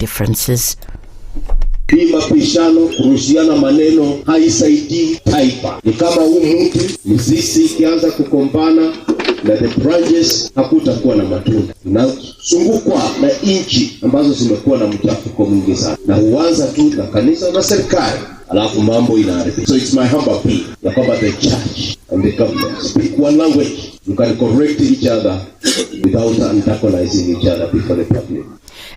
differences. Hii mapishano, kurushiana maneno haisaidii taifa. Ni kama huu mti mzizi ikianza kukombana na the branches, hakutakuwa na matunda. Tunasungukwa na inchi ambazo zimekuwa na mchafuko mwingi sana, na huanza tu na kanisa na serikali, alafu mambo inaharibika. So it's my humble plea ya kwamba the church and the government speak one language. You can correct each other without antagonizing each other before the public.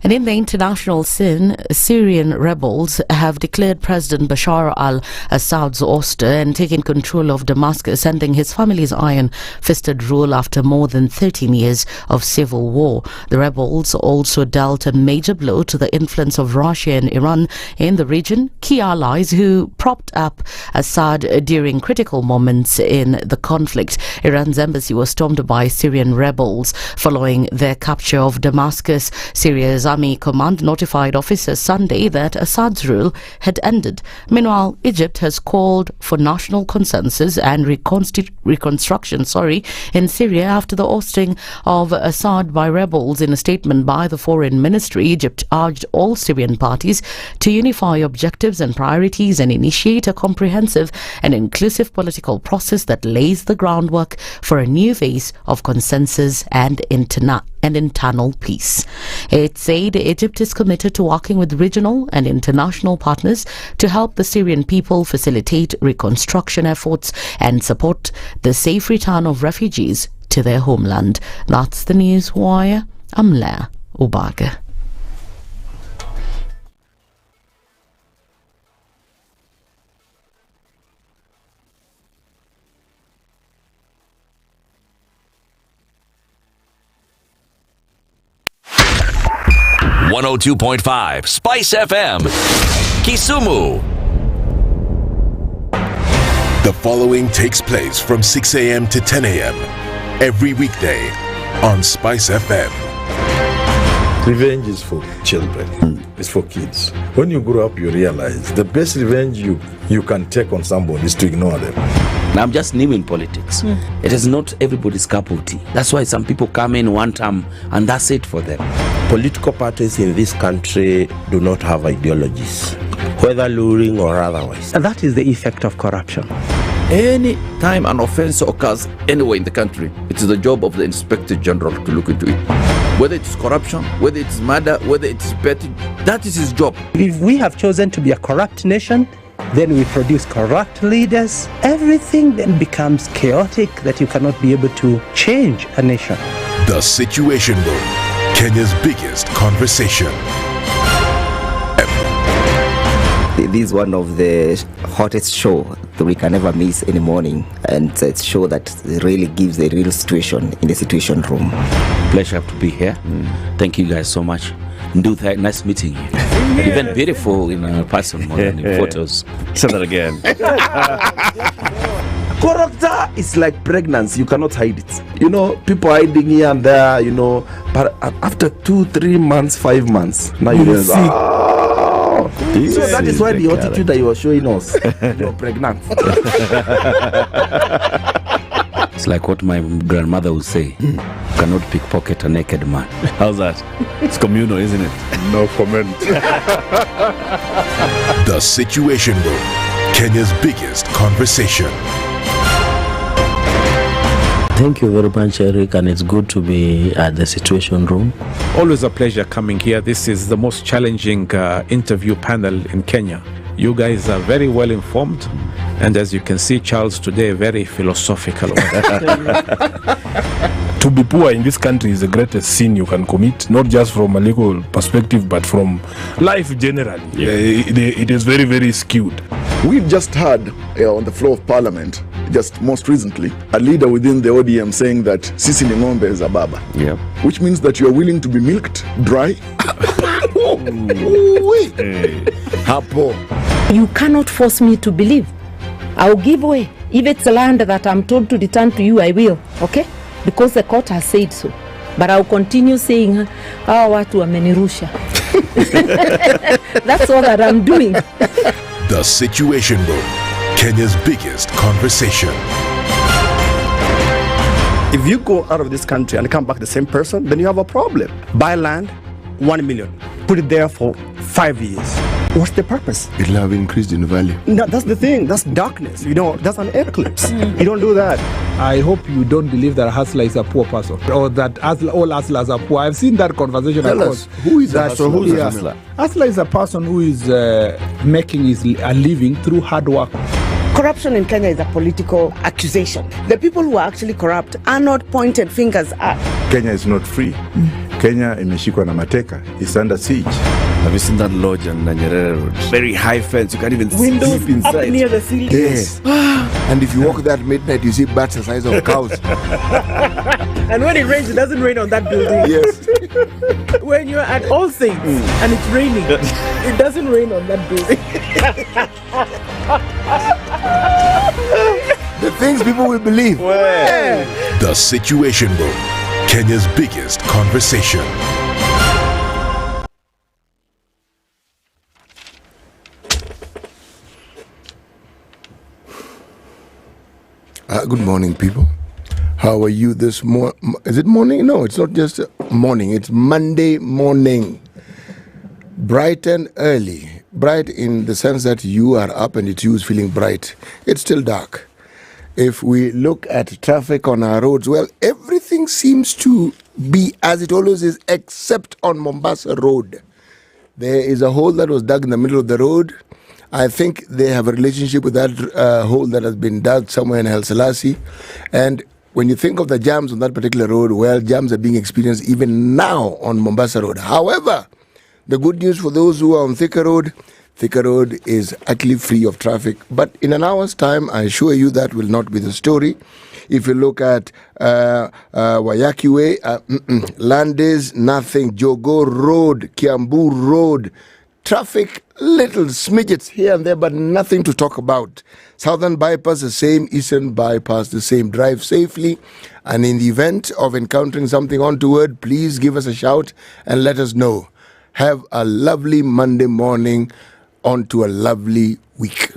And in the international scene, Syrian rebels have declared President Bashar al-Assad's ouster and taken control of Damascus, ending his family's iron-fisted rule after more than 13 years of civil war. The rebels also dealt a major blow to the influence of Russia and Iran in the region, key allies who propped up Assad during critical moments in the conflict. Iran's embassy was stormed by Syrian rebels following their capture of Damascus. Syria's army command notified officers Sunday that Assad's rule had ended. Meanwhile, Egypt has called for national consensus and reconstruction in Syria after the ousting of Assad by rebels. In a statement by the Foreign Ministry, Egypt urged all Syrian parties to unify objectives and priorities and initiate a comprehensive and inclusive political process that lays the groundwork for a new phase of consensus and internal peace. It said Egypt is committed to working with regional and international partners to help the Syrian people facilitate reconstruction efforts and support the safe return of refugees to their homeland. That's the news wire. I'm Leah Ubaga. .5 Spice FM, Kisumu. The following takes place from 6 a.m. to 10 a.m. every weekday on Spice FM. Revenge is for children. It's for kids. When you grow up, you realize the best revenge you can take on somebody is to ignore them. Now, I'm just new in politics. It is not everybody's cup of tea. That's why some people come in one term and that's it for them. Political parties in this country do not have ideologies, whether luring or otherwise. And that is the effect of corruption. Any time an offense occurs anywhere in the country, it is the job of the Inspector General to look into it. Whether it's corruption, whether it's murder, whether it's petty, that is his job. If we have chosen to be a corrupt nation, then we produce corrupt leaders. Everything then becomes chaotic that you cannot be able to change a nation. The Situation Room, Kenya's biggest conversation. This is one of the hottest show that we can ever miss in the morning, and it's a show that really gives a real situation in the Situation Room. Pleasure to be here. Thank you guys so much. Ndutha, nice meeting you. Even beautiful in person more than in photos. Say that again. Character is like pregnancy. You cannot hide it. You know, people hiding here and there, you know, but after 2-3 months, 5 months, now you realize, so that is why the attitude that you were showing us, you're pregnant. It's like what my grandmother would say. You cannot pickpocket a naked man. How's that? It's communal, isn't it? No comment. The Situation Room, Kenya's biggest conversation. Thank you very much, Eric, and it's good to be at the Situation Room. Always a pleasure coming here. This is the most challenging interview panel in Kenya. You guys are very well informed, and as you can see, Charles today, very philosophical. To be poor in this country is the greatest sin you can commit, not just from a legal perspective, but from life generally. It is very, very skewed. We've just heard on the floor of Parliament, just most recently, a leader within the ODM saying that Sisi ni ng'ombe is a baba. Yeah. Which means that you are willing to be milked dry. You cannot force me to believe. I'll give way. If it's land that I'm told to return to you, I will. Okay? Because the court has said so. But I'll continue saying, watu wamenirusha. That's all that I'm doing. The Situation Room, Kenya's biggest conversation. If you go out of this country and come back the same person, then you have a problem. Buy land, 1 million. put it there for 5 years. What's the purpose? It'll have increased in value. No, that's the thing. That's darkness. That's an eclipse. You don't do that. I hope you don't believe that a hustler is a poor person or that all hustlers are poor. I've seen that conversation. Tell us, who is a hustler? So who's a hustler? Hustler is a person who is making a living through hard work. Corruption in Kenya is a political accusation. The people who are actually corrupt are not pointed fingers at. Kenya is not free. Kenya imeshikwa na mateka. It's under siege. Have you seen that lodge on Nyeri Road? Very high fence. You can't even Windows sleep inside. up near the ceiling. Yes. And if you walk there at midnight, you see bats the size of cows. And when it rains, it doesn't rain on that building. Yes. When you're at All Saints and it's raining, it doesn't rain on that building. The things people will believe. The Situation Room, Kenya's biggest conversation. Good morning, people. How are you this morning? Is it morning? No, it's not just morning. It's Monday morning. Bright and early. Bright in the sense that you are up and it's you who's feeling bright. It's still dark. If we look at traffic on our roads, well, everything seems to be as it always is, except on Mombasa Road. There is a hole that was dug in the middle of the road. I think they have a relationship with that hole that has been dug somewhere in El Selassie. And when you think of the jams on that particular road, well, jams are being experienced even now on Mombasa Road. However, the good news for those who are on Thika Road is actually free of traffic. But in an hour's time, I assure you that will not be the story. If you look at Wayaki Way, Landis, nothing. Jogo Road, Kiambu Road, traffic, little smidgets here and there, but nothing to talk about. Southern Bypass the same, Eastern Bypass the same. Drive safely, and in the event of encountering something untoward, please give us a shout and let us know. Have a lovely Monday morning, on to a lovely week.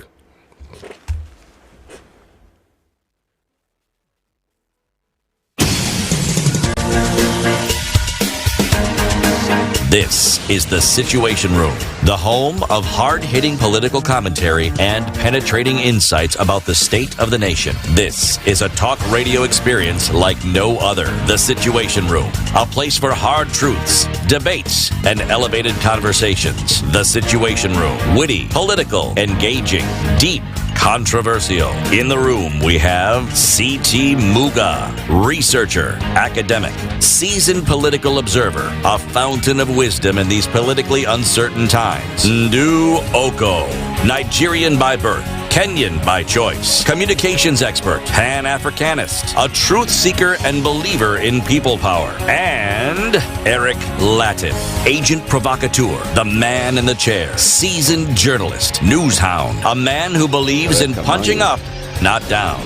This is The Situation Room, the home of hard-hitting political commentary and penetrating insights about the state of the nation. This is a talk radio experience like no other. The Situation Room, a place for hard truths, debates, and elevated conversations. The Situation Room, witty, political, engaging, deep, controversial. In the room, we have C.T. Muga, researcher, academic, seasoned political observer, a fountain of wisdom in these politically uncertain times. Ndu Okoh, Nigerian by birth, Kenyan by choice, communications expert, Pan-Africanist, a truth seeker and believer in people power, and Eric Latiff, agent provocateur, the man in the chair, seasoned journalist, news hound, a man who believes in punching up, not down.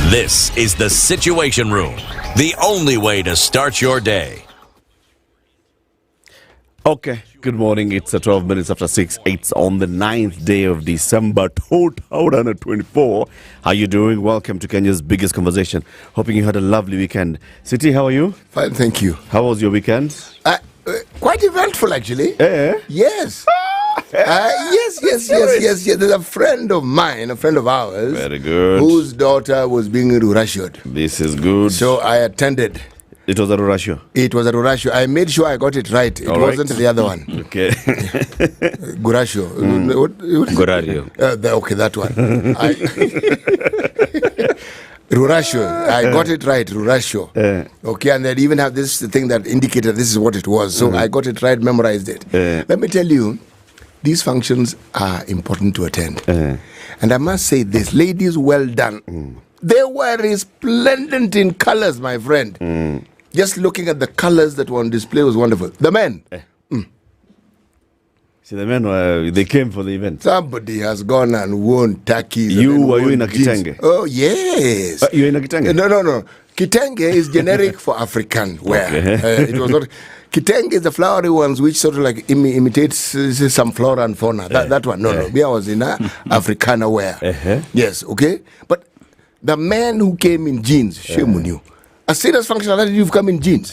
This is The Situation Room, the only way to start your day. Okay, good morning. It's 12 minutes after 6. It's on the 9th day of December 2024. How you doing? Welcome to Kenya's biggest conversation. Hoping you had a lovely weekend. Siti, how are you? Fine, thank you. How was your weekend? Quite eventful, actually. Yes. Yes. There's a friend of mine, a friend of ours. Very good. Whose daughter was being rurashoed. This is good. So I attended. It was a rurasho? It was a rurasho. I made sure I got it right. It wasn't the other one. Okay. Gurasho. Gorario. Okay, that one. Rurasho. I got it right, Rurasho. Okay, and they even have this thing that indicated this is what it was. So I got it right, memorized it. Let me tell you, these functions are important to attend. And I must say this, ladies, well done. They were resplendent in colors, my friend. Just looking at the colors that were on display was wonderful. The men. See, the men, they came for the event. Somebody has gone and worn turkeys. Were you in a kitenge? Oh, yes. You were in a kitenge? No. Kitenge is generic for African wear. Okay. It was not. Kitenge is the flowery ones which sort of like imitates some flora and fauna. That one. No. I was in Africana wear. Yes, okay. But the man who came in jeans, shame on you. A serious function like that, you've come in jeans.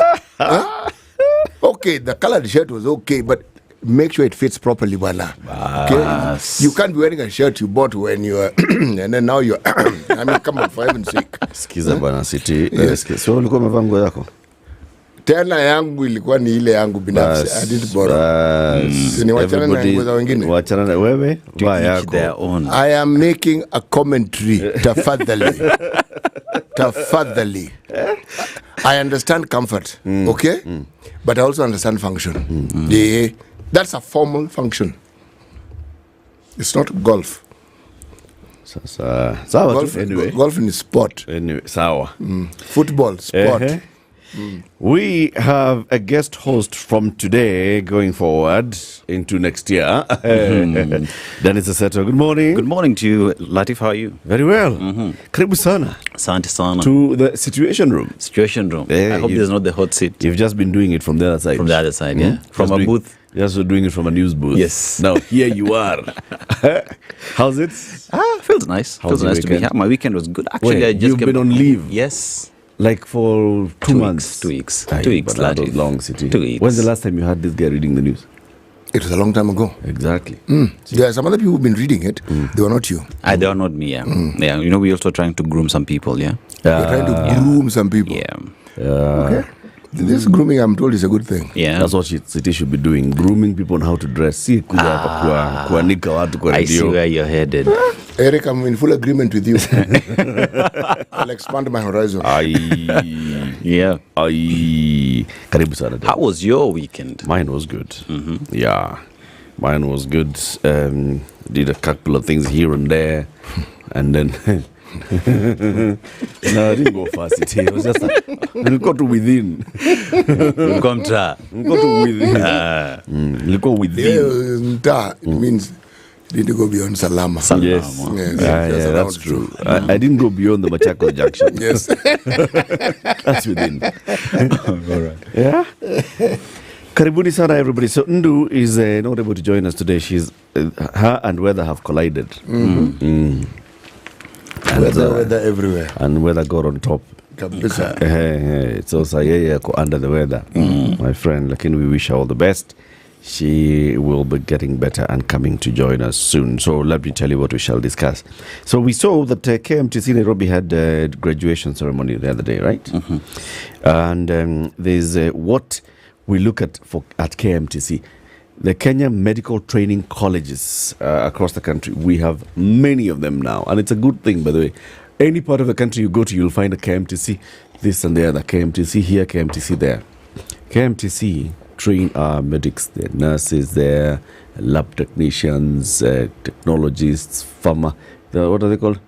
Okay, the colored shirt was okay, but make sure it fits properly, bwana. Okay? You can't be wearing a shirt you bought when you are, and then now you're, I mean, come on, for heaven's sake. Skiza bwana City. Yes. So ulikuwa umevaa nguo yako? Tena yangu ilikuwa ni ile yangu binafsi. I didn't borrow. Ni wachana na nguo za wengine. Wachana na wewe, vaa yako. I am making a commentary. Tafadhali. I understand comfort, okay? But I also understand function. That's a formal function. It's not golf. Sawa, anyway. Golf is sport. Anyway, sawa. Football, sport. We have a guest host from today going forward into next year. Dennis Aseto, good morning. Good morning to you, Latiff. How are you? Very well. Karibu sana. Asante sana. To the situation room. Situation room. I hope there's not the hot seat. You've just been doing it from the other side. From the other side, yeah. From a booth. Just doing it from a news booth. Yes. Now here you are. How's it? Feels nice. Feels nice to be here. My weekend was good. Actually, I just you've been on leave. Yes. Like for 2 months? 2 weeks. 2 weeks. That was long, City. 2 weeks. When's the last time you had this guy reading the news? It was a long time ago. Exactly. There are some other people who've been reading it. They were not you. They were not me, yeah. Yeah, you know, we're also trying to groom some people, yeah. We're trying to groom some people. Yeah. Okay. This grooming, I'm told, is a good thing. Yeah. That's what City should be doing. Grooming people on how to dress. See, kuanika watu kwa radio. I see where you're headed. Eric, I'm in full agreement with you. I'll expand my horizon. Yeah. Karibu sana. How was your weekend? Mine was good. Yeah. Mine was good. Did a couple of things here and there. And then... No, I didn't go fast. It was just we'll go to within. We'll go to within. We'll go within. It means you didn't go beyond Salama. Yes. Yeah, that's true. I didn't go beyond the Machakos Junction. Yes. That's within. All right. Yeah. Karibuni sana, everybody. So Ndu is not able to join us today. She's her and weather have collided. And, weather everywhere. And weather got on top. So Sigei under the weather, my friend. Lakini we wish her all the best. She will be getting better and coming to join us soon. So let me tell you what we shall discuss. So we saw that KMTC Nairobi had a graduation ceremony the other day, right? And there's what we look at at KMTC. The Kenya medical training colleges across the country, we have many of them now. And it's a good thing, by the way. Any part of the country you go to, you'll find a KMTC, this and the other. KMTC here, KMTC there. KMTC train our medics, the nurses there, lab technicians, technologists, what are they called?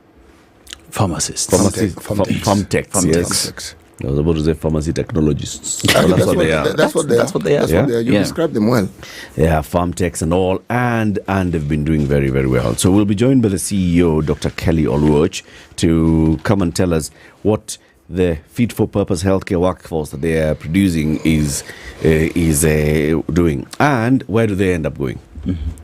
Pharmacists. Pharmtechs, yes. I was about to say pharmacy technologists. That's what they are. That's what they are. You describe them well. Yeah, farm techs and all, and they've been doing very, very well. So we'll be joined by the CEO, Dr. Kelly Oluoch, to come and tell us what the fit-for-purpose healthcare workforce that they are producing is doing, and where do they end up going?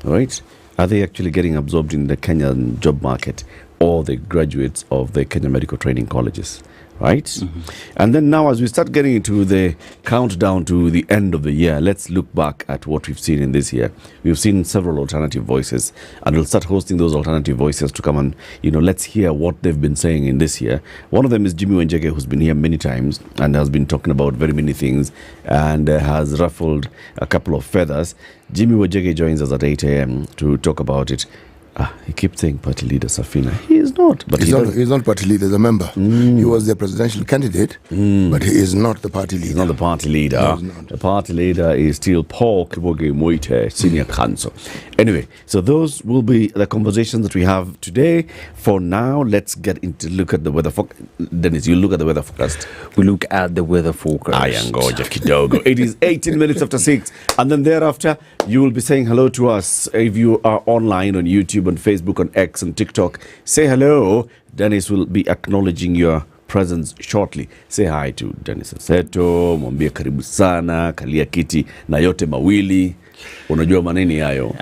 All right? Are they actually getting absorbed in the Kenyan job market, or the graduates of the Kenya medical training colleges? Right? And then now, as we start getting into the countdown to the end of the year, let's look back at what we've seen in this year. We've seen several alternative voices, and we'll start hosting those alternative voices to come and, let's hear what they've been saying in this year. One of them is Jimmy Wanjege, who's been here many times and has been talking about very many things and has ruffled a couple of feathers. Jimmy Wanjege joins us at 8 a.m. to talk about it. He keeps saying party leader Safina. He is not. But he's not party leader, he's a member. He was the presidential candidate, but he is not the party leader. He's not the party leader. No, the party leader is still Paul Kiboge Moite, senior counsel. Anyway, so those will be the conversations that we have today. For now, let's get into look at the weather forecast. Dennis, you look at the weather forecast. We look at the weather forecast. It is 18 minutes after 6. And then thereafter, you will be saying hello to us. If you are online on YouTube, on Facebook, on X, and TikTok, say hello. Dennis will be acknowledging your presence shortly. Say hi to Dennis Aseto, mwambie karibu sana, kalia kiti na yote mawili. Unajua maneni hayo.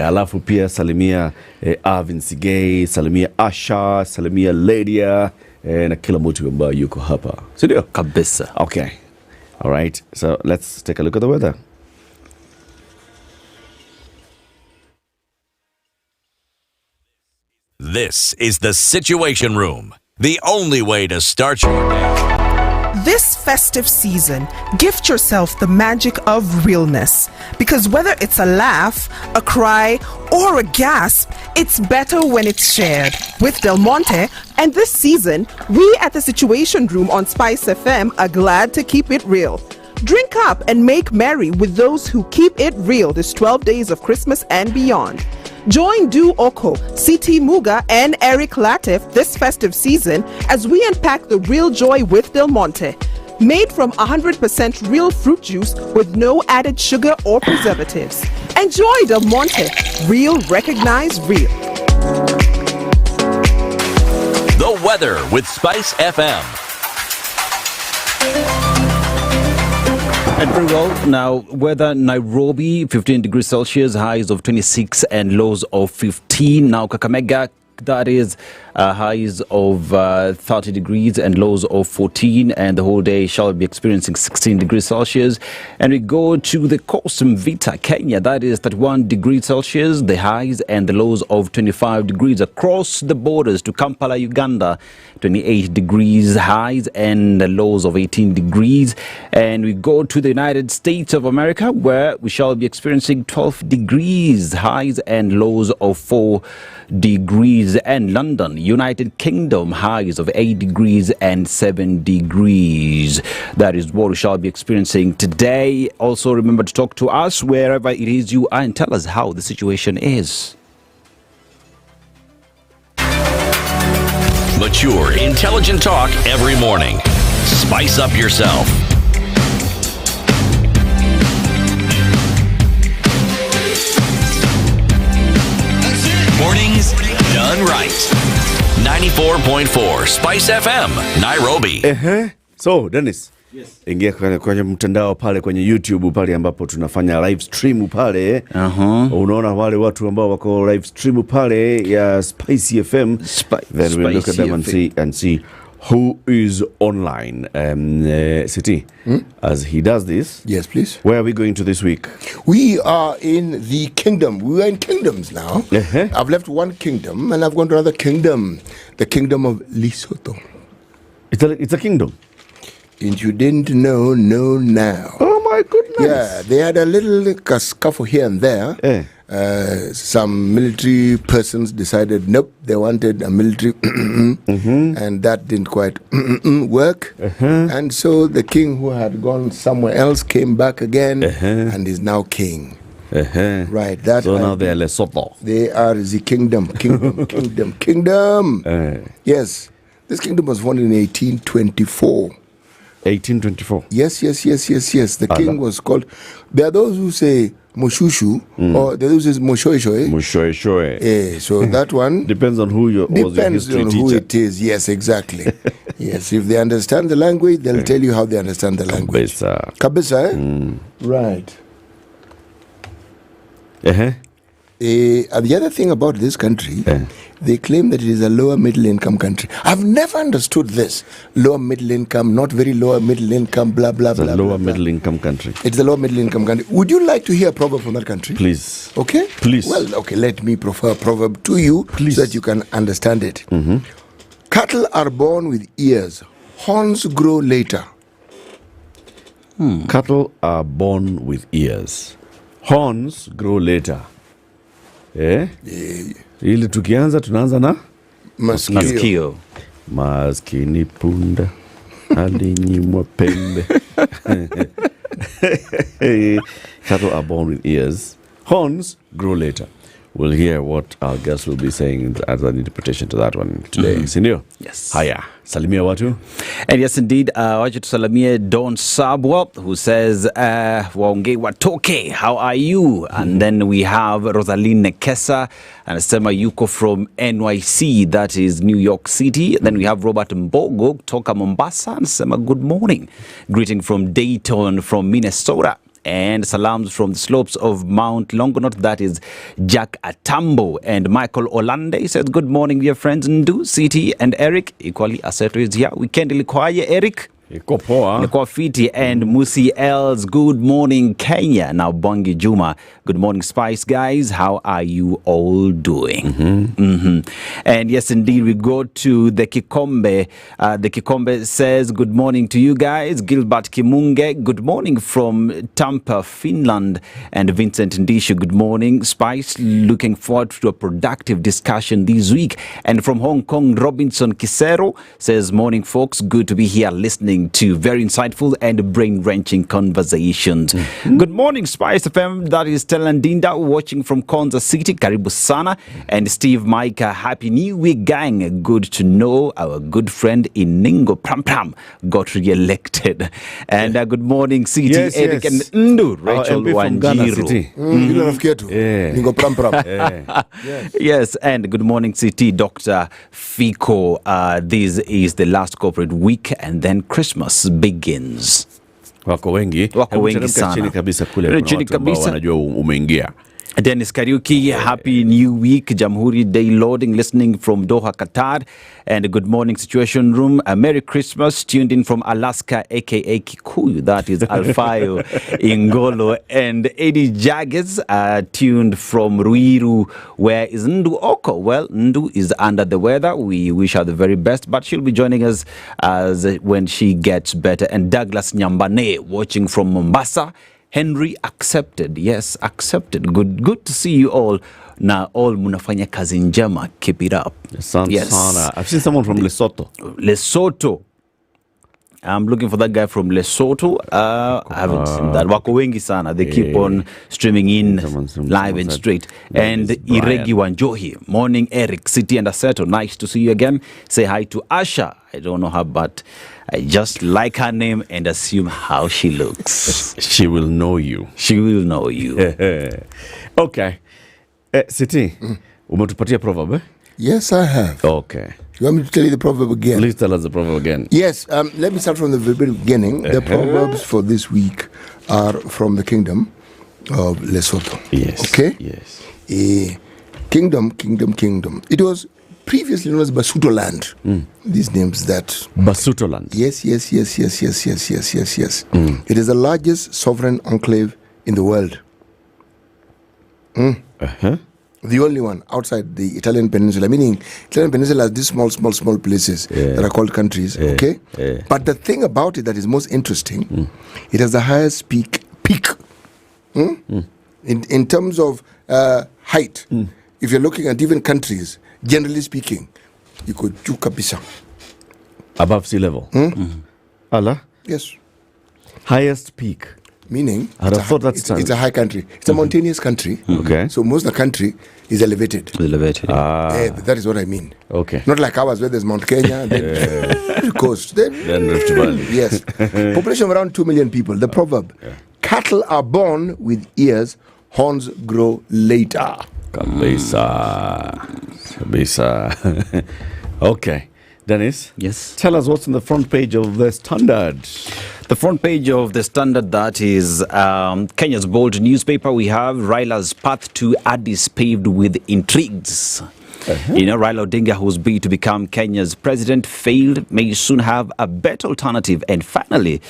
Alafu pia salimia Avin, Sigei, salimia Asha, salimia Lydiah, na kila mtu ambaye yuko hapa. Sindio? Kabisa. Okay. All right. So let's take a look at the weather. This is the Situation Room, the only way to start your day. This festive season, gift yourself the magic of realness. Because whether it's a laugh, a cry, or a gasp, it's better when it's shared. With Del Monte, and this season, we at the Situation Room on SpiceFM are glad to keep it real. Drink up and make merry with those who keep it real this 12 days of Christmas and beyond. Join Okoh, CT Muga, and Eric Latiff this festive season as we unpack the real joy with Del Monte. Made from 100% real fruit juice with no added sugar or preservatives. Enjoy Del Monte, real, recognized, real. The weather with Spice FM. And very well. Now, weather Nairobi, 15 degrees Celsius, highs of 26 and lows of 15. Now, Kakamega, that is highs of 30 degrees and lows of 14, and the whole day shall be experiencing 16 degrees Celsius. And we go to the coast, Mvita, Kenya, that is 31 degrees Celsius, the highs and the lows of 25 degrees. Across the borders to Kampala, Uganda, 28 degrees highs and the lows of 18 degrees. And we go to the United States of America, where we shall be experiencing 12 degrees highs and lows of 4 degrees. And London, United Kingdom, highs of 8 degrees and 7 degrees. That is what we shall be experiencing today. Also, remember to talk to us wherever it is you are and tell us how the situation is. Mature, intelligent talk every morning. Spice up yourself. Mornings done right. 94.4 Spice FM, Nairobi. So, Dennis. Yes. Ingia kwenye mtandao pale kwenye YouTube pale ambapo tunafanya live stream pale. Unaona wale watu ambao wako live stream pale ya Spice FM. Then we look at them and see who is online. City, as he does this. Yes, please. Where are we going to this week? We are in the kingdom. We are in kingdoms now. I've left one kingdom and I've gone to another kingdom. The kingdom of Lesotho. It's a kingdom? And you didn't know now. Oh my goodness. Yeah, they had a little scuffle here and there. Some military persons decided, nope, they wanted a military and that didn't quite work. And so the king who had gone somewhere else came back again and is now king. Right. That so now they are Lesotho. They are the kingdom. Yes. This kingdom was formed in 1824. 1824. Yes. The king was called. There are those who say Moshushu, or there are those who say Moshoeshoe. Moshoeshoe. So that one depends on who you depends on who it is. Yes, exactly. Yes, if they understand the language, they'll tell you how they understand the language. Kabisa, Right. And the other thing about this country, they claim that it is a lower middle income country. I've never understood this. Lower middle income, not very lower middle income, blah, blah, blah. It's a lower middle income country. It's a lower middle income country. Would you like to hear a proverb from that country? Please. Okay? Please. Well, okay, let me prefer a proverb to you so that you can understand it. Cattle are born with ears. Horns grow later. Cattle are born with ears. Horns grow later. Ili tukianza tunaanza na masikio. Maskini punda alinyimwa pembe. Cattle are born with ears. Horns grow later. We'll hear what our guest will be saying as an interpretation to that one today. Sindio? Yes. Haya. Salimia watu. And yes, indeed, wacha tusalimie Don Sabwa, who says, waongei watoke, how are you? And then we have Rosaline Nekesa, anasema yuko from NYC, that is New York City. Then we have Robert Mbogo, toka Mombasa, anasema good morning. Greeting from Dayton, from Minnesota. And salams from the slopes of Mount Longonot, that is Jack Atambo. And Michael Olande says, good morning, dear friends, Ndu, CT, and Eric. Equally, Aseto is here. Weekend ilikwaje, Eric? Niko fiti. And Musi Els, good morning Kenya. Now Bongi Juma, good morning Spice guys. How are you all doing? And yes, indeed, we go to the Kikombe. The Kikombe says, good morning to you guys. Gilbert Kimunge, good morning from Tampa, Finland. And Vincent Ndishu, good morning. Spice, looking forward to a productive discussion this week. And from Hong Kong, Robinson Kisero says, morning folks, good to be here listening to very insightful and brain-wrenching conversations. Good morning, SpiceFM. That is Telandinda watching from Konza City, Karibu Sana. And Steve Micah, happy new week, gang. Good to know our good friend Iningo Pram Pram got re-elected. And good morning, City, Eric and Ndu, Rachel Wanjiru. Ningo Pram Pram. Yes, and good morning, City, Dr. Fico. This is the last corporate week and then Christmas begins. Wako wengi sana. Chini kabisa kule kuna watu ambao wanajua umeingia. Dennis Kariuki, happy new week. Jamhuri Day loading, listening from Doha, Qatar. And a good morning, Situation Room. A Merry Christmas, tuned in from Alaska, aka Kikuyu. That is Alfayo Ingolo. And Eddie Jaggers, tuned from Ruiru. Where is Ndu Okoh? Well, Ndu is under the weather. We wish her the very best, but she'll be joining us as when she gets better. And Douglas Nyambane, watching from Mombasa. Henry accepted. Yes, accepted. Good to see you all. Now, all munafanya kazi njema. Keep it up. Yes. I've seen someone from Lesotho. I'm looking for that guy from Lesotho. I haven't seen that. Wako wengi sana. They keep on streaming in live and straight. And Iregi Wanjohi. Morning, Eric. City and Aseto. Nice to see you again. Say hi to Asha. I don't know her, but I just like her name and assume how she looks. She will know you. She will know you. Okay. City, umetupatia proverb, eh? Yes, I have. Okay. You want me to tell you the proverb again? Please tell us the proverb again. Yes, let me start from the very beginning. The proverbs for this week are from the kingdom of Lesotho. Yes. Okay? Yes. Kingdom. It was previously known as Basuto land. These names that... Basuto land. Yes. It is the largest sovereign enclave in the world. The only one outside the Italian peninsula, meaning Italian peninsula has these small places that are called countries, okay? But the thing about it that is most interesting, it has the highest peak. In terms of height, if you're looking at even countries, generally speaking, you could do kabisa. Above sea level? Allah? Yes. Highest peak? Meaning, it's a high country. It's a mountainous country. Okay. So most of the country is elevated. That is what I mean. Okay. Not like ours where there's Mount Kenya, then coast, then Rift Valley. Yes. Population of around 2 million people. The proverb, cattle are born with ears, horns grow later. Kabisa. Okay. Dennis? Yes. Tell us what's on the front page of the Standard. The front page of the Standard, that is Kenya's bold newspaper. We have Raila's path to Addis paved with intrigues. Raila Odinga, who's bid to become Kenya's president, failed, may soon have a better alternative and finally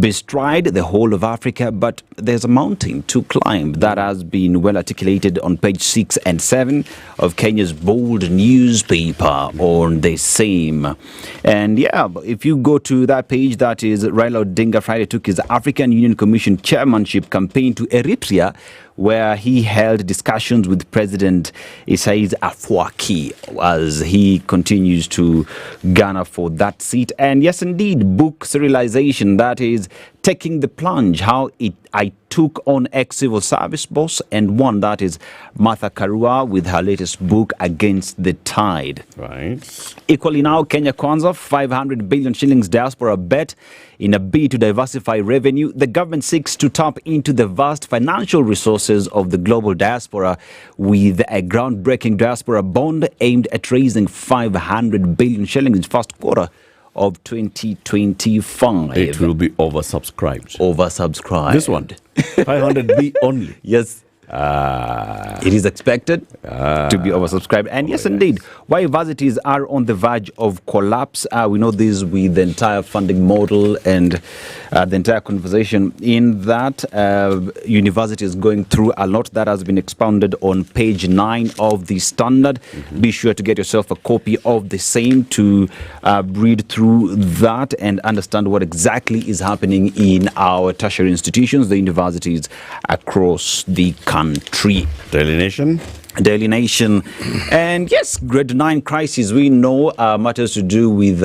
bestride the whole of Africa. But there's a mountain to climb that has been well articulated on page 6 and 7 of Kenya's bold newspaper on the same. And if you go to that page, that is Raila Odinga Friday took his African Union Commission chairmanship campaign to Eritrea, where he held discussions with President Isaias Afwerki as he continues to garner for that seat. And yes, indeed, book serialization, that is taking the plunge, how I took on ex-civil service boss, and one that is Martha Karua with her latest book, Against the Tide. Right. Equally now, Kenya Kwanza, 500 billion shillings diaspora bet. In a bid to diversify revenue, the government seeks to tap into the vast financial resources of the global diaspora with a groundbreaking diaspora bond aimed at raising 500 billion shillings in first quarter of 2025. It will be oversubscribed. This one? 500 B only. Yes. It is expected to be oversubscribed. And yes, indeed, why universities are on the verge of collapse. We know this with the entire funding model and the entire conversation in that university is going through a lot. That has been expounded on page 9 of the Standard. Be sure to get yourself a copy of the same to read through that and understand what exactly is happening in our tertiary institutions, the universities across the country. Daily Nation. And yes, grade 9 crisis, we know matters to do with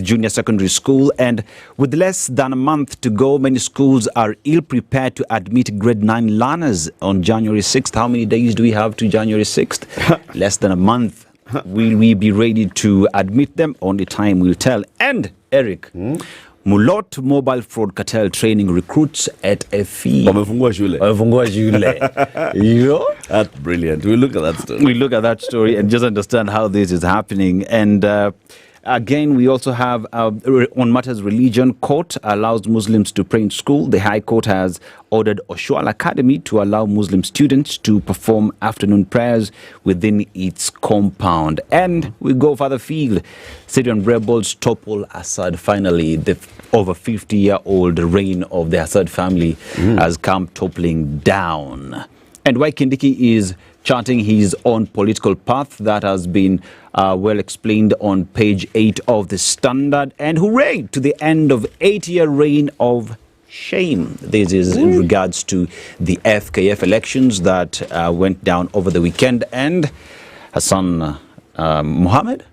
junior secondary school, and with less than a month to go, many schools are ill-prepared to admit grade 9 learners on January 6th. How many days do we have to January 6th? Less than a month. Will we be ready to admit them? Only time will tell. And, Eric, Mulot Mobile Fraud Cartel training recruits at a fee. Wamefungua shule. That's brilliant. We'll look at that story. And just understand how this is happening. And again, we also have on matters religion, court allows Muslims to pray in school. The High Court has ordered Oshual Academy to allow Muslim students to perform afternoon prayers within its compound. And we go further field. Syrian rebels topple Assad. Finally, the over 50-year-old reign of the Assad family has come toppling down. And why Kindiki is charting his own political path, that has been well explained on page 8 of the Standard. And hooray to the end of 8-year reign of shame. This is in regards to the FKF elections that went down over the weekend. And Hassan Mohammed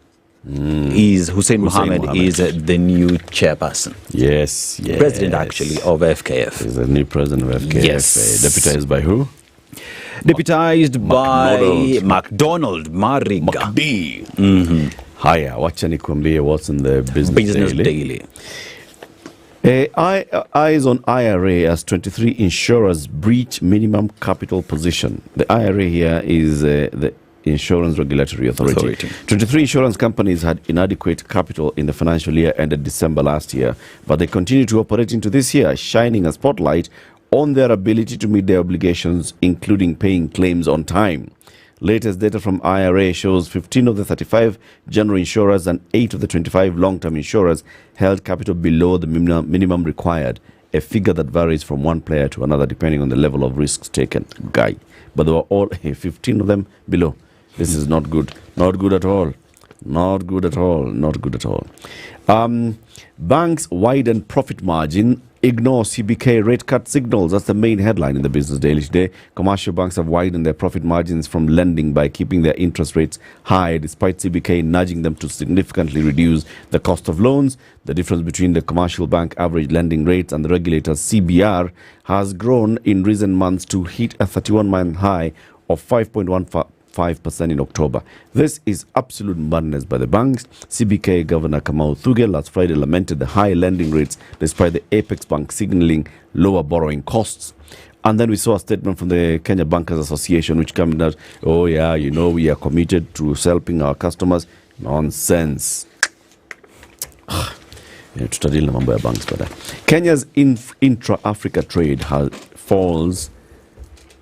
is Hussein Mohammed is the new chairperson. Yes. President, actually, of FKF. He's the new president of FKF. Yes. Deputized by who? Deputized by MacDonald Mariga. Haya, wacha nikwambie what's in the Business Daily. Eyes on IRA as 23 insurers breach minimum capital position. The IRA here is the Insurance Regulatory Authority. 23 insurance companies had inadequate capital in the financial year ended December last year, but they continue to operate into this year, shining a spotlight on their ability to meet their obligations, including paying claims on time. Latest data from IRA shows 15 of the 35 general insurers and 8 of the 25 long-term insurers held capital below the minimum required, a figure that varies from one player to another depending on the level of risks taken. But they were all 15 of them below. This is not good. Not good at all. Banks widen profit margin, ignore CBK rate cut signals. That's the main headline in the Business Daily today. Commercial banks have widened their profit margins from lending by keeping their interest rates high, despite CBK nudging them to significantly reduce the cost of loans. The difference between the commercial bank average lending rates and the regulator's CBR has grown in recent months to hit a 31-month high of 5.15% in October. This is absolute madness by the banks. CBK Governor Kamau Thuge last Friday lamented the high lending rates despite the Apex Bank signaling lower borrowing costs. And then we saw a statement from the Kenya Bankers Association which came out, oh yeah, you know, we are committed to helping our customers. Nonsense. Tutadili na mambo ya banks baadaye. Kenya's intra-Africa trade falls.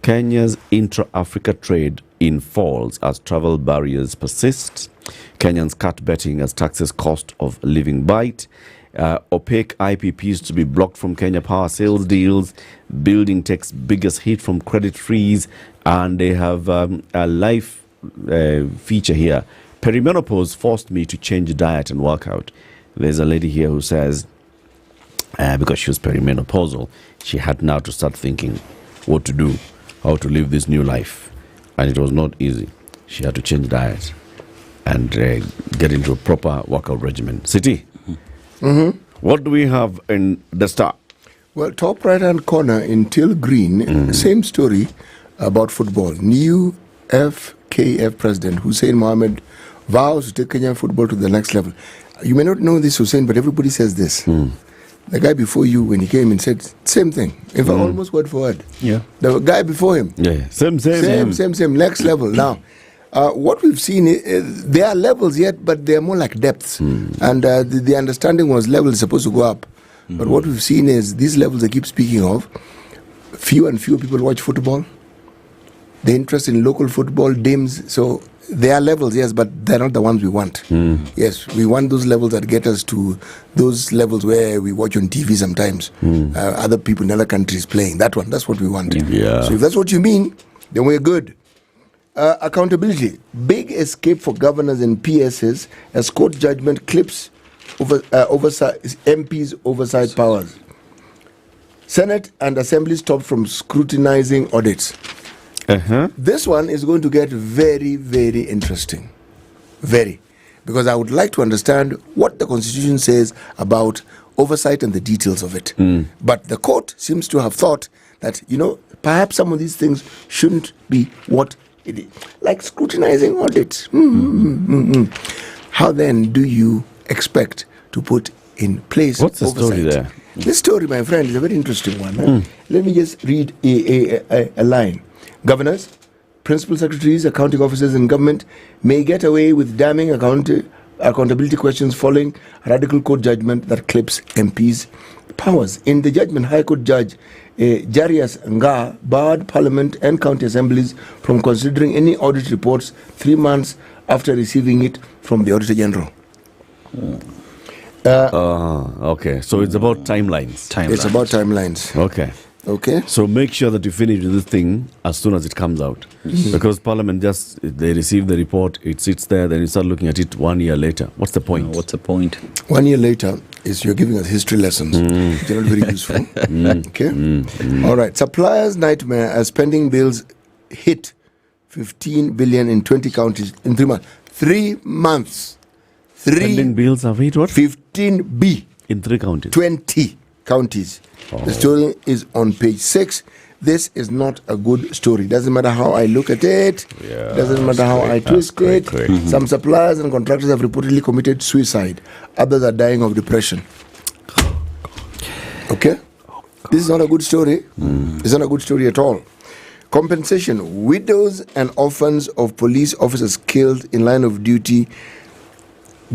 Kenya's intra-Africa trade falls as travel barriers persist. Kenyans cut betting as taxes cost of living bite. Opaque IPPs to be blocked from Kenya Power sales deals. Building takes biggest hit from credit freeze. And they have a life feature here. Perimenopause forced me to change diet and workout. There's a lady here who says, because she was perimenopausal, she had now to start thinking what to do, how to live this new life. And it was not easy. She had to change diet and get into a proper workout regimen. City, what do we have in the Star? Well, top right-hand corner in teal green, same story about football. New FKF president Hussein Mohammed vows to take Kenyan football to the next level. You may not know this, Hussein, but everybody says this. The guy before you, when he came and said same thing. In fact, almost word for word. Yeah. The guy before him. Yeah. Same. Next level. Now, what we've seen, there are levels yet, but they're more like depths. And the understanding was levels are supposed to go up. But what we've seen is these levels I keep speaking of, fewer and fewer people watch football. the interest in local football dims. So there are levels, yes, but they're not the ones we want. Yes, we want those levels that get us to those levels where we watch on TV sometimes. Other people in other countries playing. That's what we want. Yeah. So if that's what you mean, then we're good. Accountability. Big escape for governors and PSs as court judgment clips oversight MPs' oversight powers. Senate and Assembly stopped from scrutinizing audits. This one is going to get very, very interesting. Very. Because I would like to understand what the Constitution says about oversight and the details of it. But the court seems to have thought that, perhaps some of these things shouldn't be what it is. Like scrutinizing audits. How then do you expect to put in place What's the oversight? story there? This story, my friend, is a very interesting one. Let me just read a line. Governors, principal secretaries, accounting officers in government may get away with damning accountability questions following a radical court judgment that clips MPs' powers. In the judgment, High Court Judge Jarius Nga barred Parliament and county assemblies from considering any audit reports 3 months after receiving it from the Auditor General. Okay, so it's about timelines. It's about timelines. Okay. So make sure that you finish this thing as soon as it comes out. Because Parliament they receive the report, it sits there, then you start looking at it 1 year later. What's the point? 1 year later is you're giving us history lessons, which are not very useful. Okay? All right. Suppliers' nightmare as spending bills hit 15 billion in 20 counties in 3 months. 3 months. Spending bills have hit what? 15B. In 3 counties. 20 counties. The story is on page 6. This is not a good story. Doesn't matter how I look at it. Doesn't matter how I twist it. Some suppliers and contractors have reportedly committed suicide. Others are dying of depression. Okay? This is not a good story. It's not a good story at all. Compensation. Widows and orphans of police officers killed in line of duty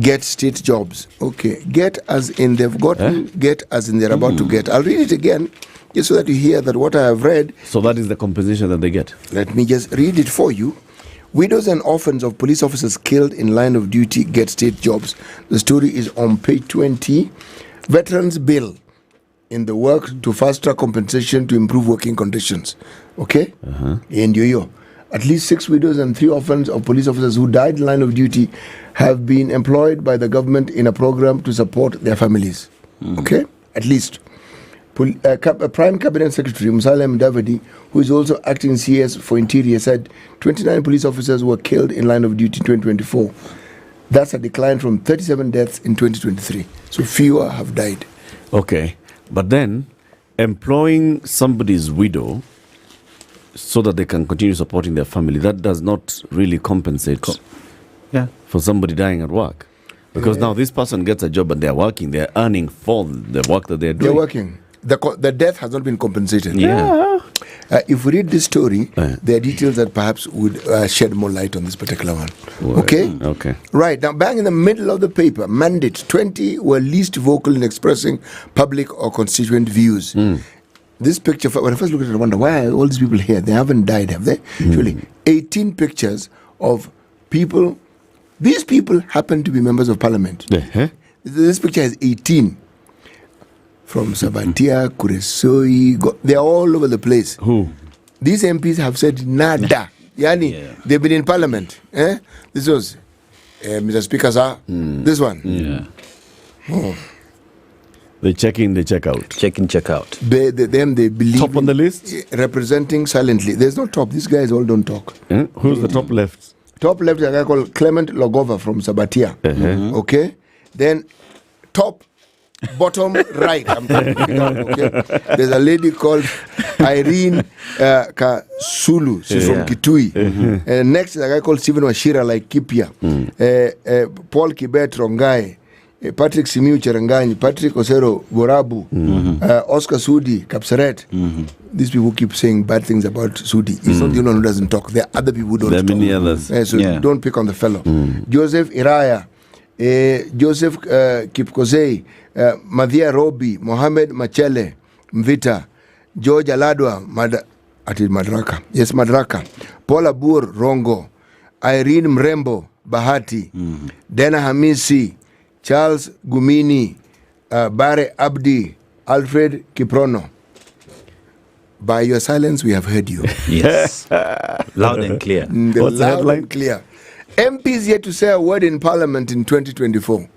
get state jobs. Okay. Get as in they've gotten, get as in they're about to get. I'll read it again just so that you hear that what I have read. So that is the compensation that they get. Let me just read it for you. Widows and orphans of police officers killed in line of duty get state jobs. The story is on page 20. Veterans bill in the work to fast track compensation to improve working conditions. Okay? And yo. At least 6 widows and 3 orphans of police officers who died in line of duty have been employed by the government in a program to support their families. Okay? At least. Prime Cabinet Secretary Musalem Davidi, who is also acting CS for Interior, said 29 police officers were killed in line of duty in 2024. That's a decline from 37 deaths in 2023. So fewer have died. Okay. But then, employing somebody's widow so that they can continue supporting their family, that does not really compensate for somebody dying at work. Because now this person gets a job and they're working, they're earning for the work that they're doing. They're working. The death has not been compensated. If we read this story, there are details that perhaps would shed more light on this particular one. Okay? Right. Now, bang in the middle of the paper, mandate 20 were least vocal in expressing public or constituent views. This picture, when I first looked at it, I wonder, why are all these people here? They haven't died, have they? Actually, 18 pictures of people. These people happen to be members of parliament. This picture has 18. From Sabatia, Kuresoi, they're all over the place. Who? These MPs have said nada. Yani, they've been in parliament. This was Mr. Speaker, sir. This one. They check in, they check out. Check in, check out. They believe. Top on the list? Representing silently. There's no top. These guys all don't talk. Who's the top left? Top left is a guy called Clement Logova from Sabatia. Okay? Then top bottom right. I'm trying to pick up, okay? There's a lady called Irene Kasulu. She's from Kitui. And next is a guy called Stephen Washira, like Kipia. Paul Kibet Rongai. Patrick Simiu Cherangani, Patrick Osero Borabu, Oscar Sudi, Kapsaret. These people keep saying bad things about Sudi. He's not the only one who doesn't talk. There are other people who don't talk. There are many others. So don't pick on the fellow. Joseph Iraya, Joseph Kipkosei, Madhia Robi, Mohamed Machele, Mvita, George Aladwa, Madraka. Yes, Madraka. Paula Bur Rongo, Irene Mrembo Bahati, Dena Hamisi, Charles Gumini, Bare Abdi, Alfred Kiprono. By your silence, we have heard you. Yes. Loud and clear. Loud and clear. MPs yet to say a word in Parliament in 2024.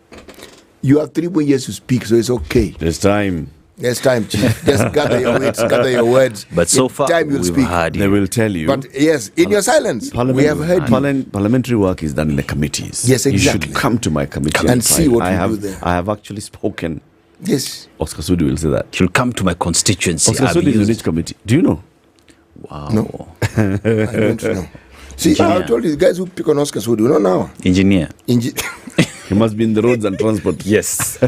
You have 3 more years to speak, so it's okay. There's time. There's time, Chief. Just gather your wits, gather your words. But so in far, time you'll we've speak. heard you. They will tell you. But yes, in your silence, we have heard you. Parliamentary work is done in the committees. Yes, exactly. You should come to my committee and see what we have, do there. I have actually spoken. Yes. Oscar Sudi will say that. Should come to my constituency. Oscar Sudi is in which committee? Do you know? Wow. No. I don't know. See, I told you, the guys who pick on Oscar Sudi, you know now. Engineer. He must be in the roads and transport. Yes.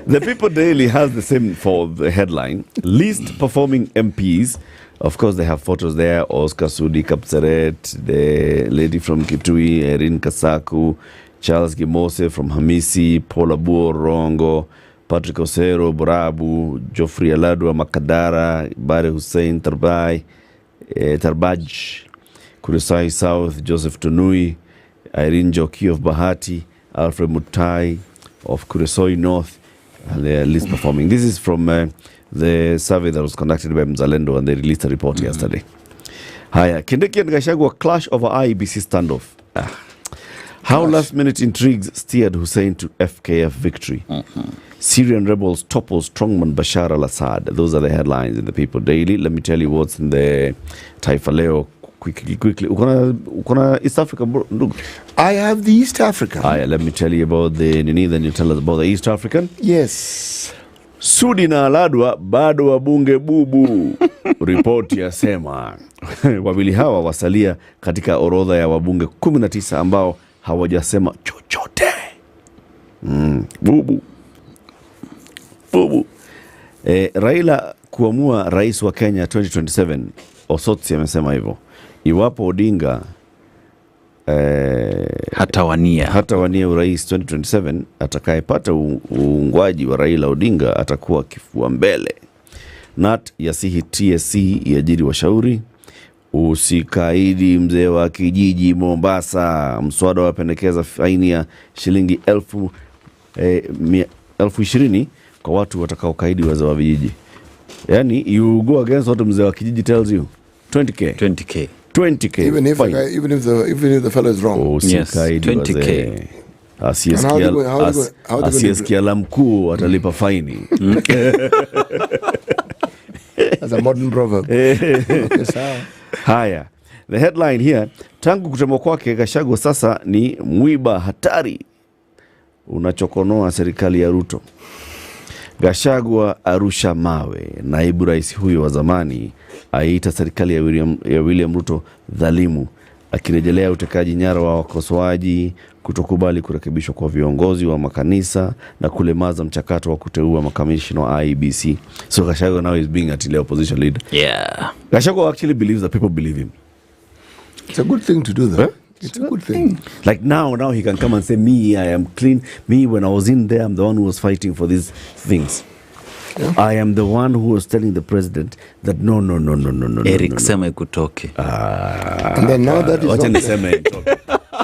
The People Daily has the same for the headline. Least performing MPs. Of course, they have photos there. Oscar Sudi Kapseret, the lady from Kitui, Erin Kasaku, Charles Gimose from Hamisi, Paula Buo Rongo, Patrick Osero, Burabu, Geoffrey Aladwa Makadara, Bare Hussein Tarbaj, Kurisai South, Joseph Tunui, Irene Joki of Bahati, Alfred Mutai of Kuresoi North, and they are least performing. This is from the survey that was conducted by Mzalendo, and they released a report yesterday. Haya, Kindiki and Gachagua clash over IEBC standoff. How last-minute intrigues steered Hussein to FKF victory. Syrian rebels topple strongman Bashar al-Assad. Those are the headlines in the People Daily. Let me tell you what's in the Taifa Leo quickly. Ukona East Africa, look. I have the East African. Let me tell you about the Nini, then you tell us about the East African. Yes. Sudi na Aladwa bado wabunge bubu. Ripoti yasema wawili hawa wasalia katika orodha ya wabunge 19 ambao hawajasema chochote. Bubu. Raila kuamua rais wa Kenya 2027. Osotsi amesema hivyo. Iwapo Odinga hatawania urais 2027, atakayepata uungwaji wa Raila Odinga atakuwa kifua mbele. Nat yasihi TSC iajiri washauri. Usikaidi mzee wa kijiji Mombasa. Mswada wapendekeza faini ya shilingi 20,000 kwa watu watakaokaidi wazee wa vijiji. Yani you go against what mzee wa kijiji tells you. 20k. Even if the fellow is wrong. Usikaidi 20k. Asiyesikia la mkuu atalipa faini. That's a modern proverb. Okay, sawa. Haya, the headline here, tangu kutemwa kwake Gachagua sasa ni mwiba hatari unachokonoa serikali ya Ruto. Gachagua arusha mawe. Naibu rais huyo wa zamani aita serikali ya William Ruto dhalimu, akirejelea utekaji nyara wa wakosoaji, kutokubali kurekebishwa kwa viongozi wa makanisa na kulemaza mchakato wa kuteua makamishna wa IEBC. So Gachagua now is being a opposition leader. Yeah. Gachagua actually believes that people believe him. It's a good thing to do that. It's a good thing. Like now he can come and say, me, I am clean. Me, when I was in there, I'm the one who was fighting for these things. Yeah. I am the one who was telling the president that no. Eric sema ikutoke. And then now that is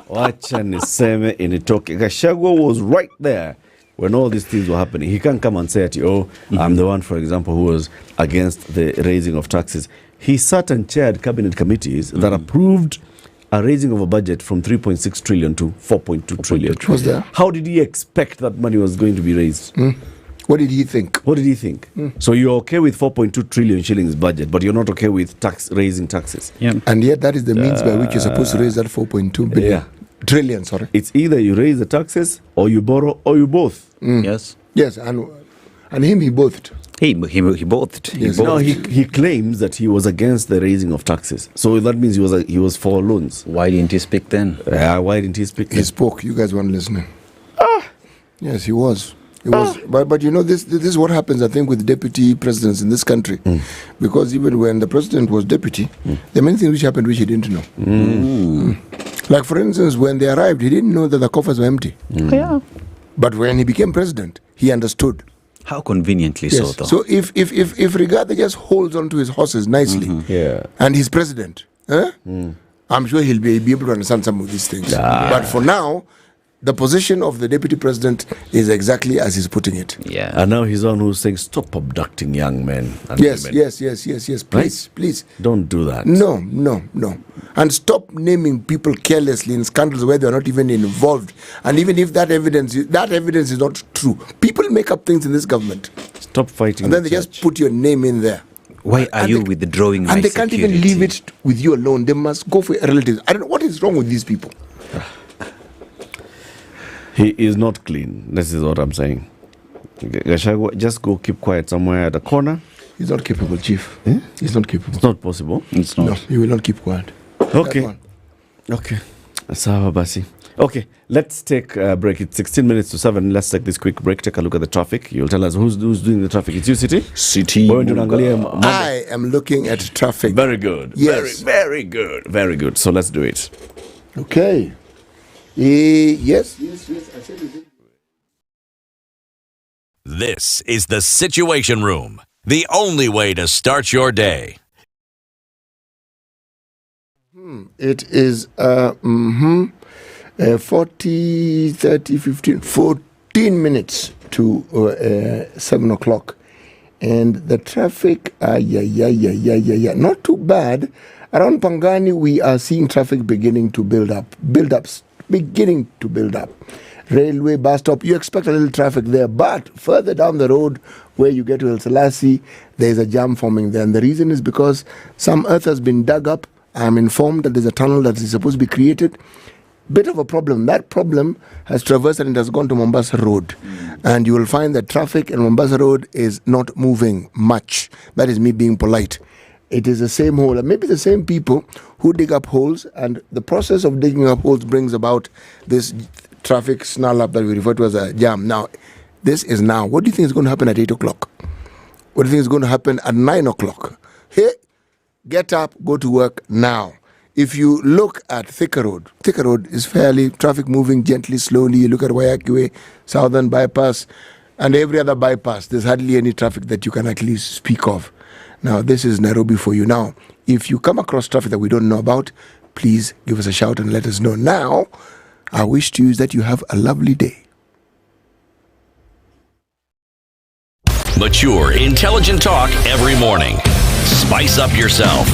Wacha niseme initoke. Gachagua was right there when all these things were happening. He can't come and say that, I'm the one, for example, who was against the raising of taxes. He sat and chaired cabinet committees that approved a raising of a budget from 3.6 trillion to 4.2 trillion. How did he expect that money was going to be raised? What did he think? So you're okay with 4.2 trillion shillings budget, but you're not okay with raising taxes. Yeah. And yet that is the means by which you're supposed to raise that 4.2 billion. Yeah. Trillion, sorry. It's either you raise the taxes or you borrow or you both. Yes. Yes, and him he bothed. He bothed. Yes. No, he claims that he was against the raising of taxes. So that means he was for loans. Why didn't he speak then? Why didn't he speak then? He spoke. You guys weren't listening. Yes, he was. But you know, this is what happens, I think, with deputy presidents in this country. Because even when the president was deputy, there are many things which happened which he didn't know. Like, for instance, when they arrived, he didn't know that the coffers were empty. Yeah. But when he became president, he understood. How conveniently Yes. so, though? So if Rigathi just holds on to his horses nicely, and he's president, I'm sure he'll be able to understand some of these things. But for now, the position of the deputy president is exactly as he's putting it. Yeah. And now he's on who's saying, stop abducting young men and Yes, women. yes. Please, please. Don't do that. No. And stop naming people carelessly in scandals where they're not even involved. And even if that evidence is not true, people make up things in this government. Stop fighting. And then they just put your name in there. Why are you withdrawing my And they can't even security? leave it with you alone. They must go for relatives. I don't know what is wrong with these people. He is not clean. This is what I'm saying. Gachagua, just go keep quiet somewhere at a corner. He's not capable, Chief. He's not capable. It's not possible. It's not. No, he will not keep quiet. Okay. Sawa basi. Okay, let's take a break. It's 16 minutes to 7. Let's take this quick break. Take a look at the traffic. You'll tell us who's doing the traffic. It's you, City? City. I am looking at traffic. Very good. Yes. Very good. Very good. So let's do it. Okay. Yes. I said it. This is the Situation Room, the only way to start your day. It is 40, 30, 15, 14 minutes to 7 o'clock. And the traffic, not too bad. Around Pangani, we are seeing traffic beginning to build up. Railway, bus stop, you expect a little traffic there. But further down the road, where you get to El Selassie, there's a jam forming there. And the reason is because some earth has been dug up. I'm informed that there's a tunnel that is supposed to be created. Bit of a problem. That problem has traversed and it has gone to Mombasa Road. And you will find that traffic in Mombasa Road is not moving much. That is me being polite. It is the same hole, and maybe the same people who dig up holes, and the process of digging up holes brings about this traffic snarl up that we refer to as a jam. Now, this is now. What do you think is going to happen at 8 o'clock? What do you think is going to happen at 9 o'clock? Hey, get up, go to work now. If you look at Thika Road is fairly traffic moving gently, slowly. You look at Waiyaki Way, Southern Bypass, and every other bypass. There's hardly any traffic that you can actually speak of. Now, this is Nairobi for you. Now, if you come across traffic that we don't know about, please give us a shout and let us know. Now, I wish to you is that you have a lovely day. Mature, intelligent talk every morning. Spice up yourself.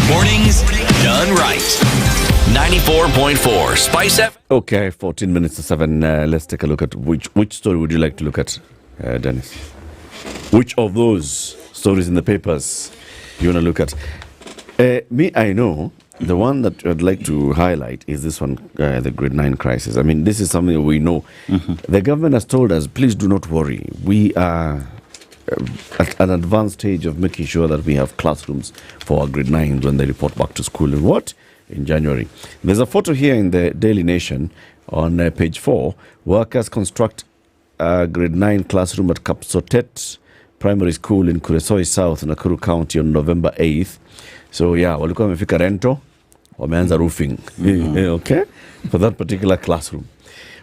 Mornings done right. 94.4 Spice FM. Okay, 14 minutes to 7. Let's take a look at which story would you like to look at, Dennis? Which of those stories in the papers you want to look at? I know the one that I'd like to highlight is this one, the grade 9 crisis. I mean, this is something that we know. The government has told us, please do not worry. We are at an advanced stage of making sure that we have classrooms for our grade 9s when they report back to school. In what? In January. There's a photo here in the Daily Nation on page 4. Workers construct a grade 9 classroom at Kapsotet Primary School in Kuresoi South, Nakuru County on November 8th. So yeah, walikuwa wamefika rento, wameanza roofing. Okay? For that particular classroom.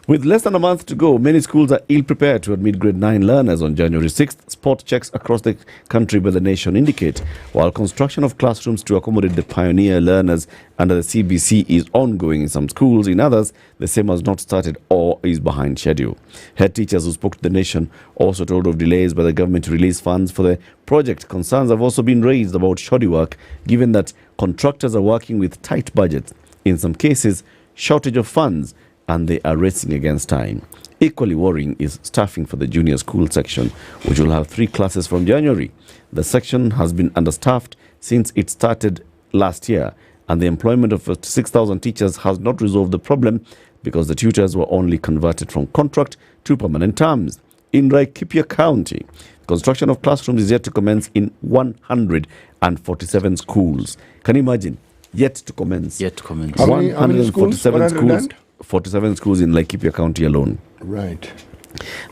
With less than a month to go, many schools are ill-prepared to admit grade 9 learners on January 6th. Spot checks across the country by the nation indicate, while construction of classrooms to accommodate the pioneer learners under the CBC is ongoing in some schools, in others, the same has not started or is behind schedule. Head teachers who spoke to the nation also told of delays by the government to release funds for the project. Concerns have also been raised about shoddy work, given that contractors are working with tight budgets. In some cases, shortage of funds, and they are racing against time. Equally worrying is staffing for the junior school section, which will have 3 classes from January. The section has been understaffed since it started last year, and the employment of 6,000 teachers has not resolved the problem because the tutors were only converted from contract to permanent terms. In Laikipia County, construction of classrooms is yet to commence in 147 schools. Can you imagine? Yet to commence. How many schools? 47 schools in Laikipia County alone. Right.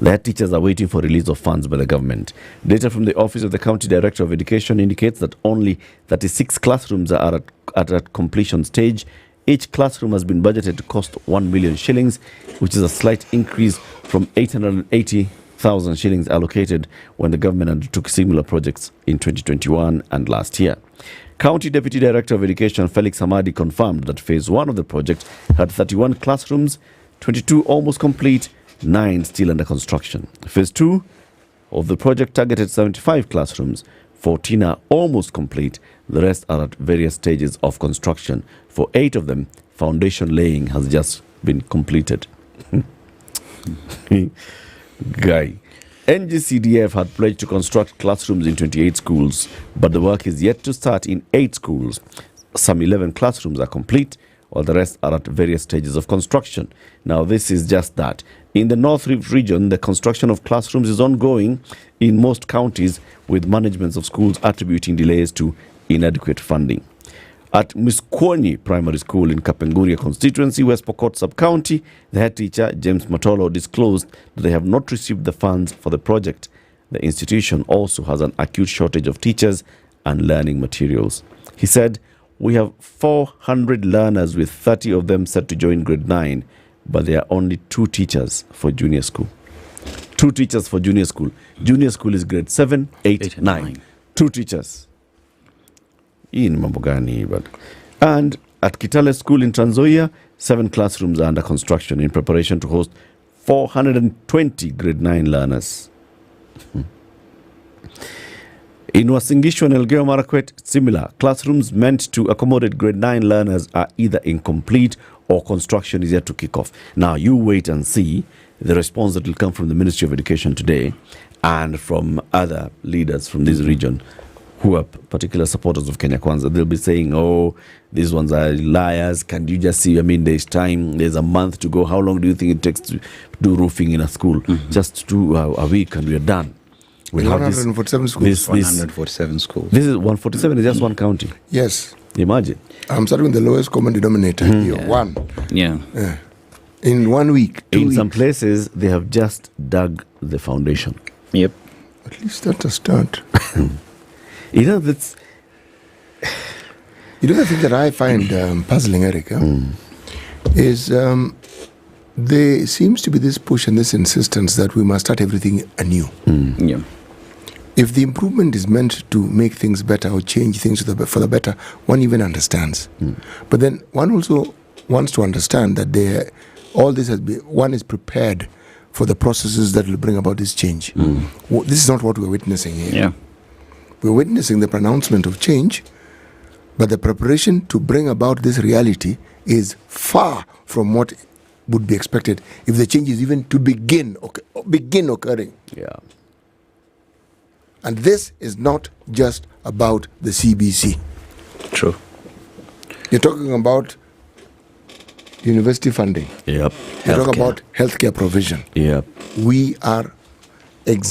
The head teachers are waiting for release of funds by the government. Data from the Office of the County Director of Education indicates that only 36 classrooms are at completion stage. each classroom has been budgeted to cost 1 million shillings, which is a slight increase from 880,000 shillings allocated when the government undertook similar projects in 2021 and last year. County Deputy Director of Education Felix Hamadi confirmed that phase 1 of the project had 31 classrooms, 22 almost complete, 9 still under construction. Phase 2 of the project targeted 75 classrooms, 14 are almost complete, the rest are at various stages of construction. For 8 of them, foundation laying has just been completed. Guy. NGCDF had pledged to construct classrooms in 28 schools, but the work is yet to start in 8 schools. Some 11 classrooms are complete, while the rest are at various stages of construction. Now, this is just that. In the North Rift region, the construction of classrooms is ongoing in most counties, with managements of schools attributing delays to inadequate funding. At Miskwoni Primary School in Kapenguria constituency, West Pokot sub-county, the head teacher, James Matolo, disclosed that they have not received the funds for the project. The institution also has an acute shortage of teachers and learning materials. He said, "We have 400 learners, with 30 of them set to join grade 9, but there are only 2 teachers for junior school." 2 teachers for junior school. Junior school is grade 7, 8, 9. 2 teachers. Hii ni mambo gani but. And at Kitale School in Trans Nzoia, 7 classrooms are under construction in preparation to host 420 grade 9 learners. In Wasingishu and Elgeyo Marakwet, similar classrooms meant to accommodate grade 9 learners are either incomplete or construction is yet to kick off. Now, you wait and see the response that will come from the Ministry of Education today and from other leaders from this region who are particular supporters of Kenya Kwanza. They'll be saying, oh, these ones are liars. Can you just see, I mean, there's time, there's a month to go. How long do you think it takes to do roofing in a school? Just do a week and we're done. We'll 147 schools. 147 schools. This is 147 is just one county. Yes. Imagine. I'm starting with the lowest common denominator here. Yeah. 1. Yeah. In 1 week, 2 In weeks. some places, they have just dug the foundation. Yep. At least that's a start. You know, that's... You know the thing that I find puzzling, Eric, is there seems to be this push and this insistence that we must start everything anew. Yeah. If the improvement is meant to make things better or change things for the better, one even understands. But then one also wants to understand that all this has been, one is prepared for the processes that will bring about this change. This is not what we're witnessing here. Yeah. We're witnessing the pronouncement of change, but the preparation to bring about this reality is far from what would be expected if the change is even to begin occurring. Yeah. And this is not just about the CBC. True. You're talking about university funding. Yep. You're talking about healthcare provision. Yep. We are in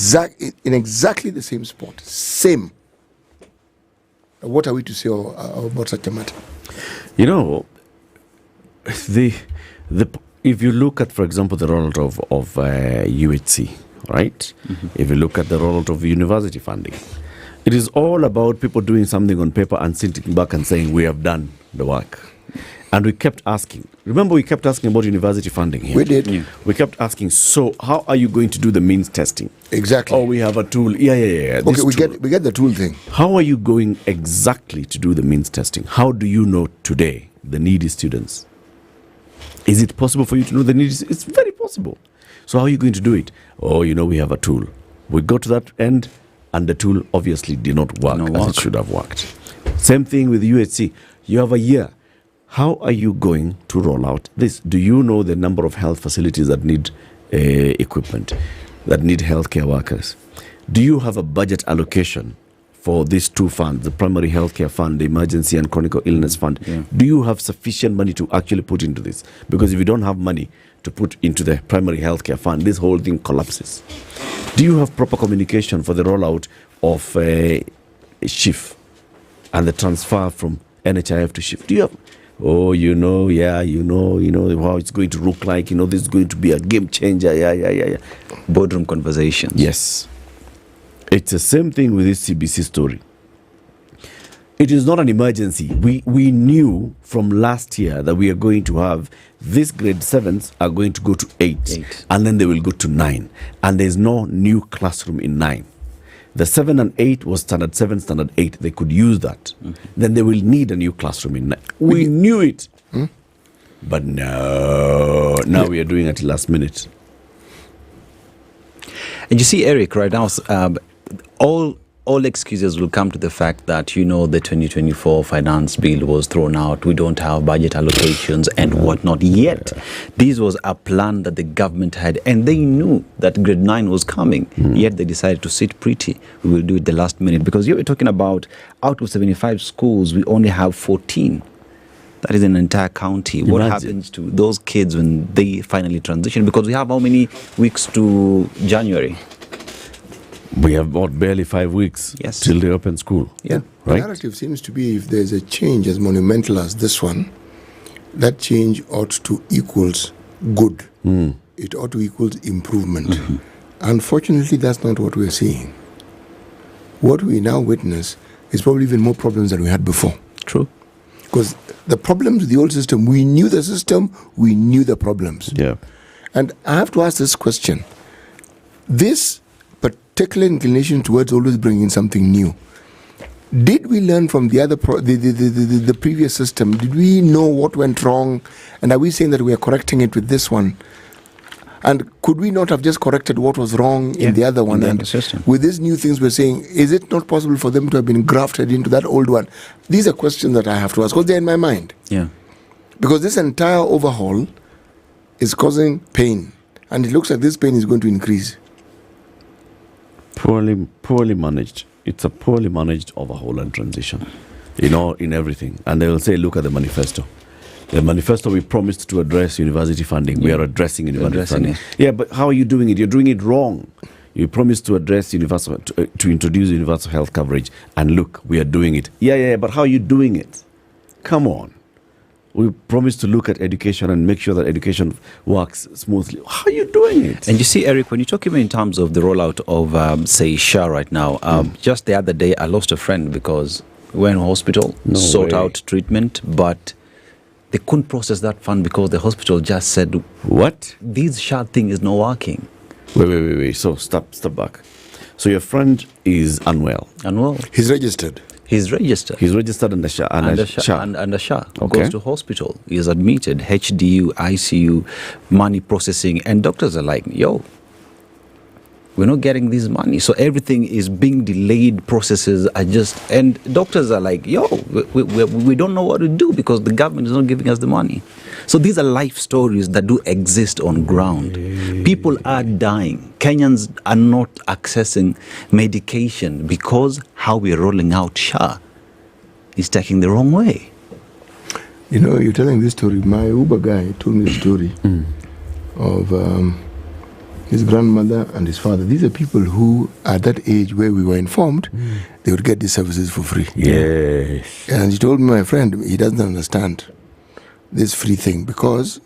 exactly the same spot. Same. What are we to say about such a matter? You know, if you look at, for example, the rollout of UHC, right? If you look at the rollout of university funding, it is all about people doing something on paper and sitting back and saying, we have done the work. And we kept asking. Remember, we kept asking about university funding here. We did. Yeah. We kept asking, so how are you going to do the means testing? Exactly. Oh, we have a tool. Yeah. Okay, we get the tool thing. How are you going exactly to do the means testing? How do you know today the needy students? Is it possible for you to know the needy? It's very possible. So how are you going to do it? Oh, we have a tool. We go to that end, and the tool obviously did not work as it should have worked. Same thing with UHC. You have a year. How are you going to roll out this? Do you know the number of health facilities that need equipment, that need healthcare workers? Do you have a budget allocation for these 2 funds, the primary healthcare fund, the emergency and chronic illness fund? Yeah. Do you have sufficient money to actually put into this? Because if you don't have money to put into the primary healthcare fund, this whole thing collapses. Do you have proper communication for the rollout of SHIF and the transfer from NHIF to SHIF? Do you have... Oh, how it's going to look like, this is going to be a game changer. Yeah. Boardroom conversations. Yes. It's the same thing with this CBC story. It is not an emergency. We knew from last year that we are going to have these grade 7s are going to go to 8, and then they will go to 9. And there's no new classroom in 9. The 7 and 8 was standard 7, standard 8. They could use that. Then they will need a new classroom in 9. We knew it. But no, now we are doing it last minute. And you see, Eric, right now, all excuses will come to the fact that, the 2024 finance bill was thrown out. We don't have budget allocations and whatnot. Yet, this was a plan that the government had, and they knew that grade 9 was coming. Yet, they decided to sit pretty. We will do it the last minute. Because you were talking about out of 75 schools, we only have 14. That is an entire county. Imagine. What happens to those kids when they finally transition? Because we have how many weeks to January? We have about barely 5 weeks till they open school. Yeah. The narrative seems to be if there's a change as monumental as this one, that change ought to equals good. It ought to equals improvement. Unfortunately, that's not what we're seeing. What we now witness is probably even more problems than we had before. True. Because the problems with the old system, we knew the system, we knew the problems. Yeah. And I have to ask this question. This particular inclination towards always bringing something new, did we learn from the other the previous system? Did we know what went wrong? And are we saying that we are correcting it with this one? And could we not have just corrected what was wrong in the other one? And with these new things we're saying, is it not possible for them to have been grafted into that old one? These are questions that I have to ask because they're in my mind. Yeah. Because this entire overhaul is causing pain. And it looks like this pain is going to increase. Poorly managed. It's a poorly managed overhaul and transition, in everything. And they will say, look at the manifesto. The manifesto, we promised to address university funding. We are addressing university funding. Yeah, but how are you doing it? You're doing it wrong. You promised to address to introduce universal health coverage. And look, we are doing it. Yeah, but how are you doing it? Come on. We promised to look at education and make sure that education works smoothly. How are you doing it? And you see, Eric, when you talk even in terms of the rollout of, say, SHA right now, just the other day I lost a friend because we went to hospital, sought out treatment, but they couldn't process that fund because the hospital just said, what? This SHA thing is not working. Wait. So stop back. So your friend is unwell. He's registered. He's registered under SHA. Under SHA. Goes to hospital. He is admitted. HDU, ICU, money processing. And doctors are like, we're not getting this money. So everything is being delayed. Processes are and doctors are like, we don't know what to do because the government is not giving us the money. So these are life stories that do exist on ground. People are dying. Kenyans are not accessing medication because how we're rolling out SHA is taking the wrong way. You're telling this story. My Uber guy told me the story of his grandmother and his father. These are people who, at that age where we were informed, they would get these services for free. Yes. And he told me, my friend, he doesn't understand this free thing because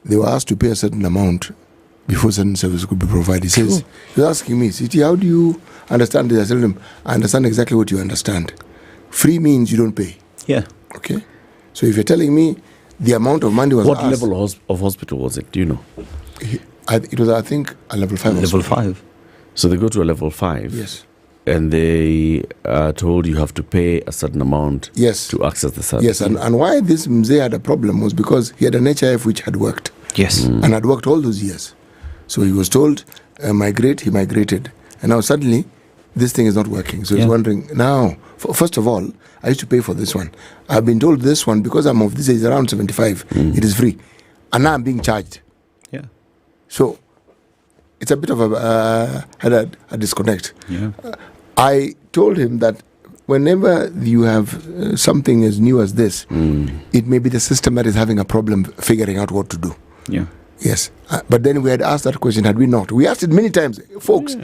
they were asked to pay a certain amount before certain service could be provided. He says, he was asking me, Siti, how do you understand this? I told him, I understand exactly what you understand. Free means you don't pay. Yeah. Okay? So if you're telling me the amount of money was what asked, level of hospital was it? Do you know? It was, I think, a level 5. Level 5. So they go to a level 5. Yes. And they are told you have to pay a certain amount to access the service. Yes, and why this Mzee had a problem was because he had an HIF which had worked. Yes. And had worked all those years. So he was told, migrate, he migrated. And now suddenly, this thing is not working. So he's wondering, now, first of all, I used to pay for this one. I've been told this one, because I'm of this age, around 75, it is free. And now I'm being charged. Yeah. So it's a bit of a disconnect. Yeah. I told him that whenever you have something as new as this, it may be the system that is having a problem figuring out what to do. Yeah. Yes. But then we had asked that question, had we not? We asked it many times. Folks,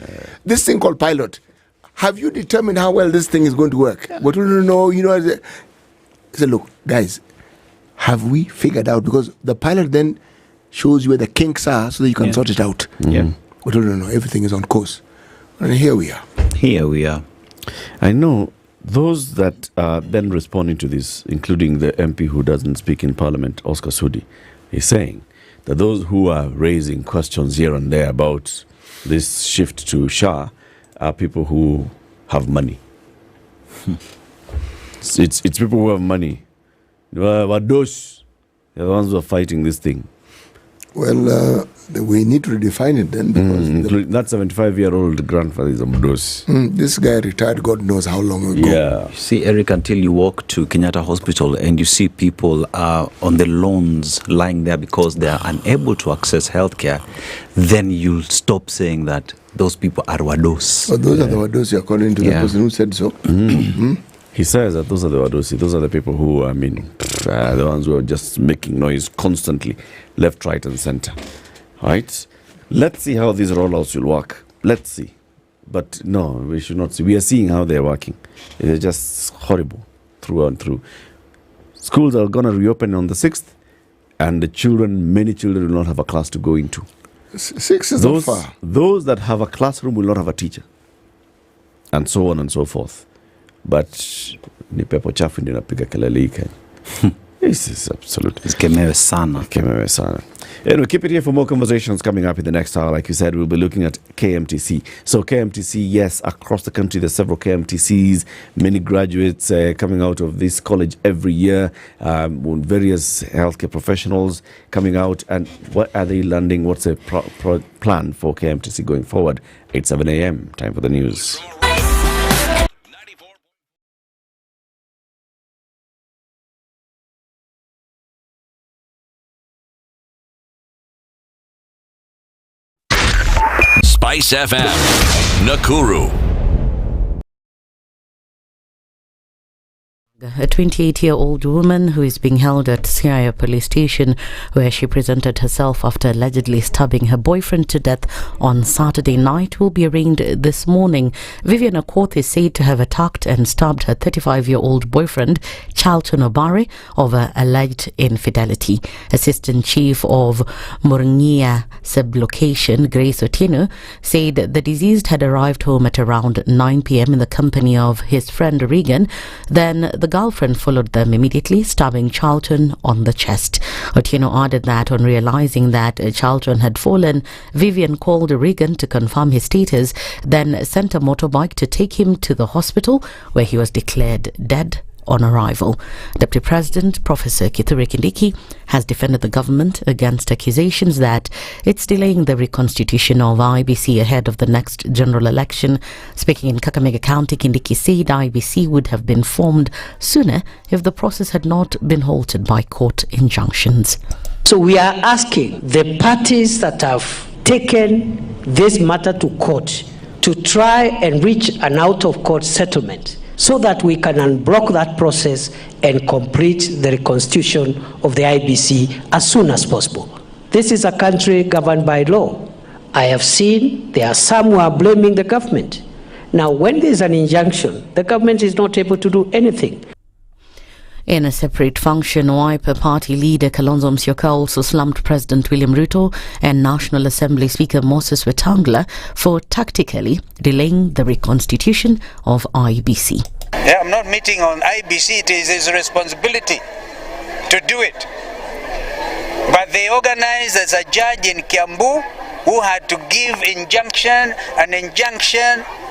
this thing called pilot, have you determined how well this thing is going to work? What do you know? I said, look, guys, have we figured out? Because the pilot then shows you where the kinks are so that you can sort it out. Yeah. But no, everything is on course. And here we are. Here we are. I know Those that are then responding to this, including the MP who doesn't speak in Parliament, Oscar Sudi, is saying that those who are raising questions here and there about this shift to SHA are people who have money. It's people who have money. Those are the ones who are fighting this thing. Well, we need to redefine it then. Because that 75-year-old grandfather is Mdosi. This guy retired God knows how long ago. Yeah. See, Eric, until you walk to Kenyatta Hospital and you see people on the lawns lying there because they are unable to access healthcare, then you'll stop saying that those people are Wados. Oh, those are the Wadosi according to the person who said so. He says that those are the Wadosi. Those are the people who, the ones who are just making noise constantly, left, right, and center. Right? Let's see how these rollouts will work. Let's see. But no, we should not see. We are seeing how they're working. It's just horrible through and through. Schools are going to reopen on the 6th, and many children will not have a class to go into. 6 is not far. Those that have a classroom will not have a teacher. And so on and so forth. But ni pepo chafu ndio napiga kelele hii Kenya. This is absolutely kemewe sana. Anyway, keep it here for more conversations coming up in the next hour. Like you said, we'll be looking at KMTC. So KMTC, yes, across the country, there's several KMTCs, many graduates coming out of this college every year, various healthcare professionals coming out. And what are they landing? What's the plan for KMTC going forward? 8:07 a.m. Time for the news. SpiceFM, Nakuru. A 28-year-old woman who is being held at Sigei police station, where she presented herself after allegedly stabbing her boyfriend to death on Saturday night, will be arraigned this morning. Vivian Okoh is said to have attacked and stabbed her 35-year-old boyfriend, Charlton Obare, over alleged infidelity. Assistant Chief of Murng'ia Sublocation, Grace Otieno, said the deceased had arrived home at around 9 p.m. in the company of his friend Regan. Then the girlfriend followed them immediately, stabbing Charlton on the chest. Otieno added that on realizing that Charlton had fallen, Vivian called Regan to confirm his status, then sent a motorbike to take him to the hospital, where he was declared dead on arrival. Deputy President Professor Kithure Kindiki has defended the government against accusations that it's delaying the reconstitution of IBC ahead of the next general election. Speaking in Kakamega County, Kindiki said IBC would have been formed sooner if the process had not been halted by court injunctions. So we are asking the parties that have taken this matter to court to try and reach an out-of-court settlement, so that we can unblock that process and complete the reconstitution of the IBC as soon as possible. This is a country governed by law. I have seen there are some who are blaming the government. Now, when there is an injunction, the government is not able to do anything. In a separate function, Wiper Party leader Kalonzo Musyoka also slammed President William Ruto and National Assembly Speaker Moses Wetangula for tactically delaying the reconstitution of IBC. Yeah, I'm not meeting on IBC. It is his responsibility to do it. But they organized as a judge in Kiambu who had to give an injunction,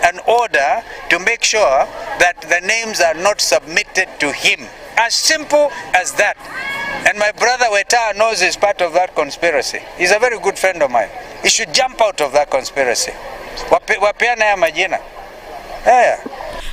an order to make sure that the names are not submitted to him. As simple as that. And my brother Weta knows he's part of that conspiracy. He's a very good friend of mine. He should jump out of that conspiracy. Wapeana ya majina.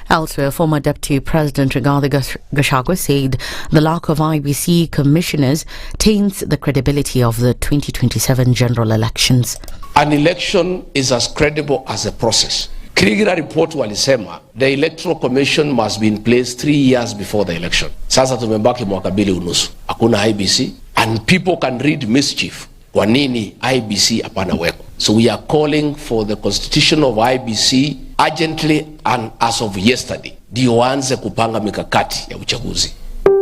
Elsewhere, former Deputy President Rigathi Gachagua said the lack of IBC commissioners taints the credibility of the 2027 general elections. An election is as credible as a process. Krigira report walisema the electoral commission must be in place 3 years before the election. Sasa tumebaki mwaka 2.5. Hakuna IBC and people can read mischief. Kwa nini IBC hapana weko? So we are calling for the constitution of IBC urgently and as of yesterday. Ndio waanze kupanga mikakati ya uchaguzi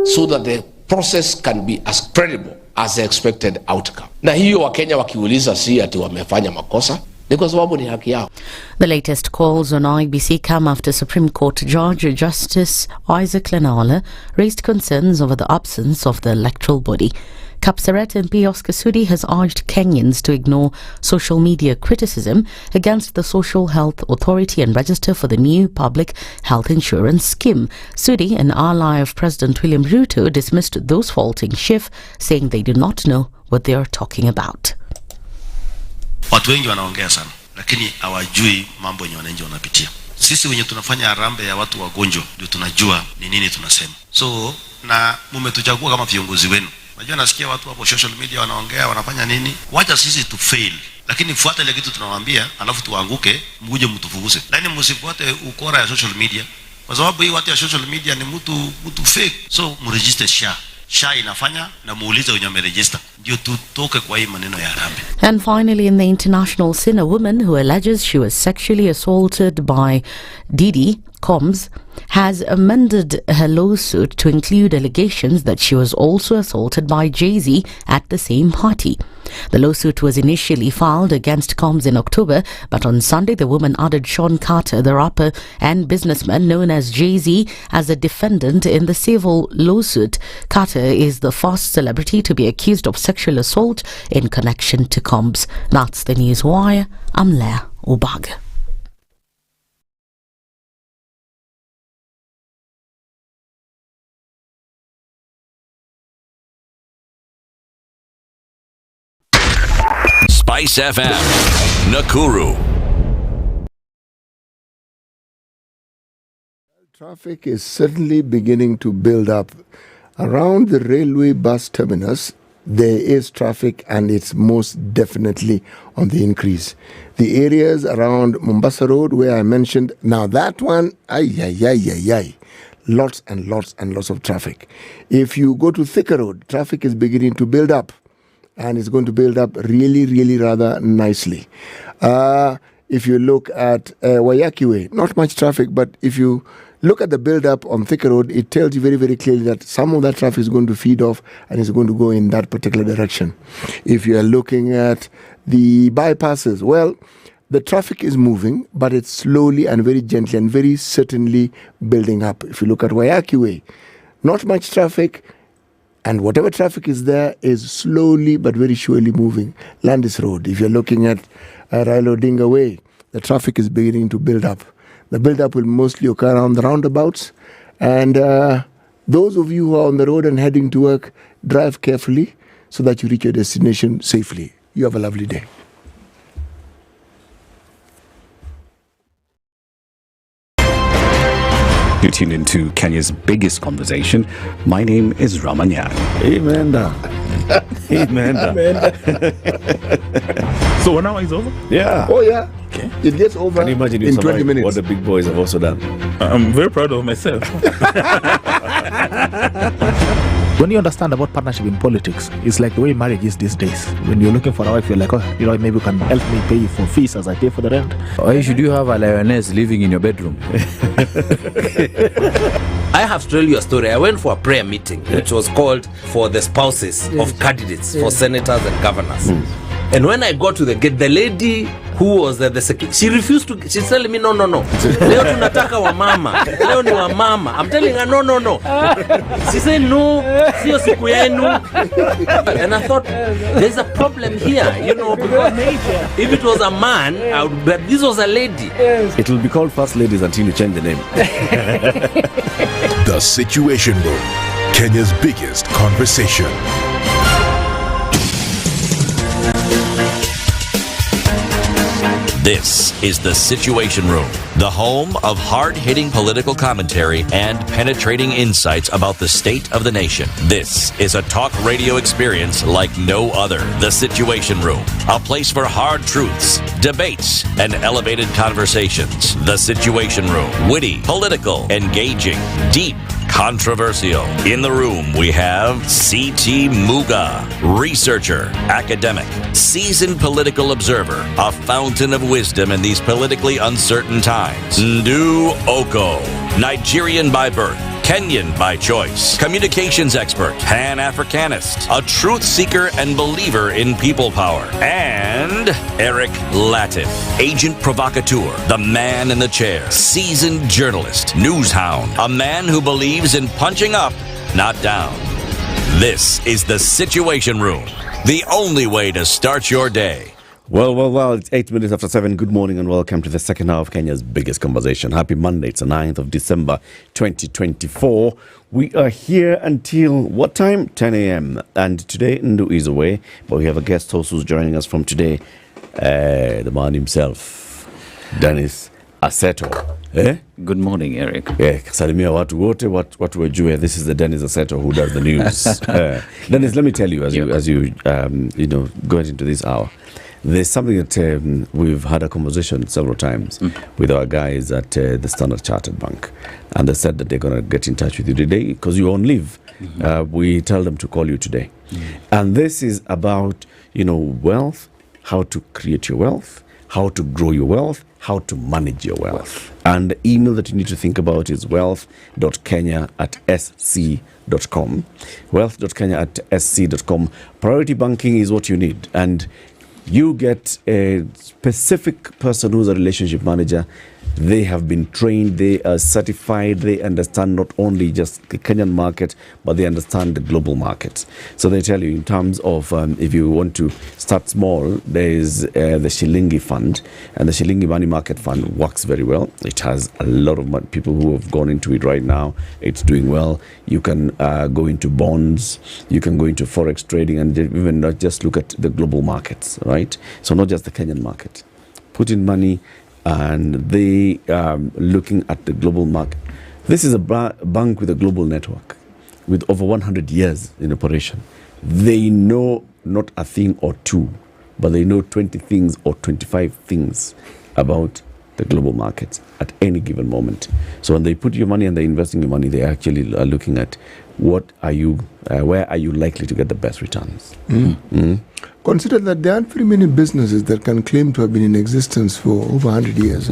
so that the process can be as credible as the expected outcome. Na hiyo Wakenya wakiuliza si ati wamefanya makosa. Because The latest calls on IBC come after Supreme Court Judge Justice Isaac Lenala raised concerns over the absence of the electoral body. Kapseret MP Oscar Sudi has urged Kenyans to ignore social media criticism against the Social Health Authority and register for the new public health insurance scheme. Sudi, an ally of President William Ruto, dismissed those faulting SHIF, saying they do not know what they are talking about. Watu wengi wanaongea sana, lakini hawajui mambo yenye wananchi wanapitia. Sisi wenye tunafanya harambee ya watu wagonjwa ndio tunajua ni nini tunasema. So na mmetuchagua kama viongozi wenu. Najua nasikia watu hapo social media wanaongea wanafanya nini. Wacha sisi tu fail. Lakini fuata ile kitu tunawaambia, alafu tuanguke, muje mtufukuze. Lakini msifuate ukora ya social media. Kwa sababu hii watu ya social media ni mtu fake. So mregister SHA inafanya na muulize wenye wameregister. Ndio tutoke kwa hii maneno ya harambee. And finally, in the international scene, a woman who alleges she was sexually assaulted by Didi Combs has amended her lawsuit to include allegations that she was also assaulted by Jay-Z at the same party. The lawsuit was initially filed against Combs in October, but on Sunday the woman added Sean Carter, the rapper and businessman known as Jay-Z, as a defendant in the civil lawsuit. Carter is the first celebrity to be accused of sexual assault in connection to Combs. That's the News Wire. I'm Leah Obaga. SpiceFM, Nakuru. Traffic is certainly beginning to build up. Around the railway bus terminus, there is traffic and it's most definitely on the increase. The areas around Mombasa Road, where I mentioned, now that one, lots and lots and lots of traffic. If you go to Thika Road, traffic is beginning to build up. And it's going to build up really, really rather nicely. If you look at Wayaki Way, not much traffic, but if you look at the build-up on Thika Road, it tells you very, very clearly that some of that traffic is going to feed off and is going to go in that particular direction. If you are looking at the bypasses, well, the traffic is moving, but it's slowly and very gently and very certainly building up. If you look at Wayaki Way, not much traffic, and whatever traffic is there is slowly but very surely moving. Landis Road, if you're looking at Raila Odinga Way, the traffic is beginning to build up. The build-up will mostly occur around the roundabouts. And those of you who are on the road and heading to work, drive carefully so that you reach your destination safely. You have a lovely day. You tuned into Kenya's biggest conversation. My name is Ramanyan. Amen. Amen. So 1 hour is over? Yeah. Oh, yeah. Okay. It gets over Can you imagine in 20 minutes. What the big boys have also done? I'm very proud of myself. When you understand about partnership in politics, it's like the way marriage is these days. When you're looking for a wife, you're like, oh, maybe you can help me pay you for fees as I pay for the rent. Why should you have a lioness living in your bedroom? I have to tell you a story. I went for a prayer meeting, which was called for the spouses of candidates for senators and governors. And when I got to the gate, the lady who was the secretary, she refused to, she's telling me, no. Leo tunataka wa mama. Leo ni wa mama. I'm telling her, no. She said, no, sio siku yenu. And I thought, there's a problem here, because if it was a man, but this was a lady. It will be called First Ladies until you change the name. The Situation Room, Kenya's biggest conversation. This is The Situation Room, the home of hard-hitting political commentary and penetrating insights about the state of the nation. This is a talk radio experience like no other. The Situation Room, a place for hard truths, debates, and elevated conversations. The Situation Room, witty, political, engaging, deep, controversial. In the room, we have C.T. Muga, researcher, academic, seasoned political observer, a fountain of wisdom in these politically uncertain times. Ndu Okoh, Nigerian by birth, Kenyan by choice, communications expert, Pan-Africanist, a truth seeker and believer in people power, and Eric Latiff, agent provocateur, the man in the chair, seasoned journalist, news hound, a man who believes in punching up, not down. This is the Situation Room, the only way to start your day. Well, it's 8 minutes after 7. Good morning and welcome to the second hour of Kenya's biggest conversation. Happy Monday. It's the 9th of December, 2024. We are here until what time? 10 a.m. And today, Ndu is away, but we have a guest host who's joining us from today. The man himself, Dennis Aseto. Good morning, Eric. Salimia watu wote, watu wajue. This is the Dennis Aseto who does the news. Dennis, let me tell you, as you go into this hour, there's something that we've had a conversation several times with our guys at the Standard Chartered Bank, and they said that they're going to get in touch with you today because you're on leave. We tell them to call you today, and this is about wealth, how to create your wealth, how to grow your wealth, how to manage your wealth. And the email that you need to think about is wealth.kenya@sc.com. Wealth.kenya@sc.com. Priority banking is what you need, and you get a specific person who's a relationship manager. They have been trained, they are certified, they understand not only just the Kenyan market, but they understand the global market. So they tell you in terms of if you want to start small, there is the Shilingi Fund, and the Shilingi Money Market Fund works very well. It has a lot of people who have gone into it right now. It's doing well. You can go into bonds, you can go into forex trading, and even not just look at the global markets, right? So not just the Kenyan market. Put in money, and they looking at the global market. This is a bank with a global network with over 100 years in operation. They know not a thing or two, but they know 20 things or 25 things about the global markets at any given moment. So when they put your money and they're investing your money, they actually are looking at where are you likely to get the best returns. Consider that there aren't very many businesses that can claim to have been in existence for over 100 years.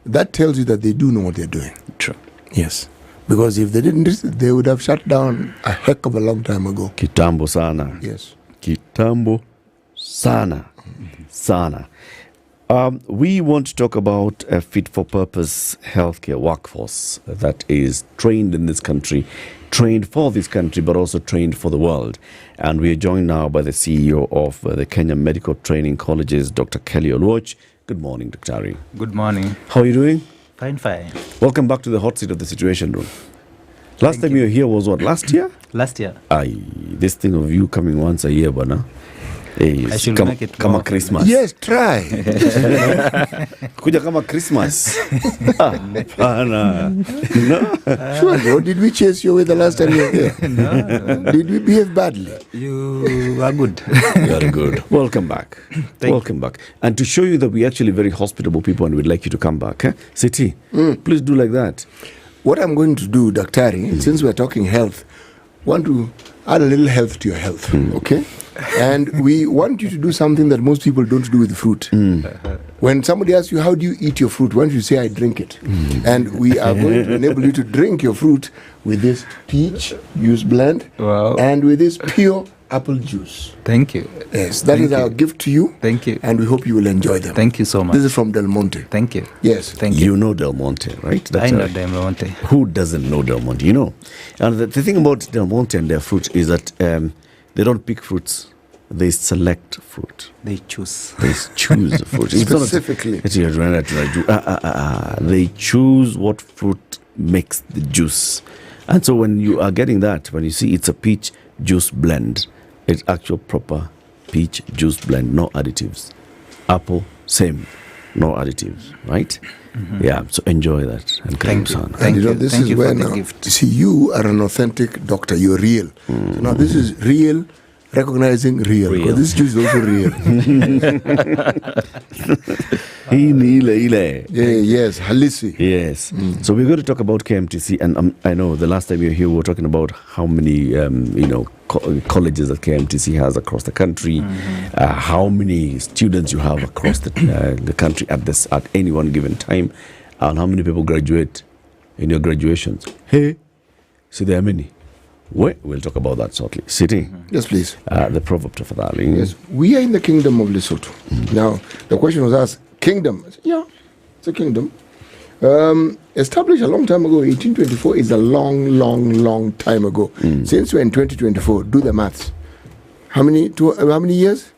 That tells you that they do know what they're doing. True. Yes. Because if they didn't, they would have shut down a heck of a long time ago. Kitambo sana. Yes. Kitambo sana. Sana. We want to talk about a fit-for-purpose healthcare workforce that is trained in this country, trained for this country, but also trained for the world. And we are joined now by the CEO of the Kenya Medical Training Colleges, Dr. Kelly Oluoch. Good morning, Dr. Ari. Good morning. How are you doing? Fine. Welcome back to the hot seat of the Situation Room. Last time you were here was what, last year? Last year. This thing of you coming once a year, Bana. I should make it kama more. Christmas. Yes, try. Kuja kama Christmas. No. Sure, bro. Did we chase you away the last time you were here? No. Did we behave badly? You are good. You are good. Welcome back. Welcome back. And to show you that we're actually very hospitable people and we'd like you to come back. Siti, please do like that. What I'm going to do, Daktari, since we're talking health, want to add a little health to your health, okay? And we want you to do something that most people don't do with fruit. When somebody asks you, how do you eat your fruit? Why don't you say, I drink it? And we are going to enable you to drink your fruit with this peach juice blend and with this pure apple juice. Thank you. Yes, that is our gift to you. Thank you. And we hope you will enjoy them. Thank you so much. This is from Del Monte. Thank you. Yes. Thank you. You know Del Monte, right? I know Del Monte. Who doesn't know Del Monte? You know. And the thing about Del Monte and their fruit is that they don't pick fruits. They select fruit. They choose. They choose the fruit. Specifically. They choose what fruit makes the juice. And so when you are getting that, when you see it's a peach juice blend, it's actual proper peach juice blend, no additives. Apple, same, no additives, right? Yeah, so enjoy that. And Thank you. And this Thank is you where for the now, gift. you see, you are an authentic doctor. You're real. So now this is real, recognizing real. Because this juice is also real. Yes, halisi. Yes. So we're going to talk about KMTC, and I know the last time you were here, we were talking about how many, colleges that KMTC has across the country, how many students you have across the country at any one given time, and how many people graduate in your graduations. Hey, See, there are many. We'll talk about that shortly. Sitting. Yes, please. The proverb of darling. Yes, we are in the kingdom of Lesotho. Now, the question was asked, kingdom? Yeah, it's a kingdom. Established a long time ago, 1824 is a long time ago. Since we're in 2024, do the maths. How many years?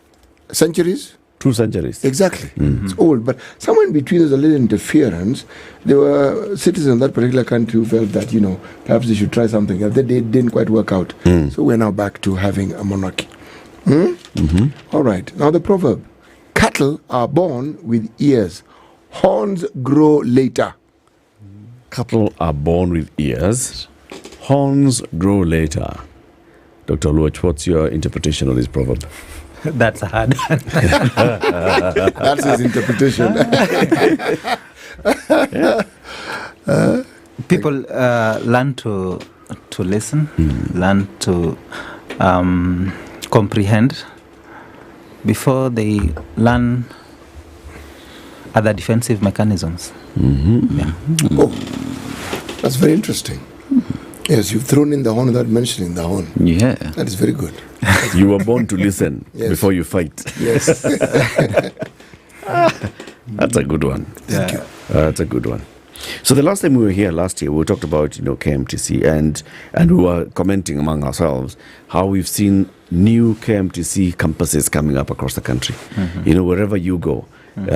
Centuries? 2 centuries. Exactly. It's old. But somewhere in between, there's a little interference. There were citizens of that particular country who felt that, perhaps they should try something. That they didn't quite work out. So we're now back to having a monarchy. All right. Now the proverb. Cattle are born with ears. Horns grow later. Cattle are born with ears. Horns grow later. Dr. Luach, what's your interpretation of this proverb? That's a hard one. That's his interpretation. People learn to listen, learn to comprehend before they learn other defensive mechanisms. Yeah. Oh, that's very interesting. Yes, you've thrown in the horn without mentioning the horn. Yeah. That is very good. You were born to listen before you fight. Yes. That's a good one. Thank you. That's a good one. So the last time we were here last year, we talked about KMTC and we were commenting among ourselves how we've seen new KMTC campuses coming up across the country. Wherever you go,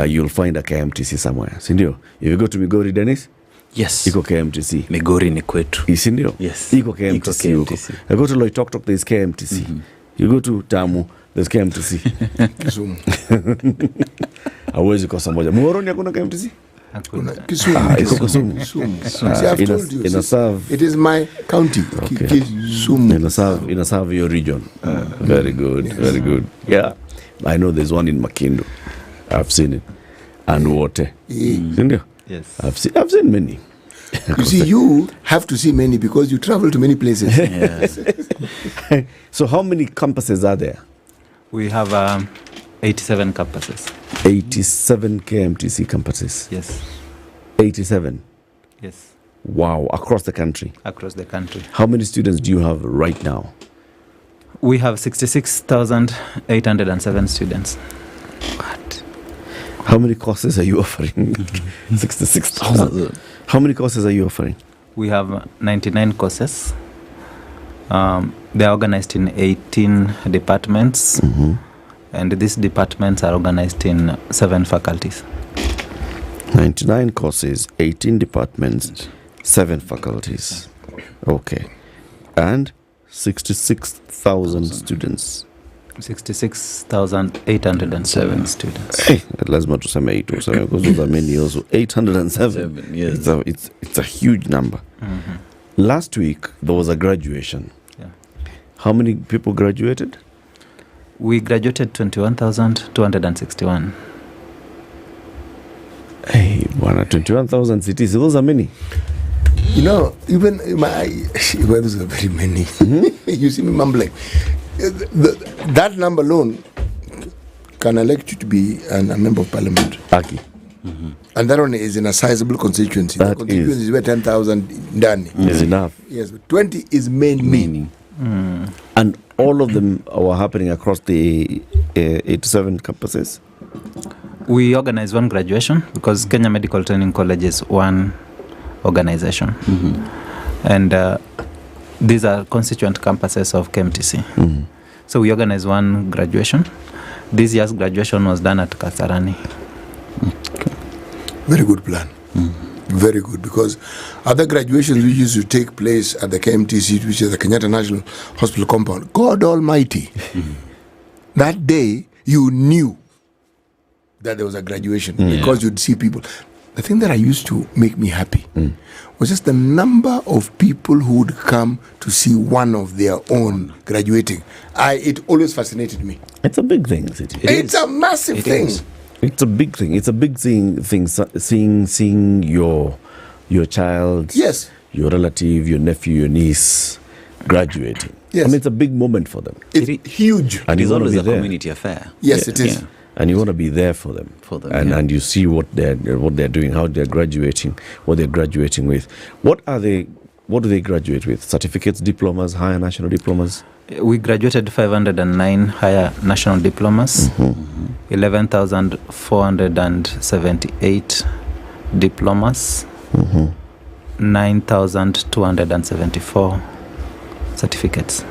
you'll find a KMTC somewhere. Sindio? If you go to Migori, Dennis? Yes. Iko KMTC. Migori ni kwetu. Sindio? Yes. Iko KMTC. You go to Loitoktok, there's KMTC. You go to Tamu, there's KMTC. Kisumu. Hawezi kosa moja. Muhoroni hakuna KMTC? Kisumu. Iko Kisumu. See, I've told you. It is my county. Okay. Kisumu. Inaserve your region. Very good. Very good. Yeah. I know there's one in Makindu. I've seen it. And Wote. Sindio? Yes. I've seen many. You see, you have to see many because you travel to many places. So how many campuses are there? We have 87 campuses. 87 KMTC campuses. Yes. 87. Yes. Wow, across the country. Across the country. How many students do you have right now? We have 66,807 students. What? How many courses are you offering? 66,000. How many courses are you offering? We have 99 courses. They are organized in 18 departments. And these departments are organized in 7 faculties. 99 courses, 18 departments, 7 faculties. Okay. And 66,000 students. 66,807 students. Hey, lazima tuseme 807 because those are many also. 807. Yes. It's a huge number. Last week there was a graduation. Yeah. How many people graduated? We graduated 21,261. Hey, 21,000 cities. Those are many. Even those are very many. You see me mumbling. That number alone can elect you to be a member of parliament. Aki. And that one is in a sizable constituency. The constituency is where 10,000 done. Is enough. Yes, but 20 is many. And all of them were happening across the 87 campuses? We organize one graduation because Kenya Medical Training College is one organization. And these are constituent campuses of KMTC. So we organize one graduation. This year's graduation was done at Kasarani. Very good plan. Very good, because other graduations which used to take place at the KMTC, which is the Kenyatta National Hospital compound, God Almighty, that day you knew that there was a graduation because you'd see people. The thing that I used to make me happy was just the number of people who would come to see one of their own graduating. It always fascinated me. It's a big thing. It's a massive thing. It's a big thing. It's a big thing seeing your child, your relative, your nephew, your niece graduating. Yes. I mean, it's a big moment for them. It's huge. And It's you always be a there. community affair. Yes, it is. Yeah. And you want to be there for them. And you see what they're doing, how they're graduating, what they're graduating with. What are the what do they graduate with? Certificates, diplomas, higher national diplomas? We graduated 509 higher national diplomas, 11,478 diplomas, 9,274 certificates.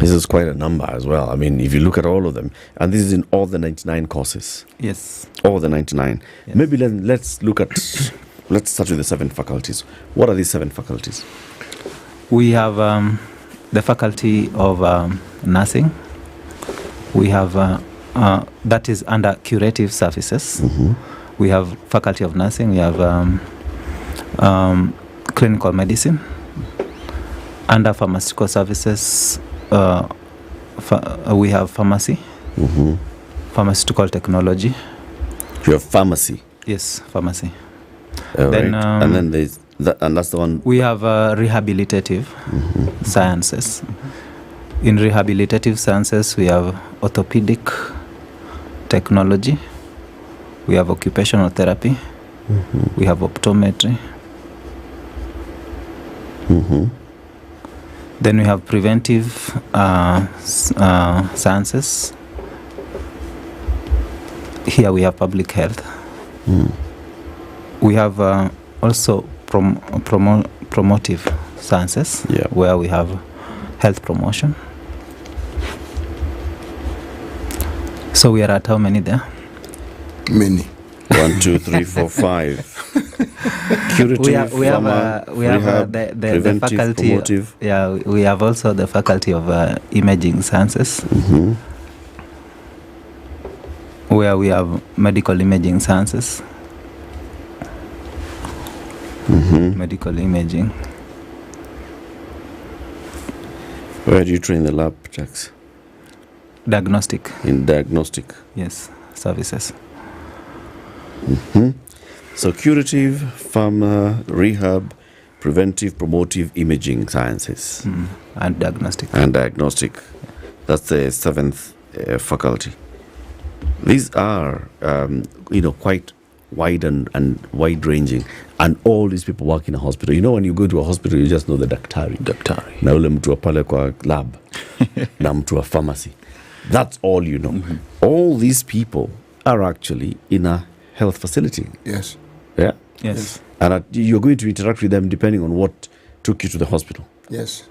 This is quite a number as well. I mean, if you look at all of them, and this is in all the 99 courses. Yes. All the 99. Yes. Maybe let's look at, let's start with the 7 faculties. What are these 7 faculties? We have the faculty of nursing. We have, that is under curative services. We have faculty of nursing. We have clinical medicine. Under pharmaceutical services, we have pharmacy, pharmaceutical technology. You have pharmacy? Yes, pharmacy. Then, right. And then there's and that's the one. We have rehabilitative sciences. In rehabilitative sciences, we have orthopedic technology. We have occupational therapy. We have optometry. Then we have preventive sciences. Here we have public health. We have also promotive sciences, where we have health promotion. So we are at how many there? Many. 1, 2, 3, 4, 5. Curative, we have rehab, the faculty. promotive. Yeah, we have also the faculty of imaging sciences, where we have medical imaging sciences. Medical imaging. Where do you train the lab techs? Diagnostic. In diagnostic? Yes, services. So curative, pharma, rehab, preventive, promotive, imaging sciences. And diagnostic. And diagnostic. That's the 7th faculty. These are, quite wide and wide-ranging. And all these people work in a hospital. You know, when you go to a hospital, you just know the daktari. Na ule mtu wa pale kwa lab. Na mtu wa pharmacy. That's all you know. All these people are actually in a health facility. Yes. Yeah? Yes. And you're going to interact with them depending on what took you to the hospital. Yes.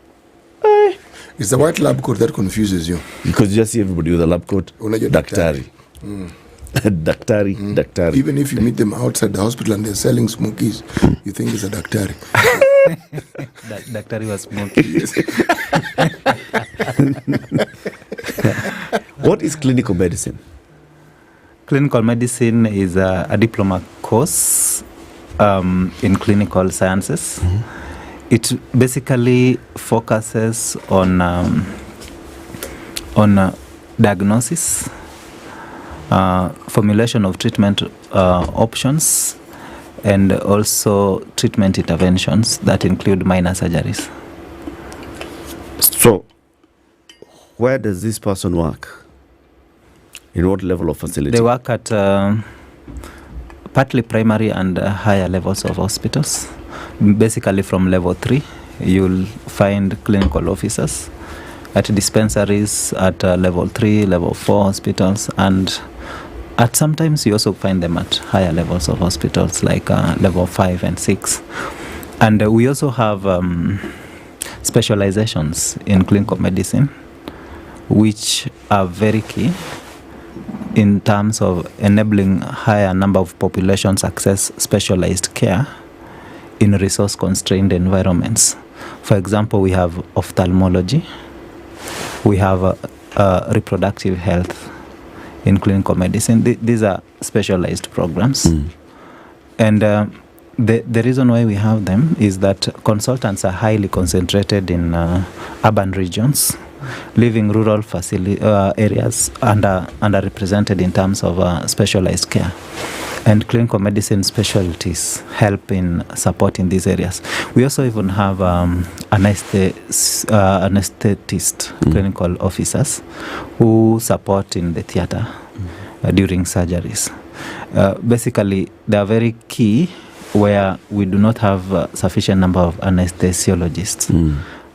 It's the white lab coat that confuses you. Because you just see everybody with a lab coat. Daktari. Daktari. Even if you meet them outside the hospital and they're selling smokies, you think it's a daktari. Daktari was smoking. What is clinical medicine? Clinical medicine is a diploma course in clinical sciences. It basically focuses on diagnosis, formulation of treatment options, and also treatment interventions that include minor surgeries. So, where does this person work? In what level of facility? They work at partly primary and higher levels of hospitals. Basically from level 3, you'll find clinical officers at dispensaries at level 3, level 4 hospitals, and at sometimes you also find them at higher levels of hospitals like level 5 and 6. And we also have specializations in clinical medicine, which are very key in terms of enabling higher number of populations access specialized care in resource-constrained environments. For example, we have ophthalmology, we have reproductive health in clinical medicine. These are specialized programs. And the reason why we have them is that consultants are highly concentrated in urban regions, leaving rural areas underrepresented in terms of specialized care. And clinical medicine specialties help in supporting these areas. We also even have anesthetist clinical officers who support in the theater during surgeries. Basically, they are very key where we do not have sufficient number of anesthesiologists.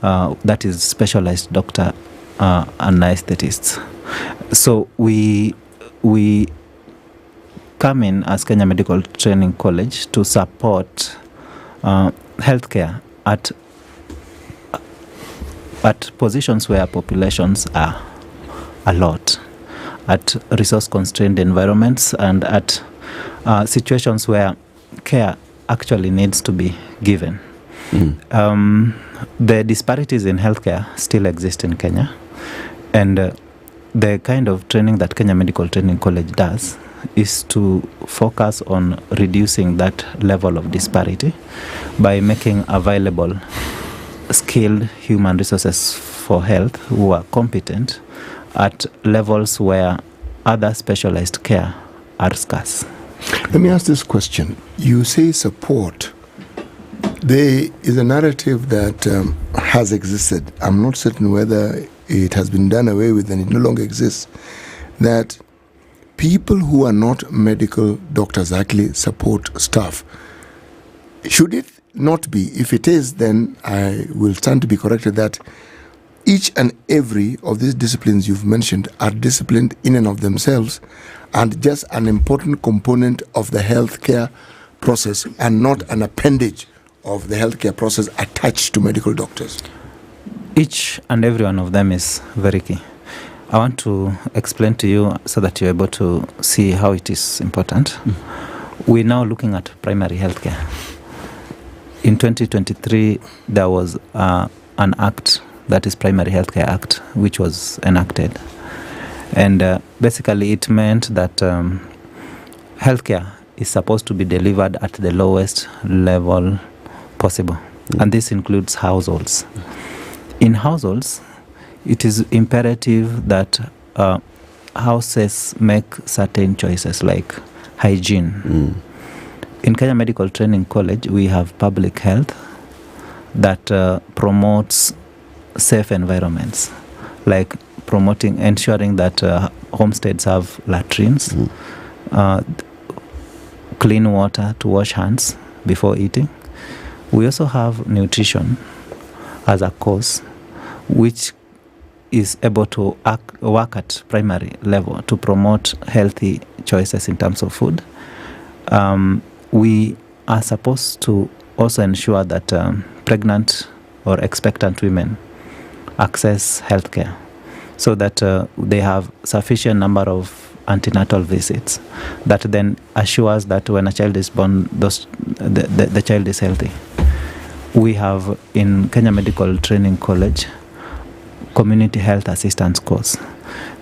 That is specialized doctor anesthetists. So we come in as Kenya Medical Training College to support healthcare at positions where populations are a lot, at resource-constrained environments, and at situations where care actually needs to be given. The disparities in healthcare still exist in Kenya, and the kind of training that Kenya Medical Training College does is to focus on reducing that level of disparity by making available skilled human resources for health who are competent at levels where other specialized care are scarce. Let me ask this question. You say support. There is a narrative that has existed. I'm not certain whether it has been done away with and it no longer exists, that people who are not medical doctors actually support staff. Should it not be? If it is, then I will stand to be corrected that each and every of these disciplines you've mentioned are disciplined in and of themselves and just an important component of the healthcare process and not an appendage of the healthcare process attached to medical doctors. Each and every one of them is very key. I want to explain to you so that you're able to see how it is important. We're now looking at primary healthcare. In 2023, there was an act, that is Primary Healthcare Act, which was enacted. And basically it meant that healthcare is supposed to be delivered at the lowest level possible. And this includes households. In households, it is imperative that houses make certain choices like hygiene. In Kenya Medical Training College, we have public health that promotes safe environments, like ensuring that homesteads have latrines, clean water to wash hands before eating. We also have nutrition as a course, which is able to work at primary level to promote healthy choices in terms of food. We are supposed to also ensure that pregnant or expectant women access healthcare so that they have sufficient number of antenatal visits that then assures that when a child is born, the child is healthy. We have in Kenya Medical Training College community health assistance course.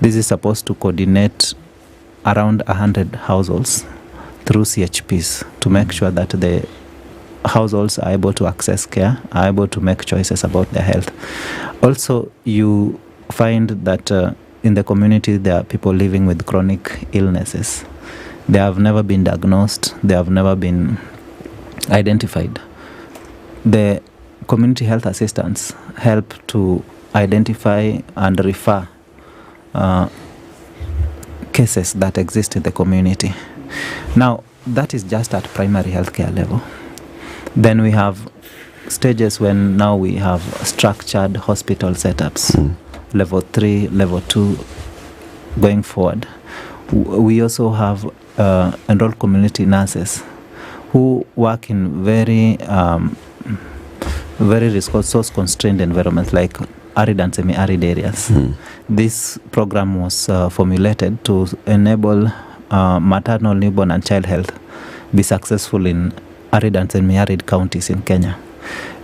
This is supposed to coordinate around 100 households through CHPs to make sure that the households are able to access care, are able to make choices about their health. Also, you find that in the community there are people living with chronic illnesses. They have never been diagnosed, they have never been identified. The community health assistants help to identify and refer cases that exist in the community. Now, that is just at primary healthcare level. Then we have stages when now we have structured hospital setups, level 3, level 2, going forward. We also have enrolled community nurses who work in very resource-constrained environments like arid and semi-arid areas. This program was formulated to enable maternal, newborn and child health be successful in arid and semi-arid counties in Kenya.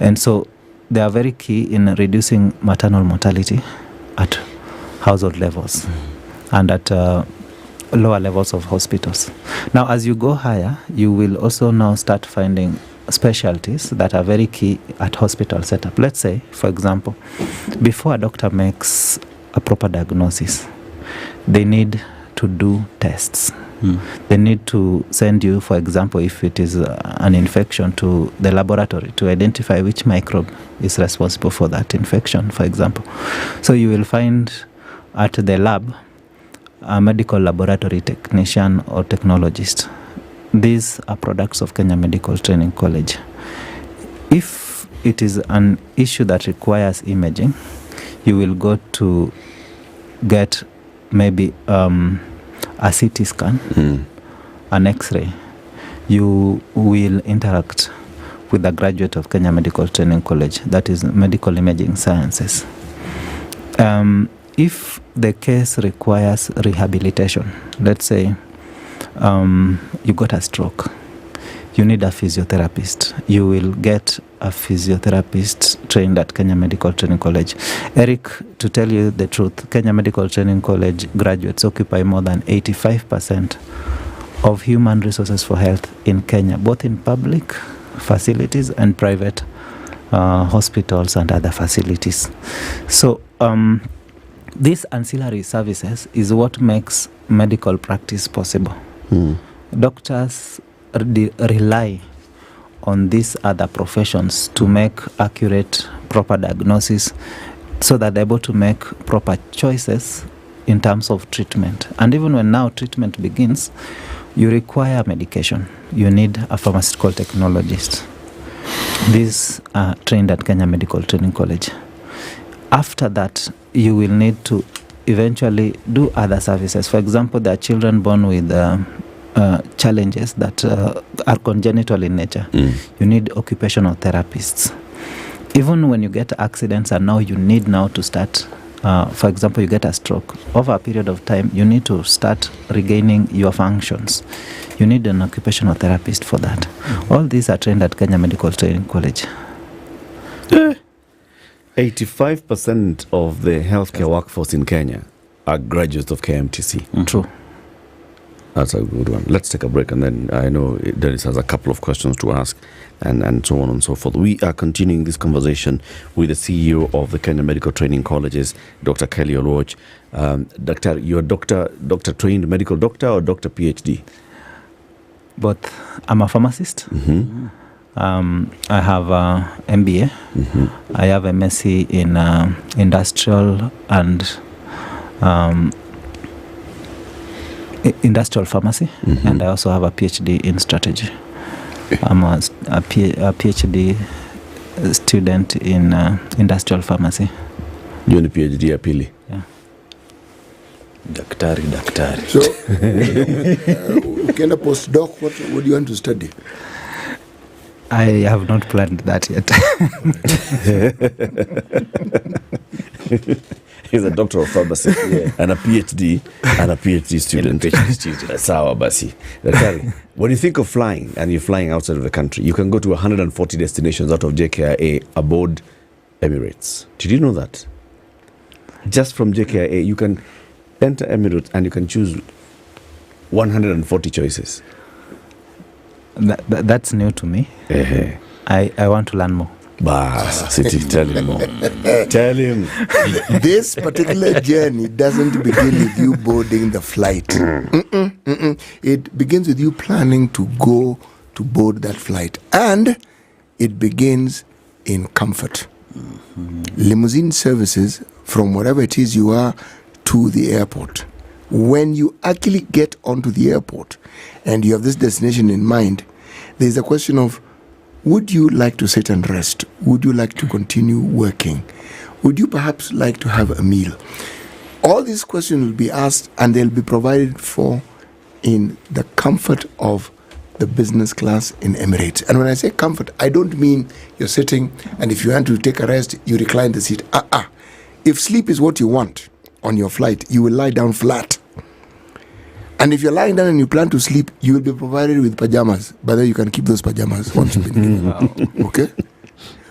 And so they are very key in reducing maternal mortality at household levels and at lower levels of hospitals. Now, as you go higher, you will also now start finding specialties that are very key at hospital setup. Let's say, for example, before a doctor makes a proper diagnosis, they need to do tests. They need to send you, for example, if it is an infection, to the laboratory to identify which microbe is responsible for that infection, for example. So you will find at the lab a medical laboratory technician or technologist these are products of Kenya Medical Training College. If it is an issue that requires imaging, you will go to get maybe a CT scan, an X-ray. You will interact with a graduate of Kenya Medical Training College, that is Medical Imaging Sciences. If the case requires rehabilitation, let's say you got a stroke, you need a physiotherapist, you will get a physiotherapist trained at Kenya Medical Training College. Eric, to tell you the truth, Kenya Medical Training College graduates occupy more than 85% of human resources for health in Kenya, both in public facilities and private hospitals and other facilities. So these ancillary services is what makes medical practice possible. Doctors rely on these other professions to make accurate, proper diagnosis so that they're able to make proper choices in terms of treatment. And even when now treatment begins, you require medication. You need a pharmaceutical technologist. These are trained at Kenya Medical Training College. After that, you will need to eventually do other services. For example, there are children born with challenges that are congenital in nature. You need occupational therapists. Even when you get accidents and now you need now to start, for example, you get a stroke, over a period of time, you need to start regaining your functions. You need an occupational therapist for that. All these are trained at Kenya Medical Training College. 85% of the healthcare workforce in Kenya are graduates of KMTC. True. That's a good one. Let's take a break, and then I know Dennis has a couple of questions to ask, and so on and so forth. We are continuing this conversation with the CEO of the Kenya Medical Training Colleges, Dr. Kelly Oluoch. Doctor, you're doctor trained medical doctor or doctor PhD? Both. I'm a pharmacist. I have a MBA. I have a MSc in industrial and industrial pharmacy, and I also have a PhD in strategy. I'm a PhD student in industrial pharmacy. You're a PhD at Pili? Yeah. Daktari. So, can a postdoc, what do you want to study? I have not planned that yet. He's a doctor of pharmacy and a PhD student. Sawa basi. Daktari, when you think of flying and you're flying outside of the country, you can go to 140 destinations out of JKIA aboard Emirates. Did you know that? Just from JKIA, you can enter Emirates and you can choose 140 choices. That's new to me. I want to learn more. City, tell him more. Tell him. This particular journey doesn't begin with you boarding the flight. It begins with you planning to go to board that flight. And it begins in comfort. Limousine services from wherever it is you are to the airport. When you actually get onto the airport and you have this destination in mind, there's a question of, would you like to sit and rest? Would you like to continue working? Would you perhaps like to have a meal? All these questions will be asked and they'll be provided for in the comfort of the business class in Emirates. And when I say comfort, I don't mean you're sitting and if you want to take a rest, you recline the seat. If sleep is what you want on your flight, you will lie down flat. And if you're lying down and you plan to sleep, you will be provided with pajamas. But then you can keep those pajamas once you've been given. Okay?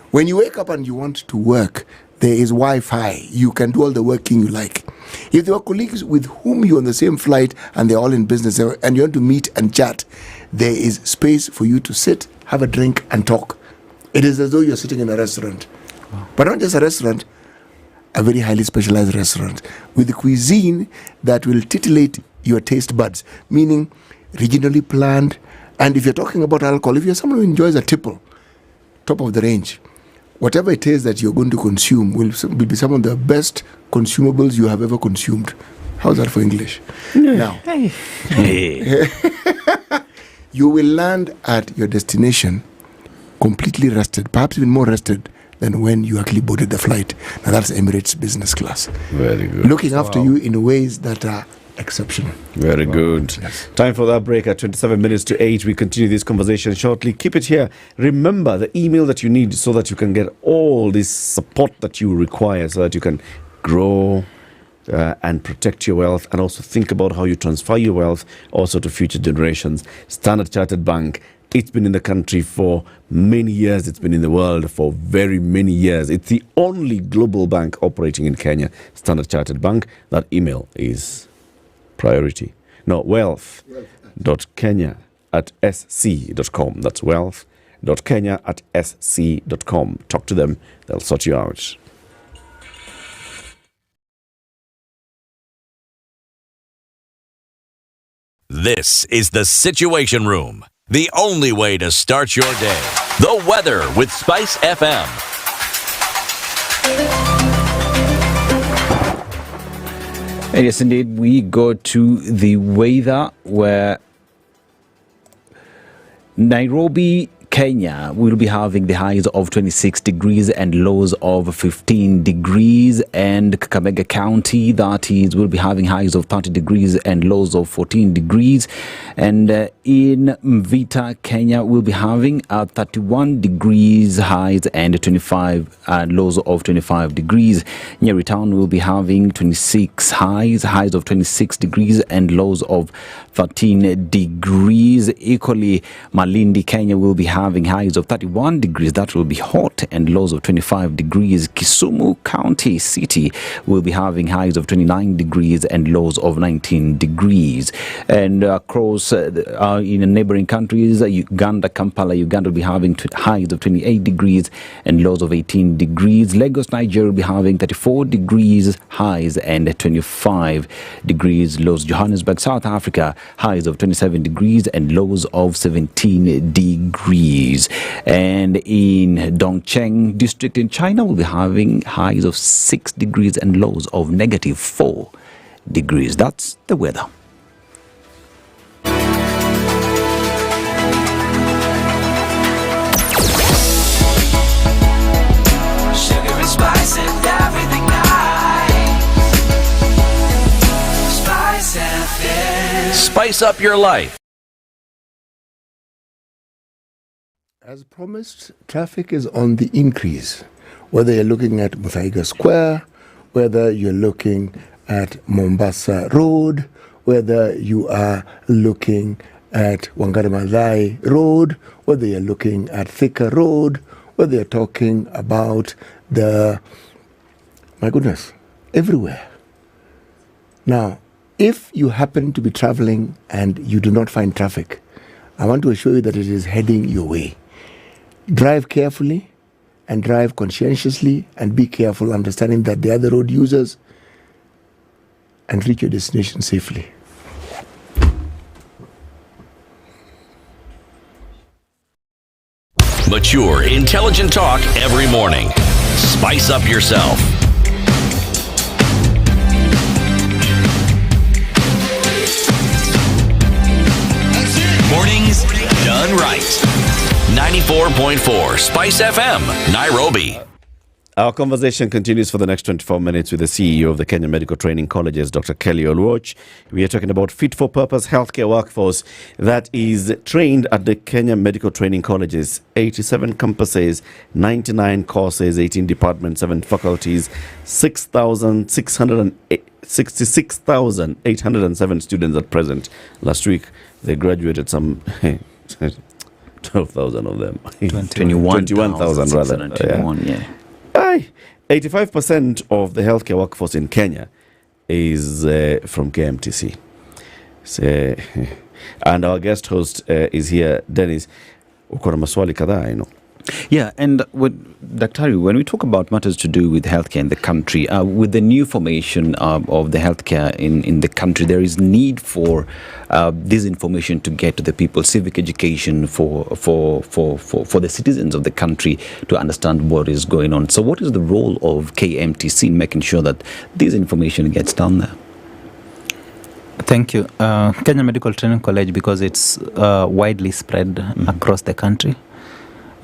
When you wake up and you want to work, there is Wi-Fi. You can do all the working you like. If there are colleagues with whom you're on the same flight and they're all in business and you want to meet and chat, there is space for you to sit, have a drink, and talk. It is as though you're sitting in a restaurant. But not just a restaurant, a very highly specialized restaurant with a cuisine that will titillate your taste buds, meaning regionally planned. And if you're talking about alcohol, if you're someone who enjoys a tipple, top of the range, whatever it is that you're going to consume will be some of the best consumables you have ever consumed. How's that for English? Now, you will land at your destination completely rested, perhaps even more rested than when you actually boarded the flight. Now that's Emirates business class. Very good. Looking after you in ways that are exceptional. Very good. Yes. Time for that break at 27 minutes to 8. We continue this conversation shortly. Keep it here. Remember the email that you need so that you can get all this support that you require so that you can grow and protect your wealth, and also think about how you transfer your wealth also to future generations. Standard Chartered Bank. It's been in the country for many years. It's been in the world for very many years. It's the only global bank operating in Kenya, Standard Chartered Bank. That email is priority. No, wealth.kenya@sc.com. That's wealth.kenya@sc.com. Talk to them. They'll sort you out. This is the Situation Room. The only way to start your day. The weather with Spice FM. And yes, indeed, we go to the weather where Nairobi, Kenya will be having the highs of 26 degrees and lows of 15 degrees, and Kakamega County, that is, will be having highs of 30 degrees and lows of 14 degrees, and in Mvita, Kenya will be having 31 degrees highs and 25 lows of 25 degrees. Nyeri Town will be having 26 highs of 26 degrees and lows of 13 degrees. Equally, Malindi, Kenya will be having highs of 31 degrees. That will be hot, and lows of 25 degrees. Kisumu County City will be having highs of 29 degrees and lows of 19 degrees. And across in neighboring countries, Uganda, Kampala, Uganda will be having highs of 28 degrees and lows of 18 degrees. Lagos, Nigeria will be having 34 degrees highs and 25 degrees lows. Johannesburg, South Africa, highs of 27 degrees and lows of 17 degrees. And in Dongcheng district in China, we'll be having highs of 6 degrees and lows of -4 degrees. That's the weather. Sugar and spice and everything nice. Spice FM. Spice up your life. As promised, traffic is on the increase. Whether you're looking at Muthaiga Square, whether you're looking at Mombasa Road, whether you are looking at Wangari Maathai Road, whether you're looking at Thika Road, whether you're talking about everywhere. Now, if you happen to be traveling and you do not find traffic, I want to assure you that it is heading your way. Drive carefully and drive conscientiously, and be careful, understanding that the other road users, and reach your destination safely. Mature, intelligent talk every morning. Spice up yourself. Mornings done right. 94.4 Spice FM, Nairobi. Our conversation continues for the next 24 minutes with the CEO of the Kenya Medical Training Colleges, Dr. Kelly Oluoch. We are talking about fit-for-purpose healthcare workforce that is trained at the Kenya Medical Training Colleges. 87 campuses, 99 courses, 18 departments, 7 faculties, 66,807 students at present. Last week, they graduated some 12,000 of them. 21,000 rather. Yeah. 85% of the healthcare workforce in Kenya is from KMTC. So, and our guest host is here, Dennis. Uko na maswali kadhaa, you know. Yeah, and Dr. when we talk about matters to do with healthcare in the country, with the new formation of the healthcare in the country, there is need for this information to get to the people, civic education for the citizens of the country to understand what is going on. So what is the role of KMTC in making sure that this information gets down there? Thank you. Kenya Medical Training College, because it's widely spread across the country,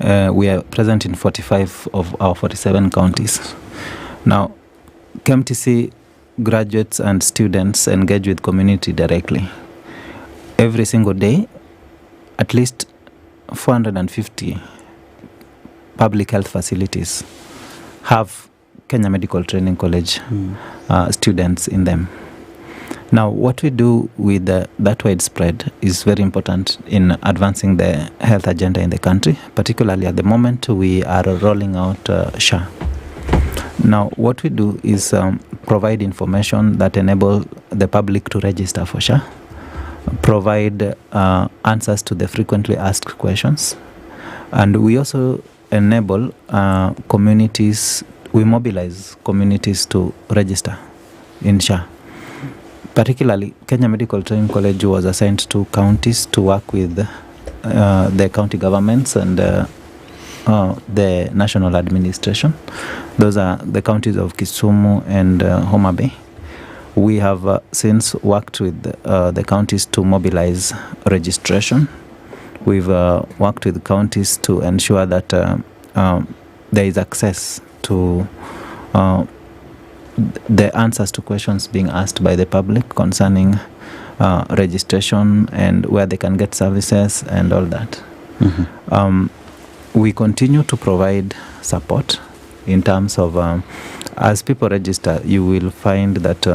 we are present in 45 of our 47 counties. Now, KMTC graduates and students engage with community directly. Every single day, at least 450 public health facilities have Kenya Medical Training College students in them. Now, what we do with that widespread is very important in advancing the health agenda in the country. Particularly at the moment, we are rolling out SHA. Now, what we do is provide information that enable the public to register for SHA, provide answers to the frequently asked questions, and we also enable communities, we mobilize communities to register in SHA. Particularly, Kenya Medical Training College was assigned to counties to work with the county governments and the national administration. Those are the counties of Kisumu and Homa Bay. We have since worked with the counties to mobilize registration. We've worked with counties to ensure that there is access to the answers to questions being asked by the public concerning registration and where they can get services and all that. We continue to provide support in terms of as people register, you will find that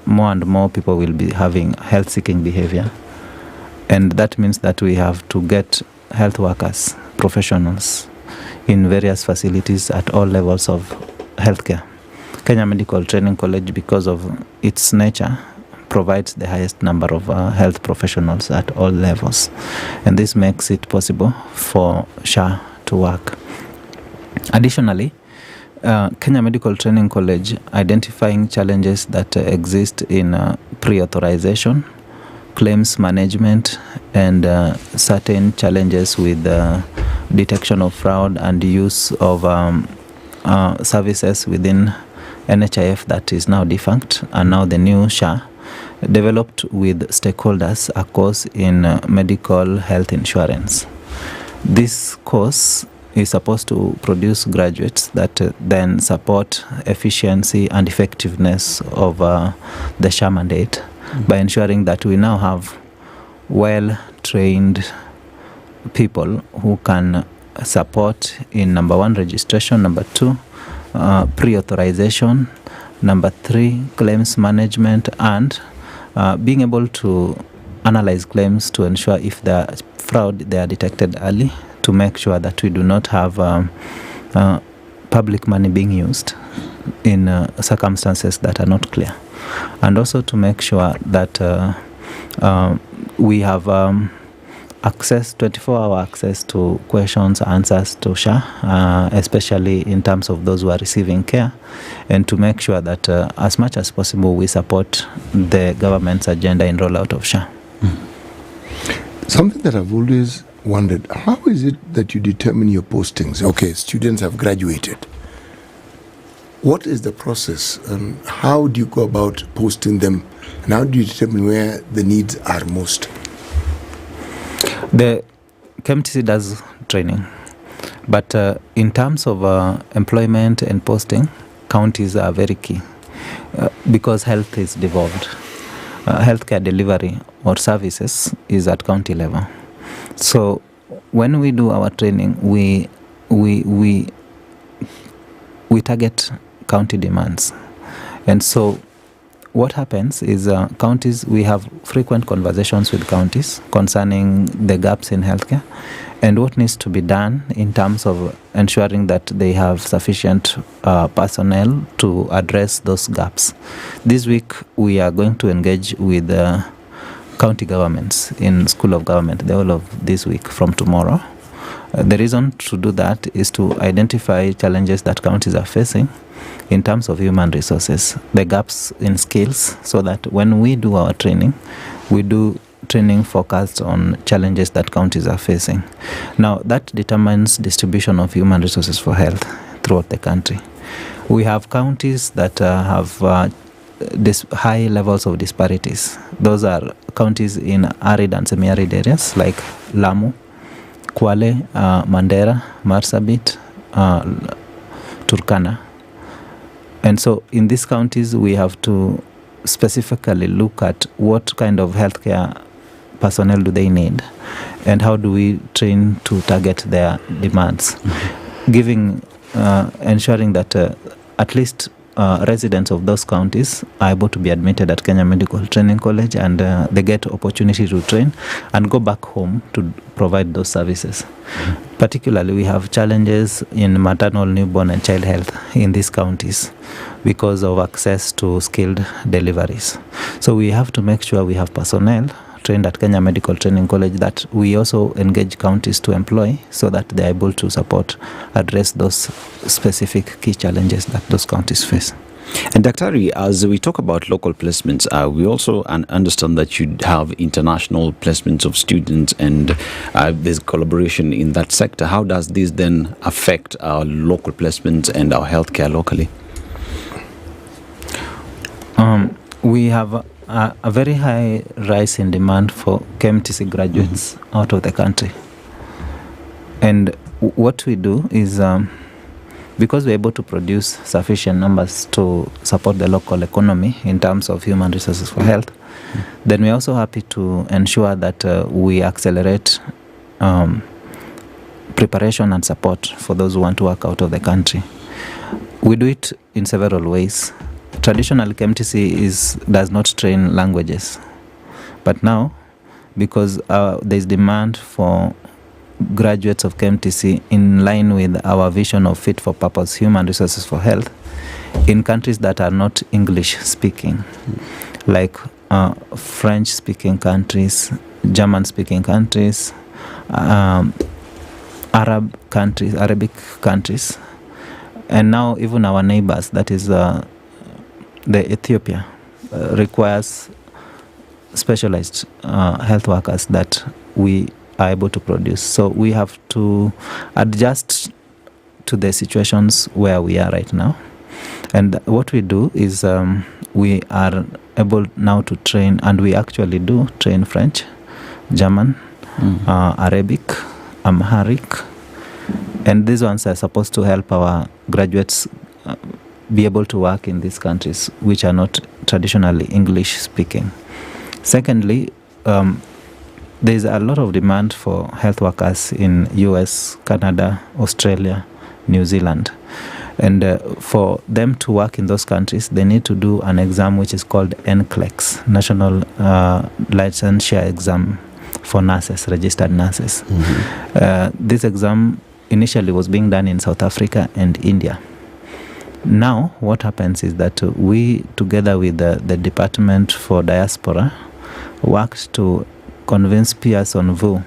more and more people will be having health-seeking behavior, and that means that we have to get health workers, professionals in various facilities at all levels of healthcare. Kenya Medical Training College, because of its nature, provides the highest number of health professionals at all levels, and this makes it possible for SHA to work. Additionally, Kenya Medical Training College identifying challenges that exist in pre-authorization, claims management, and certain challenges with detection of fraud and use of services within NHIF that is now defunct, and now the new SHA, developed with stakeholders a course in medical health insurance. This course is supposed to produce graduates that then support efficiency and effectiveness of the SHA mandate by ensuring that we now have well-trained people who can support in number 1, registration, number 2, pre-authorization, number 3, claims management, and being able to analyze claims to ensure if there are fraud, they are detected early, to make sure that we do not have public money being used in circumstances that are not clear, and also to make sure that we have access, 24-hour access to questions, answers to SHA, especially in terms of those who are receiving care, and to make sure that as much as possible we support the government's agenda in rollout of SHA. Something that I've always wondered, how is it that you determine your postings? Okay, students have graduated. What is the process, and how do you go about posting them, and how do you determine where the needs are most? The KMTC does training, but in terms of employment and posting, counties are very key because health is devolved. Healthcare delivery or services is at county level. So when we do our training, we target county demands, and so what happens is counties, we have frequent conversations with counties concerning the gaps in healthcare and what needs to be done in terms of ensuring that they have sufficient personnel to address those gaps. This week we are going to engage with county governments in School of Government the whole of this week from tomorrow. The reason to do that is to identify challenges that counties are facing in terms of human resources, the gaps in skills, so that when we do our training, we do training focused on challenges that counties are facing. Now, that determines distribution of human resources for health throughout the country. We have counties that have high levels of disparities. Those are counties in arid and semi-arid areas like Lamu, Kwale, Mandera, Marsabit, Turkana. And so in these counties, we have to specifically look at what kind of healthcare personnel do they need and how do we train to target their demands, ensuring that at least residents of those counties are able to be admitted at Kenya Medical Training College, and they get opportunity to train and go back home to provide those services. Particularly, we have challenges in maternal, newborn and child health in these counties because of access to skilled deliveries. So we have to make sure we have personnel trained at Kenya Medical Training College that we also engage counties to employ so that they're able to address those specific key challenges that those counties face. And Daktari, as we talk about local placements, we also understand that you have international placements of students, and there's collaboration in that sector. How does this then affect our local placements and our healthcare locally? We have a very high rise in demand for KMTC graduates out of the country. And what we do is, because we're able to produce sufficient numbers to support the local economy in terms of human resources for health, then we're also happy to ensure that we accelerate preparation and support for those who want to work out of the country. We do it in several ways. Traditionally, KMTC does not train languages. But now, because there's demand for graduates of KMTC in line with our vision of fit for purpose human resources for health in countries that are not English speaking, like French speaking countries, German speaking countries, Arabic countries, and now even our neighbors, that is the Ethiopia, requires specialized health workers that we are able to produce. So we have to adjust to the situations where we are right now. And what we do is we are able now to train, and we actually do train French, German, Arabic, Amharic, and these ones are supposed to help our graduates be able to work in these countries which are not traditionally English speaking. Secondly, there's a lot of demand for health workers in US, Canada, Australia, New Zealand. And for them to work in those countries, they need to do an exam which is called NCLEX, National Licensure Exam for nurses, registered nurses. This exam initially was being done in South Africa and India. Now, what happens is that we, together with the Department for Diaspora, worked to convince Pearson VU,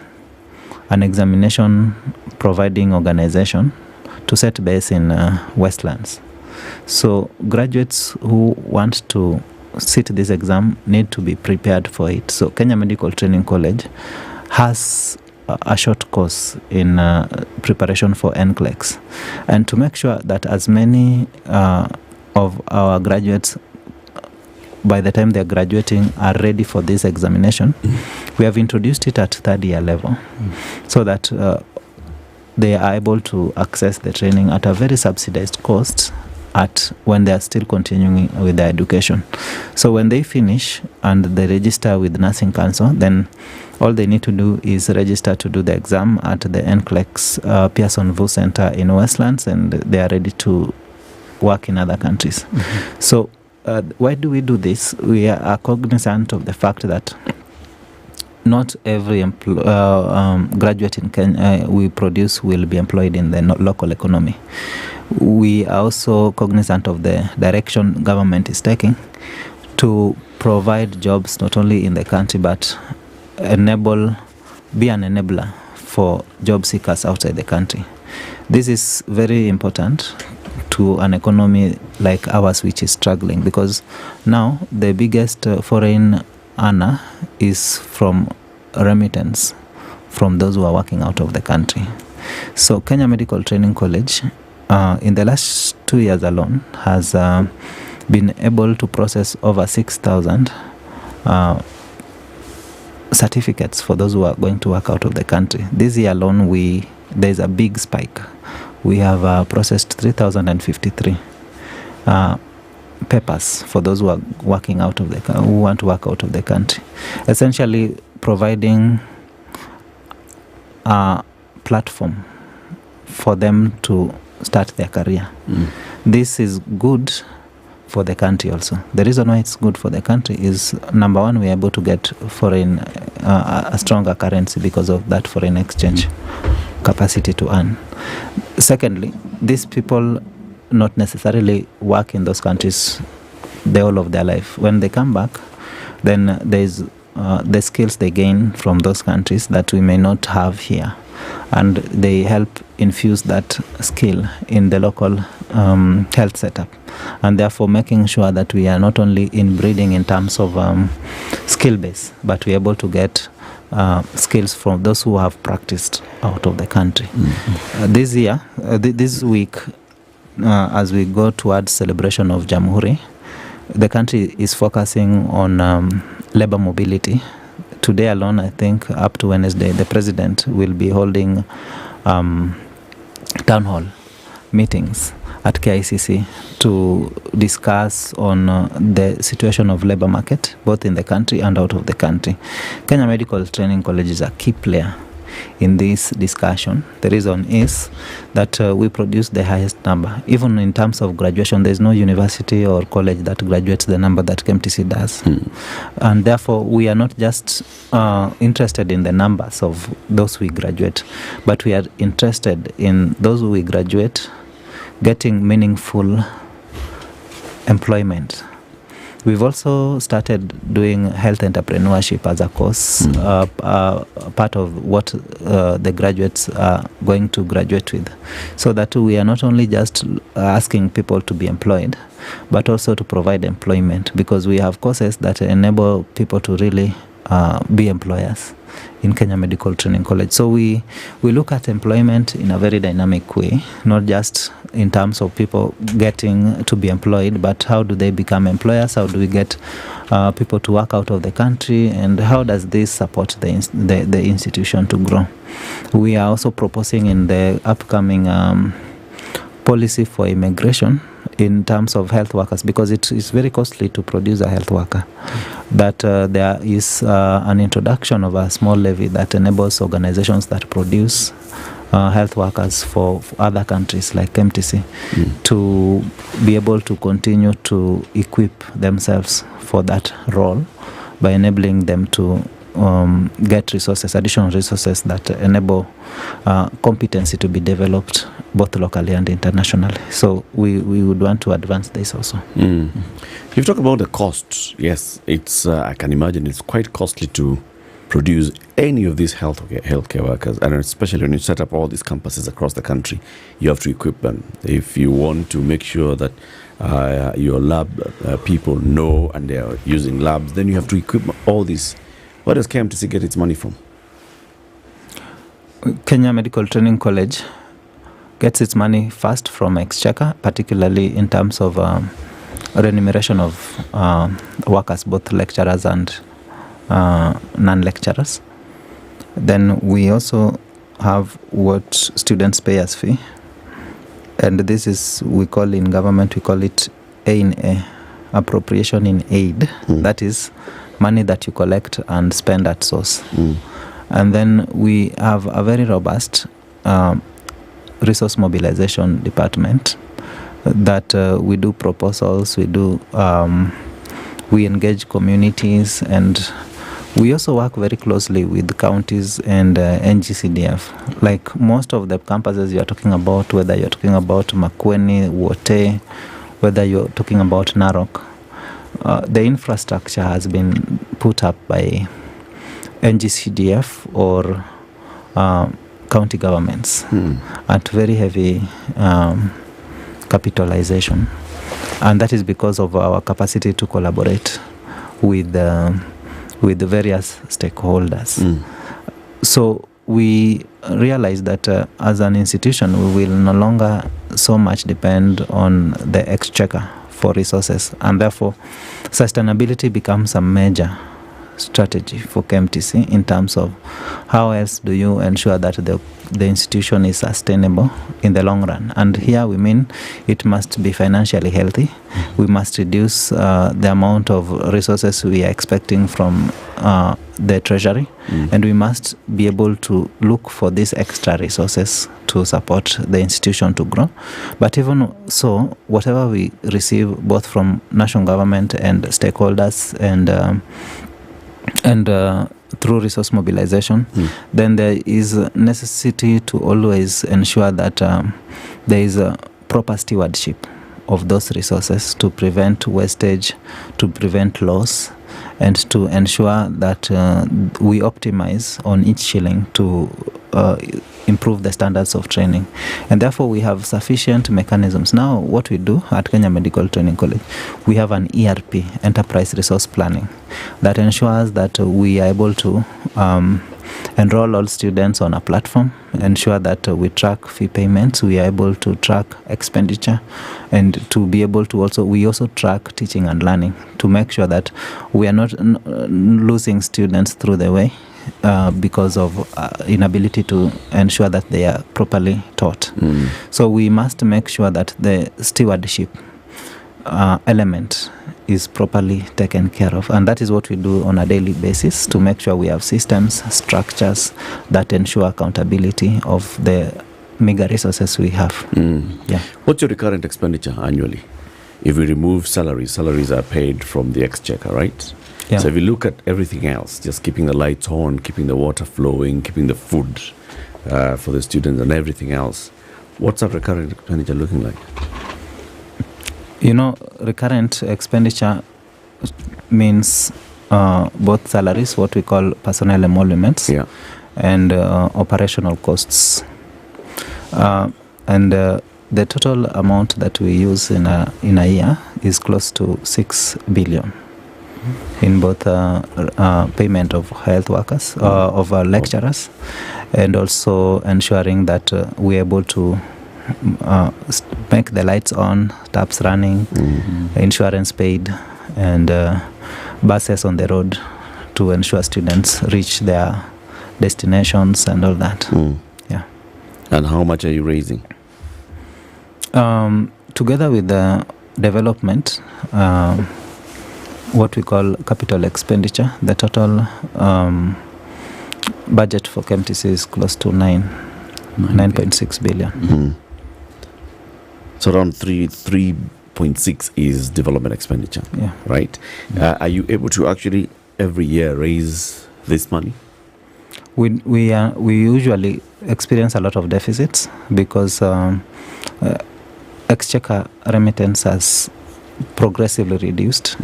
an examination providing organization, to set base in Westlands. So graduates who want to sit this exam need to be prepared for it. So Kenya Medical Training College has a short course in preparation for NCLEX, and to make sure that as many of our graduates, by the time they're graduating, are ready for this examination, we have introduced it at third year level, so that they are able to access the training at a very subsidized cost when they are still continuing with their education. So when they finish and they register with Nursing Council, then all they need to do is register to do the exam at the NCLEX Pearson VU Center in Westlands, and they are ready to work in other countries. So why do we do this? We are cognizant of the fact that not every graduate in Kenya we produce will be employed in the local economy. We are also cognizant of the direction government is taking to provide jobs not only in the country but be an enabler for job seekers outside the country. This is very important to an economy like ours, which is struggling, because now the biggest foreign earner is from remittance from those who are working out of the country. So Kenya Medical Training College in the last 2 years alone has been able to process over 6,000 certificates for those who are going to work out of the country. This year alone, there's a big spike. We have processed 3,053 papers for those who are working out of who want to work out of the country, essentially providing a platform for them to start their career. This is good for the country also. The reason why it's good for the country is, number one, we're able to get foreign a stronger currency because of that foreign exchange capacity to earn. Secondly, these people not necessarily work in those countries the whole of their life. When they come back, then there's the skills they gain from those countries that we may not have here, and they help infuse that skill in the local health setup, and therefore making sure that we are not only inbreeding in terms of skill base, but we're able to get skills from those who have practiced out of the country. This year, this week, as we go towards celebration of Jamhuri, the country is focusing on labor mobility. Today alone, I think up to Wednesday, the president will be holding town hall meetings at KICC to discuss on the situation of labor market, both in the country and out of the country. Kenya Medical Training College is a key player in this discussion. The reason is that we produce the highest number. Even in terms of graduation, there is no university or college that graduates the number that KMTC does. And therefore, we are not just interested in the numbers of those we graduate, but we are interested in those who we graduate getting meaningful employment. We've also started doing health entrepreneurship as a course, part of what the graduates are going to graduate with, so that we are not only just asking people to be employed, but also to provide employment, because we have courses that enable people to really be employers in Kenya Medical Training College. So we look at employment in a very dynamic way, not just in terms of people getting to be employed, but how do they become employers? How do we get people to work out of the country, and how does this support the institution to grow? We are also proposing in the upcoming policy for immigration in terms of health workers, because it is very costly to produce a health worker, that there is an introduction of a small levy that enables organizations that produce health workers for other countries like MTC to be able to continue to equip themselves for that role by enabling them to get resources, additional resources that enable competency to be developed both locally and internationally. So we would want to advance this also. You've talked about the costs. Yes, it's I can imagine it's quite costly to produce any of these healthcare workers, and especially when you set up all these campuses across the country, you have to equip them. If you want to make sure that your lab people know and they are using labs, then you have to equip all these. Where does KMTC get its money from? Kenya Medical Training College gets its money first from Exchequer, particularly in terms of remuneration of workers, both lecturers and non-lecturers. Then we also have what students pay as fee, and this is, we call in government, we call it A, appropriation in aid. That is money that you collect and spend at source. And then we have a very robust resource mobilization department that we do proposals, we engage communities, and we also work very closely with counties and NGCDF. Like most of the campuses you're talking about, whether you're talking about Makueni, Wote, whether you're talking about Narok, the infrastructure has been put up by NGCDF or county governments at very heavy capitalization, and that is because of our capacity to collaborate with the various stakeholders. So we realize that as an institution, we will no longer so much depend on the exchequer for resources, and therefore sustainability becomes a major strategy for KMTC in terms of how else do you ensure that the institution is sustainable in the long run. And here we mean it must be financially healthy. We must reduce the amount of resources we are expecting from the treasury, and we must be able to look for these extra resources to support the institution to grow. But even so, whatever we receive both from national government and stakeholders and through resource mobilization, then there is a necessity to always ensure that there is a proper stewardship of those resources to prevent wastage, to prevent loss, and to ensure that we optimize on each shilling to improve the standards of training. And therefore we have sufficient mechanisms. Now what we do at Kenya Medical Training College, we have an ERP, Enterprise Resource Planning, that ensures that we are able to enroll all students on a platform, ensure that we track fee payments, we are able to track expenditure, and to be able to we also track teaching and learning to make sure that we are not losing students through the way because of inability to ensure that they are properly taught. So we must make sure that the stewardship element is properly taken care of, and that is what we do on a daily basis to make sure we have systems, structures that ensure accountability of the meager resources we have. Yeah. What's your recurrent expenditure annually? If we remove salaries are paid from the exchequer, right? Yeah. So if you look at everything else, just keeping the lights on, keeping the water flowing, keeping the food for the students and everything else, what's our recurrent expenditure looking like? You know, recurrent expenditure means both salaries, what we call personnel emoluments, and operational costs. And the total amount that we use in a year is close to 6 billion in both payment of health workers, of lecturers, and also ensuring that we're able to make the lights on, taps running, insurance paid, and buses on the road to ensure students reach their destinations and all that. Yeah. And how much are you raising? Together with the development, what we call capital expenditure, the total budget for KMTC is close to 9.6 billion. So around 3.6 is development expenditure, right? Are you able to actually every year raise this money? We usually experience a lot of deficits because exchequer remittance has progressively reduced,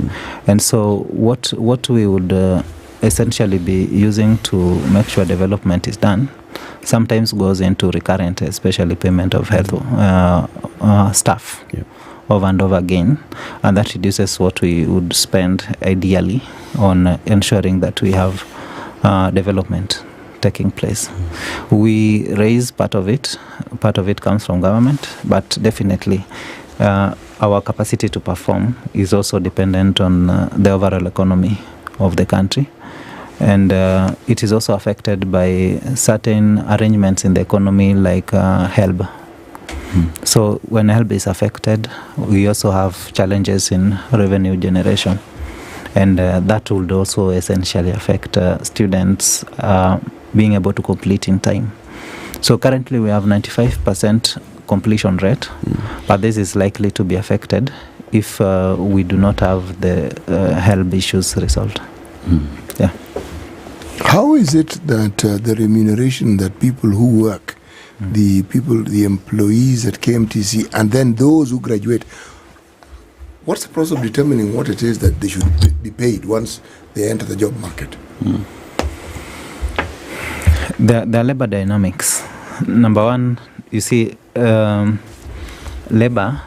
and so what we would essentially be using to make sure development is done sometimes goes into recurrent, especially payment of health staff over and over again, and that reduces what we would spend ideally on ensuring that we have development taking place. We raise part of it comes from government, but definitely our capacity to perform is also dependent on the overall economy of the country, and it is also affected by certain arrangements in the economy like HELB. So when HELB is affected, we also have challenges in revenue generation, and that would also essentially affect students being able to complete in time. So currently we have 95% completion rate, but this is likely to be affected if we do not have the HELB issues resolved. Yeah. How is it that the remuneration that people who work, the employees at KMTC, and then those who graduate, what's the process of determining what it is that they should be paid once they enter the job market? The labor dynamics. Number one, you see, labor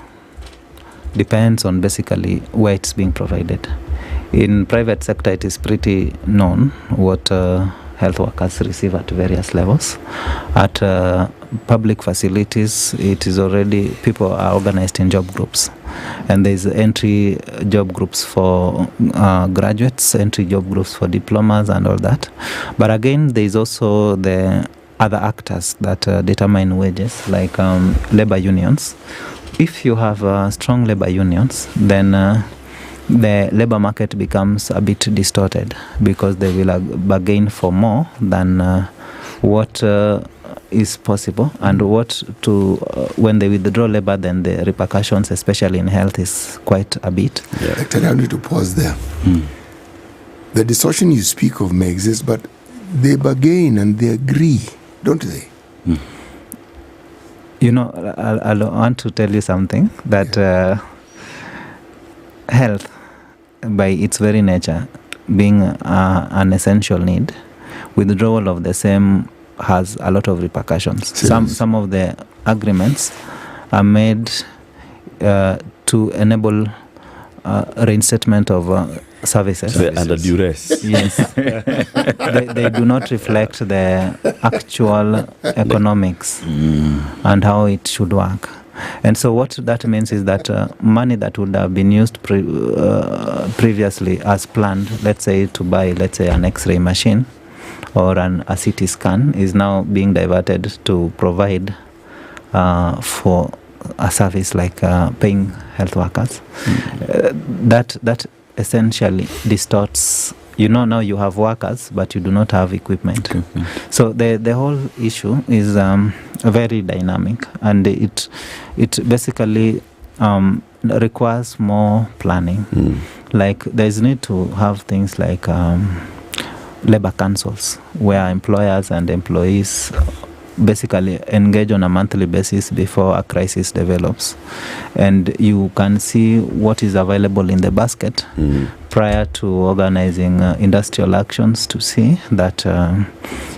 depends on basically where it's being provided. In private sector, it is pretty known what health workers receive at various levels. At public facilities, it is already, people are organized in job groups. And there's entry job groups for graduates, entry job groups for diplomas and all that. But again, there's also the other actors that determine wages, like labor unions. If you have strong labor unions, then the labor market becomes a bit distorted because they will bargain for more than what is possible, and what to when they withdraw labor, then the repercussions, especially in health, is quite a bit. Actually, I need to pause there. The distortion you speak of may exist, but they bargain and they agree, don't they? You know, I want to tell you something, that health, by its very nature, being an essential need, withdrawal of the same has a lot of repercussions. Some of the agreements are made to enable reinstatement of services. Under duress. Yes. they do not reflect the actual economics and how it should work. And so what that means is that money that would have been used previously as planned, let's say to buy, let's say, an X-ray machine or a CT scan, is now being diverted to provide for a service like paying health workers. That essentially distorts. You know, now you have workers, but you do not have equipment. So the whole issue is very dynamic, and it basically requires more planning. Like there's need to have things like labor councils, where employers and employees basically engage on a monthly basis before a crisis develops, and you can see what is available in the basket prior to organizing industrial actions to see that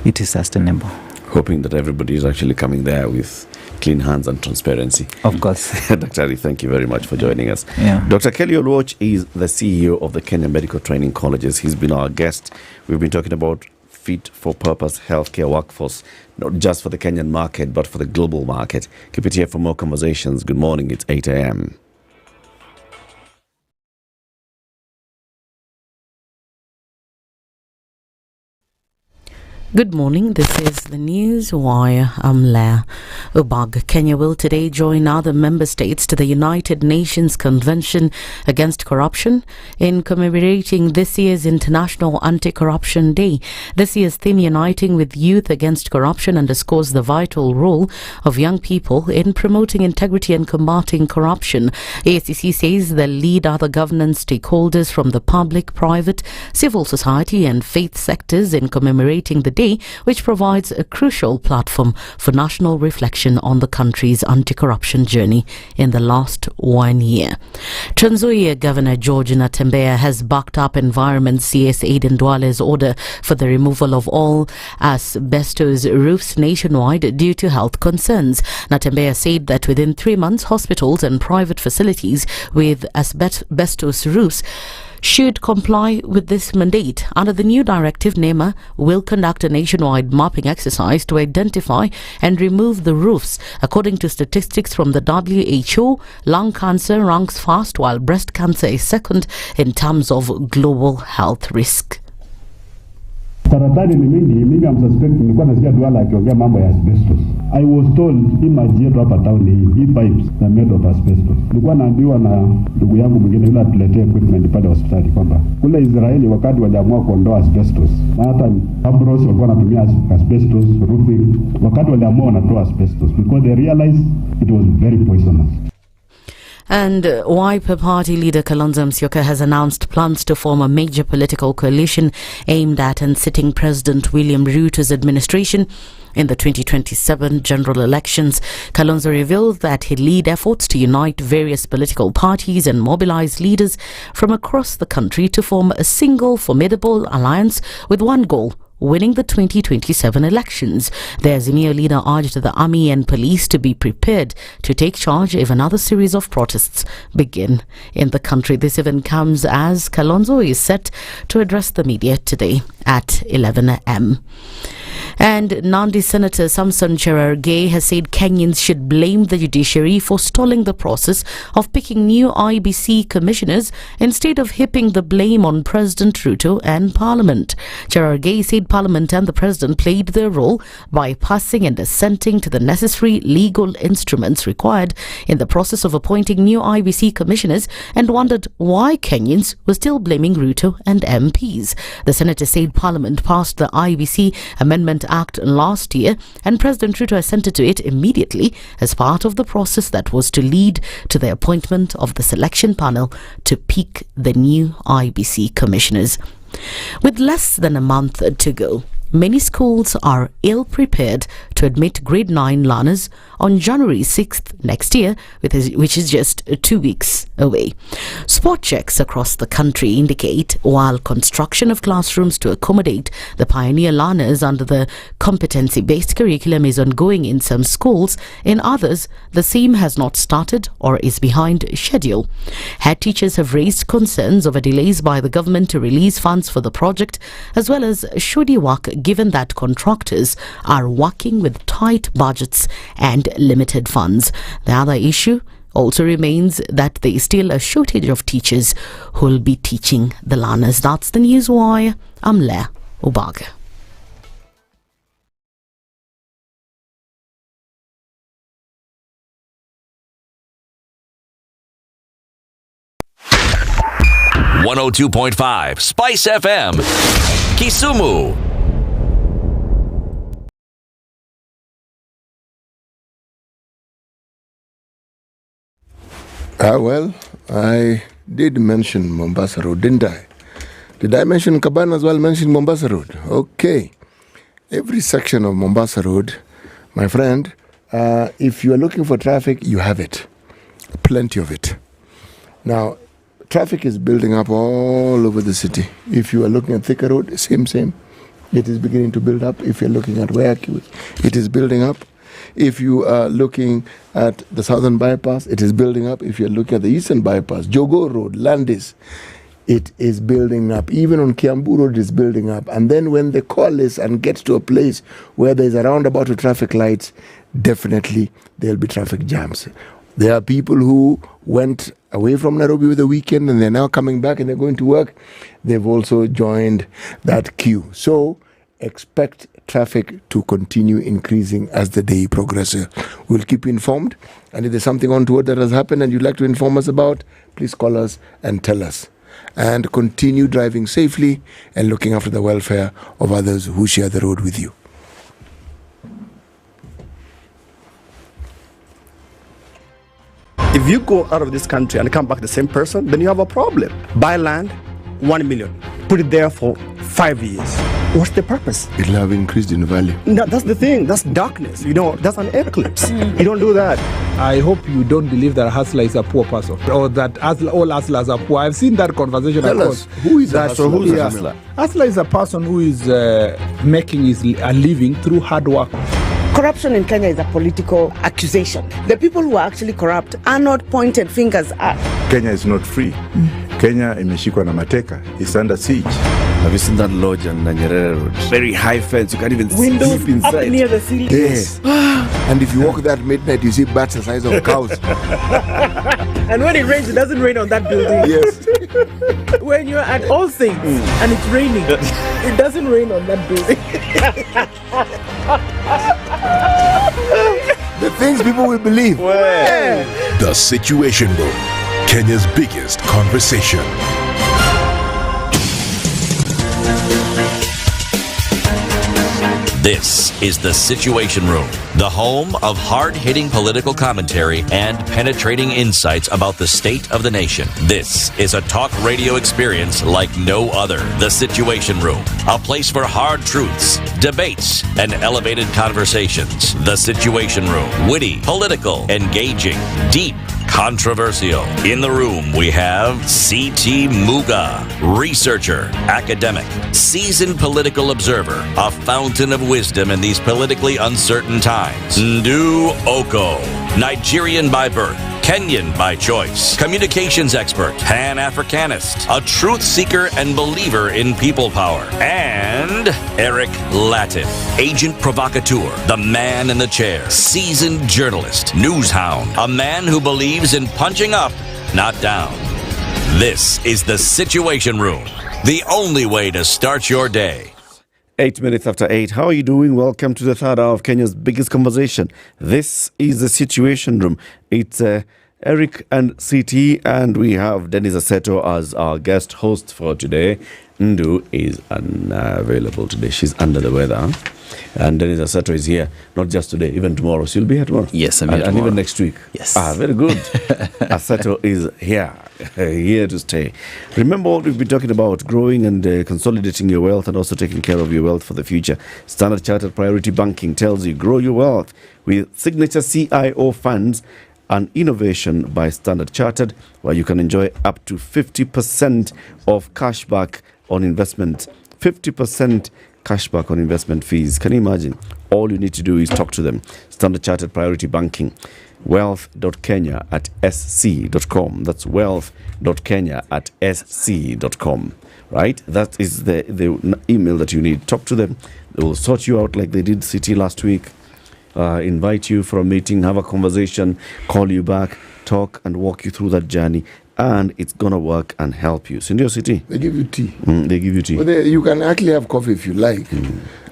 it is sustainable. Hoping that everybody is actually coming there with clean hands and transparency. Of course. Dr. Ali, thank you very much for joining us. Yeah. Dr. Kelly Oluoch is the CEO of the Kenya Medical Training Colleges. He's been our guest. We've been talking about fit-for-purpose healthcare workforce, not just for the Kenyan market, but for the global market. Keep it here for more conversations. Good morning. It's 8 a.m. Good morning, this is the News Wire. I'm Leah Ubag. Kenya will today join other member states to the United Nations Convention Against Corruption in commemorating this year's International Anti-Corruption Day. This year's theme, Uniting with Youth Against Corruption, underscores the vital role of young people in promoting integrity and combating corruption. ACC says they'll lead other governance stakeholders from the public, private, civil society and faith sectors in commemorating the day, which provides a crucial platform for national reflection on the country's anti-corruption journey in the last 1 year. Trans Nzoia Governor George Natembeya has backed up Environment CS Aden Duale's order for the removal of all asbestos roofs nationwide due to health concerns. Natembeya said that within 3 months, hospitals and private facilities with asbestos roofs should comply with this mandate. Under the new directive, NEMA will conduct a nationwide mapping exercise to identify and remove the roofs. According to statistics from the WHO, lung cancer ranks first, while breast cancer is second in terms of global health risk. Saratani ni mingi, mimi am suspect nilikuwa nasikia Duala akiongea mambo ya asbestos. I was told image yetu hapa town hii pipes are made of asbestos. Nilikuwa naambiwa na ndugu yangu mwingine yule atuletee equipment pale hospitali kwamba kule Israeli wakati waliamua kuondoa asbestos, na hata Abros walikuwa wanatumia asbestos roofing, wakati waliamua wanatoa asbestos because they realized it was very poisonous. And Wiper Party leader Kalonzo Musyoka has announced plans to form a major political coalition aimed at unseating President William Ruto's administration in the 2027 general elections. Kalonzo revealed that he'd lead efforts to unite various political parties and mobilize leaders from across the country to form a single formidable alliance with one goal: winning the 2027 elections. The Azimio leader urged the army and police to be prepared to take charge if another series of protests begin in the country. This event comes as Kalonzo is set to address the media today at 11 a.m. And Nandi Senator Samson Cherargei has said Kenyans should blame the judiciary for stalling the process of picking new IBC commissioners instead of heaping the blame on President Ruto and Parliament. Cherargei said Parliament and the President played their role by passing and assenting to the necessary legal instruments required in the process of appointing new IBC commissioners and wondered why Kenyans were still blaming Ruto and MPs. The senator said Parliament passed the IBC Amendment Act last year and President Ruto assented to it immediately as part of the process that was to lead to the appointment of the selection panel to pick the new IBC commissioners. With less than a month to go, many schools are ill-prepared to admit grade 9 learners on January 6th next year, which is just 2 weeks away. Spot checks across the country indicate while construction of classrooms to accommodate the pioneer learners under the competency-based curriculum is ongoing in some schools, in others, the same has not started or is behind schedule. Head teachers have raised concerns over delays by the government to release funds for the project, as well as shoddy work given that contractors are working with tight budgets and limited funds. The other issue also remains that there is still a shortage of teachers who will be teaching the learners. That's the news wire. I'm Leah Obaga. .5 Spice FM, Kisumu. Well, I did mention Mombasa Road, didn't I? Did I mention Kabana as well, mention Mombasa Road? Okay. Every section of Mombasa Road, my friend, if you are looking for traffic, you have it. Plenty of it. Now, traffic is building up all over the city. If you are looking at Thika Road, same. It is beginning to build up. If you're looking at Wairimu, it is building up. If you are looking at the southern bypass, it is building up. If you're looking at the eastern bypass, Jogo Road, Landis, it is building up. Even on Kiambu Road, it is building up. And then when they coalesce and get to a place where there's a roundabout with traffic lights, definitely there'll be traffic jams. There are people who went away from Nairobi with the weekend and they're now coming back and they're going to work. They've also joined that queue. So expect traffic to continue increasing as the day progresses. We'll keep you informed. And if there's something untoward that has happened and you'd like to inform us about, please call us and tell us. And continue driving safely and looking after the welfare of others who share the road with you. If you go out of this country and come back the same person, then you have a problem. Buy land, 1 million. Put it there for 5 years. What's the purpose? It'll have increased in value. No, that's the thing. That's darkness. You know, that's an eclipse. You don't do that. I hope you don't believe that a hustler is a poor person or that all hustlers are poor. I've seen that conversation. Tell us, who is a hustler? Who's a hustler? Hustler is a person who is making a living through hard work. Corruption in Kenya is a political accusation. The people who are actually corrupt are not pointed fingers at. Kenya is not free. Kenya imeshikwa na mateka. It's under siege. Have you seen that lodge on Nyeri Road? Very high fence. You can't even windows sleep inside. Up near the ceiling. Yes. And if you walk that midnight, you see bats the size of cows. And when it rains, it doesn't rain on that building. Yes. When you're at All Saints and it's raining, it doesn't rain on that building. The things people will believe. The Situation Room, Kenya's biggest conversation. This is The Situation Room, the home of hard-hitting political commentary and penetrating insights about the state of the nation. This is a talk radio experience like no other. The Situation Room, a place for hard truths, debates, and elevated conversations. The Situation Room, witty, political, engaging, deep, controversial. In the room, we have C.T. Muga, researcher, academic, seasoned political observer, a fountain of wisdom in these politically uncertain times. Ndu Okoh, Nigerian by birth, Kenyan by choice, communications expert, Pan-Africanist, a truth seeker and believer in people power, and Eric Latiff, agent provocateur, the man in the chair, seasoned journalist, news hound, a man who believes in punching up, not down. This is the Situation Room, the only way to start your day. 8 minutes after 8. How are you doing? Welcome to the third hour of Kenya's biggest conversation. This is the Situation Room. It's Eric and CT, and we have Dennis Aseto as our guest host for today. Ndu is unavailable today. She's under the weather. And Dennis Aseto is here, not just today, even tomorrow. She'll be here tomorrow. Yes, I'm here and tomorrow. even next week. Yes. Very good. Aseto is here to stay. Remember what we've been talking about, growing and consolidating your wealth and also taking care of your wealth for the future. Standard Chartered Priority Banking tells you grow your wealth with signature CIO funds and innovation by Standard Chartered, where you can enjoy up to 50% of cashback on investment. 50% cashback on investment fees. Can you imagine? All you need to do is talk to them. Standard Chartered Priority Banking. wealth.kenya@sc.com. That's wealth.kenya@sc.com. Right? That is the email that you need. Talk to them. They will sort you out like they did City last week. Invite you for a meeting, have a conversation, call you back, talk and walk you through that journey. And it's going to work and help you. So in your city, They give you tea. they give you tea. Well, you can actually have coffee if you like.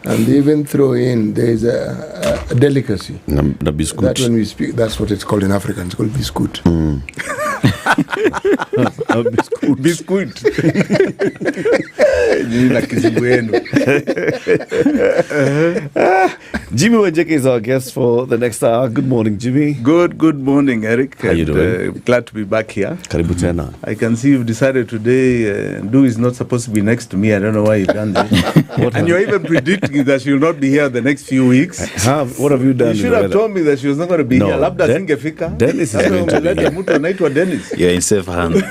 And they even throw in, there's a delicacy. The biscuit. That when we speak, that's what it's called in African. It's called biscuit. Biscuit. Jimmy Wajeke is our guest for the next hour. Good morning, Jimmy. Good morning, Eric. How you doing? Glad to be back here. Karibu tena. I can see you've decided today Ndu is not supposed to be next to me. I don't know why you've done this. And you're even predicting that she will not be here the next few weeks. What have you done? You should have told me that she was not going to be here. Labda singefika. Dennis is going to be here. Mtu anaitwa Dennis. You're in safe hands.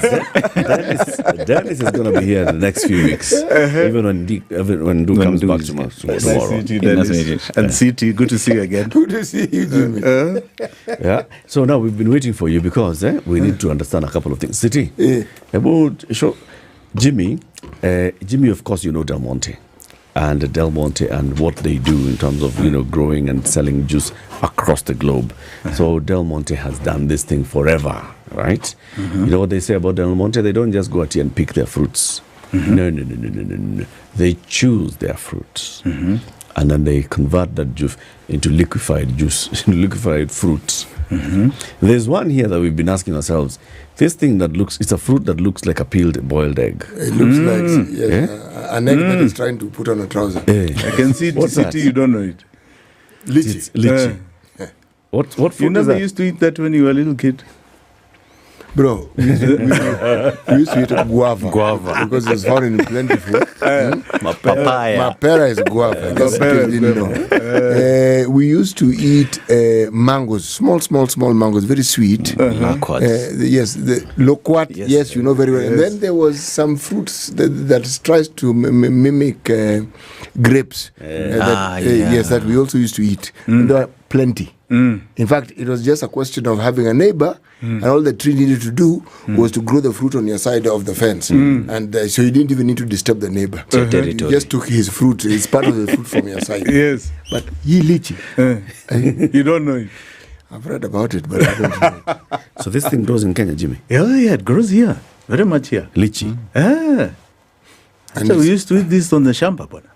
Dennis is going to be here in the next few weeks. Even when Ndu comes back tomorrow. Nice to meet you, Dennis. And CT, good to see you again. Good to see you, Jimmy. Yeah. So now we've been waiting for you because we need to understand a couple of things. City, about Jimmy, of course, you know Del Monte. And Del Monte and what they do in terms of, growing and selling juice across the globe. So Del Monte has done this thing forever, right? You know what they say about Del Monte? They don't just go out here and pick their fruits. No. They choose their fruits. And then they convert that juice into liquefied fruits. There's one here that we've been asking ourselves. This thing it's a fruit that looks like a peeled boiled egg. It looks like an egg that is trying to put on a trouser. I can see What's that? you don't know it. Lychee. It's lychee. What fruit You is never that? used to eat that when you were a little kid. Bro, we used to eat guava. Because it's found in plentiful. Papaya. Mapera is guava. That's didn't know. We used to eat mangoes, small mangoes, very sweet. Yes, the loquat, yes, you know very well. And then there was some fruits that tries to mimic grapes. Yes, that we also used to eat. And there were plenty. In fact, it was just a question of having a neighbor, and all the tree needed to do was to grow the fruit on your side of the fence. And so you didn't even need to disturb the neighbor. You just took his fruit. It's part of the fruit from your side. Yes. But lychee. You don't know it. I've read about it, but I don't know it. So this thing grows in Kenya, Jimmy? Yeah, it grows here. Very much here. Lychee. So we used to eat this on the shamba, bwana.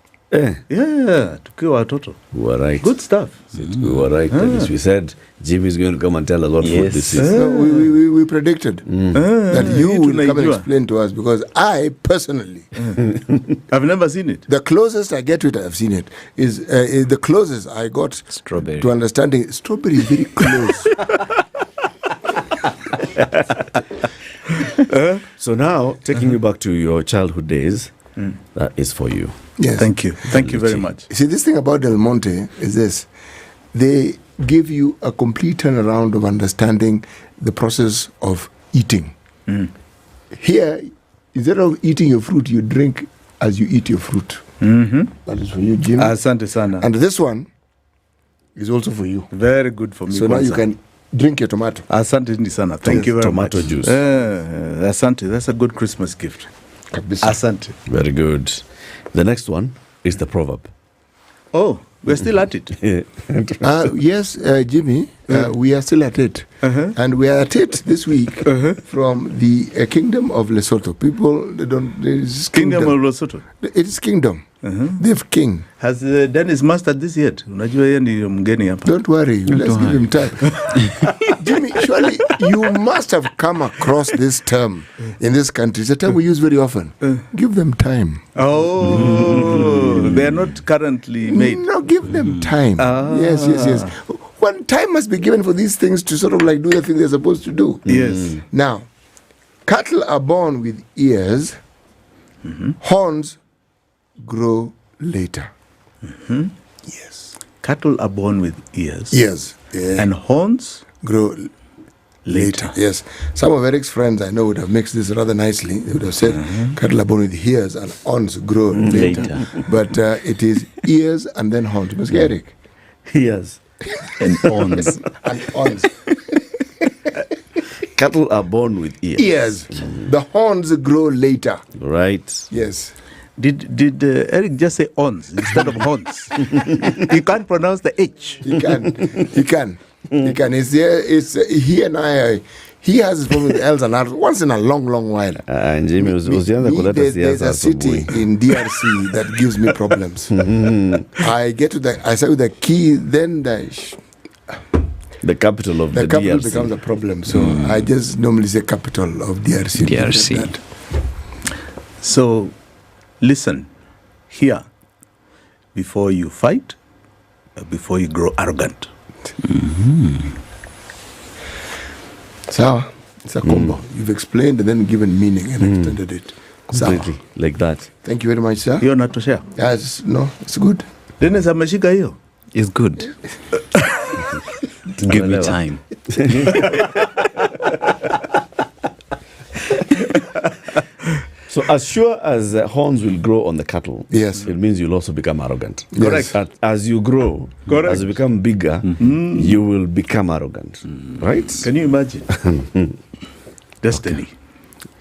Yeah, tukiwa watoto. We were right. Good stuff. We were right. Dennis. We said Jimmy is going to come and tell us what food this is. No, we predicted that you will come and explain to us, because I personally I've never seen it. The closest I get to it, I've seen it, is the closest I got Strawberry. to understanding. Strawberry is very close. So now, taking you back to your childhood days, that is for you. Yes. Thank you. Thank you very much. See, this thing about Del Monte is this. give you a complete turnaround of understanding the process of eating. Here, instead of eating your fruit, you drink as you eat your fruit. That is for you, Jim. Asante sana. And this one is also for you. Very good for me. So now you can drink your tomato. Asante sana. Thank you very much. Tomato juice. Asante. That's a good Christmas gift. Asante. Very good. The next one is the proverb. Oh, we're still at it. Yes, Jimmy, we are still at it. And we are at it this week from the Kingdom of Lesotho. People, they don't... Kingdom of Lesotho? It is kingdom. They have king. Has Dennis mastered this yet? Don't worry. Let's give him time. Jimmy, surely you must have come across this term in this country. It's a term we use very often. Give them time. Oh, they are not currently made. No, give them time. Yes. When time must be given for these things to sort of like do the thing they're supposed to do. Yes. Now, cattle are born with ears. Horns grow later. Yes. Cattle are born with ears. Yes. And horns grow later. Yes. Some of Eric's friends I know would have mixed this rather nicely. They would have said cattle are born with ears and horns grow later. But it is ears and then horns. You must get Eric. Ears and horns. And horns. Cattle are born with ears. Ears. The horns grow later. Right. Yes. Did Eric just say ons instead of horns? He can't pronounce the H. He can. It's he and I. He has his problem with L's and R's once in a long while. And Jimmy was there's a city in DRC that gives me problems. I say with the key, then the capital of the capital DRC becomes a problem. So I just normally say capital of DRC. So, listen, here, before you fight, before you grow arrogant. So, it's a combo. You've explained and then given meaning and extended it. Completely, like that. Thank you very much, sir. You're not to share? Yes, no, it's good. Dennis ameshika hiyo? It's good. Give me time. So as sure as horns will grow on the cattle, yes, it means you'll also become arrogant. Yes. Correct. As you grow, as you become bigger, you will become arrogant. Right? Can you imagine? Destiny.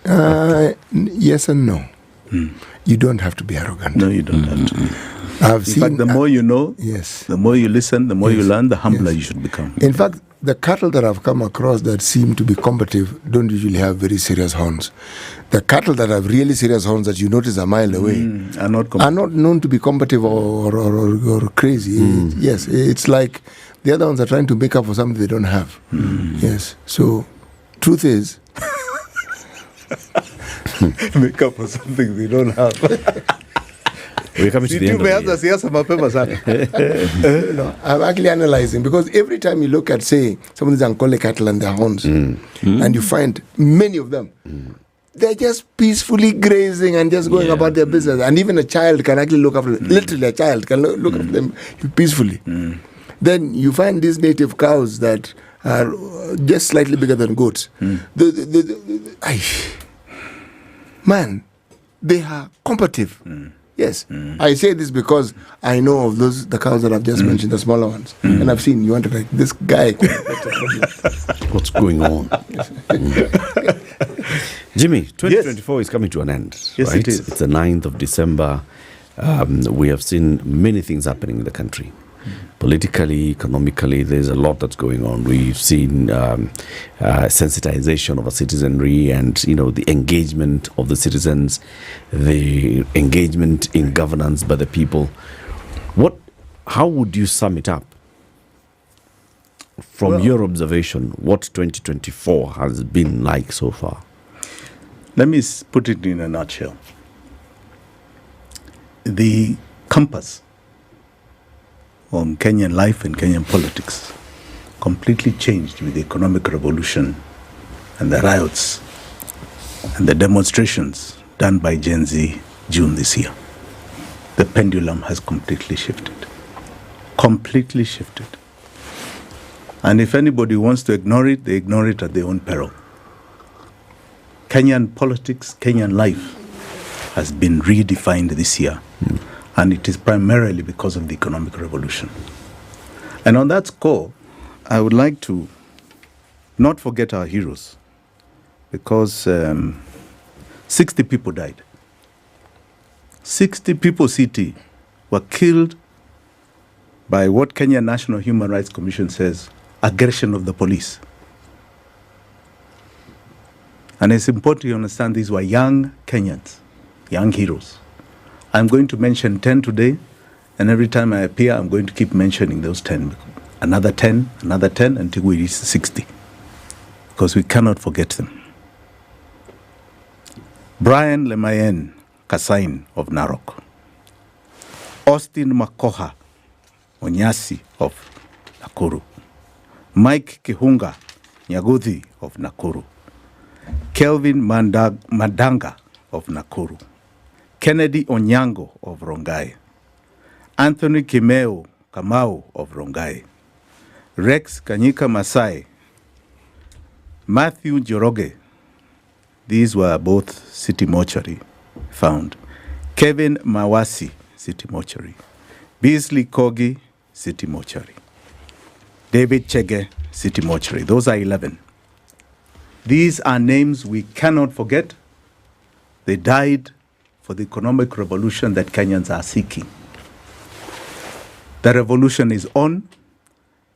Yes and no. You don't have to be arrogant. No, you don't have to. In fact, the more you know, yes, the more you listen, the more you learn, the humbler you should become. In fact, the cattle that I've come across that seem to be combative don't usually have very serious horns. The cattle that have really serious horns that you notice a mile away are not known to be combative or crazy. Yes, it's like the other ones are trying to make up for something they don't have. Yes, so truth is... make up for something they don't have. We're coming to the end of the year. No, I'm actually analyzing because every time you look at, say, some of these Ankole cattle and their horns, and you find many of them, they're just peacefully grazing and just going about their business. And even a child can actually look after them. Literally, a child can look after them peacefully. Then you find these native cows that are just slightly bigger than goats. Man, they are combative. Yes, I say this because I know of the cows that I've just mentioned, the smaller ones, and I've seen. You want to like this guy? What's going on? Jimmy, 2024 is coming to an end. Yes, right? it is. It's the 9th of December. We have seen many things happening in the country. Politically, economically, there's a lot that's going on. We've seen sensitization of our citizenry and, the engagement of the citizens, the engagement in governance by the people. How would you sum it up? From your observation, what 2024 has been like so far? Let me put it in a nutshell. The compass on Kenyan life and Kenyan politics completely changed with the economic revolution and the riots and the demonstrations done by Gen Z June this year. The pendulum has completely shifted. Completely shifted. And if anybody wants to ignore it, they ignore it at their own peril. Kenyan politics, Kenyan life has been redefined this year. And it is primarily because of the economic revolution. And on that score, I would like to not forget our heroes, because 60 people died. 60 people, CT, were killed by what Kenya National Human Rights Commission says, aggression of the police. And it's important to understand these were young Kenyans, young heroes. I'm going to mention 10 today, and every time I appear, I'm going to keep mentioning those 10. Another 10, until we reach 60. Because we cannot forget them. Brian Lemayen Kasain of Narok. Austin Makoha Onyasi of Nakuru. Mike Kihunga Nyaguthi of Nakuru. Kelvin Madanga of Nakuru. Kennedy Onyango of Rongai. Anthony Kamau of Rongai. Rex Kanyika Masai. Matthew Joroge. These were both city mortuary found. Kevin Mawasi, city mortuary. Beasley Kogi, city mortuary. David Chege, city mortuary. Those are 11. These are names we cannot forget. They died for the economic revolution that Kenyans are seeking. The revolution is on.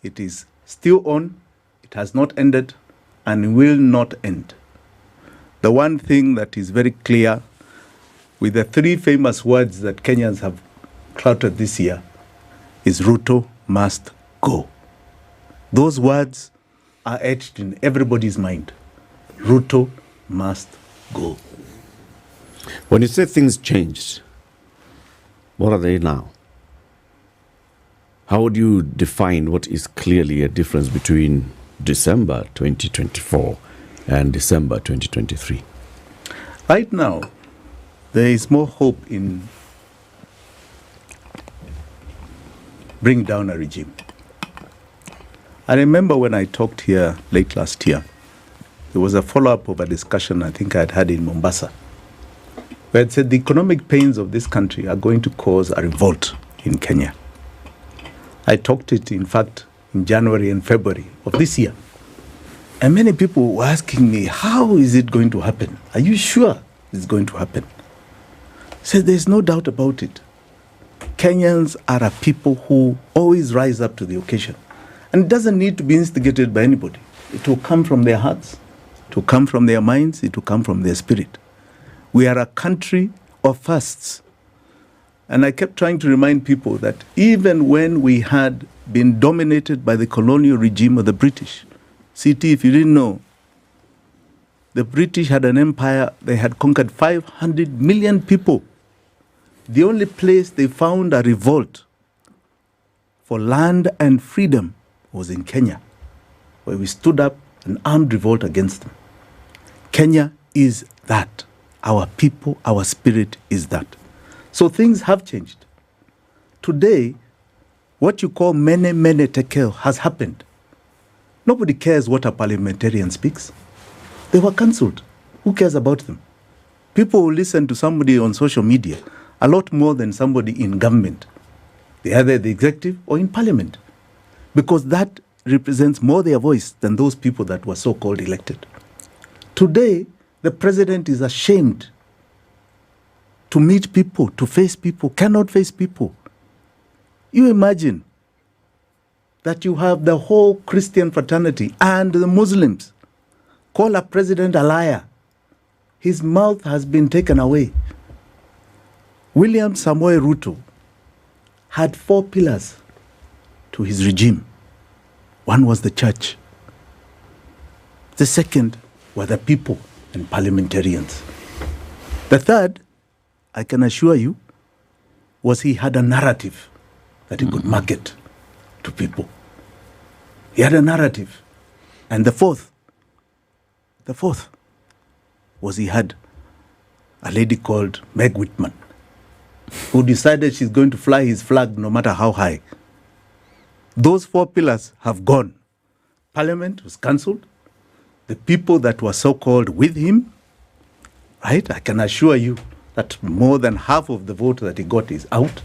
It is still on. It has not ended and will not end. The one thing that is very clear with the three famous words that Kenyans have clouted this year is Ruto must go. Those words are etched in everybody's mind. Ruto must go. When you say things changed, what are they now? How would you define what is clearly a difference between December 2024 and December 2023? Right now, there is more hope in bringing down a regime. I remember when I talked here late last year, there was a follow-up of a discussion I think I had in Mombasa, where it said the economic pains of this country are going to cause a revolt in Kenya. I talked it, in fact, in January and February of this year. And many people were asking me, how is it going to happen? Are you sure it's going to happen? I said, there's no doubt about it. Kenyans are a people who always rise up to the occasion. And it doesn't need to be instigated by anybody. It will come from their hearts. It will come from their minds. It will come from their spirit. We are a country of firsts. And I kept trying to remind people that even when we had been dominated by the colonial regime of the British, CT, if you didn't know, the British had an empire. They had conquered 500 million people. The only place they found a revolt for land and freedom was in Kenya, where we stood up an armed revolt against them. Kenya is that. Our people, our spirit is that. So things have changed. Today, what you call mene tekel has happened. Nobody cares what a parliamentarian speaks. They were cancelled. Who cares about them? People will listen to somebody on social media a lot more than somebody in government. They're either the executive or in parliament, because that represents more their voice than those people that were so-called elected. Today, the president is ashamed to meet people, to face people, cannot face people. You imagine that you have the whole Christian fraternity and the Muslims call a president a liar. His mouth has been taken away. William Samoei Ruto had 4 pillars to his regime. One was the church. The second were the people and parliamentarians. The third, I can assure you, was he had a narrative that he could market to people. He had a narrative. And the fourth was he had a lady called Meg Whitman, who decided she's going to fly his flag no matter how high. Those 4 pillars have gone. Parliament was cancelled. The people that were so-called with him, right? I can assure you that more than half of the vote that he got is out.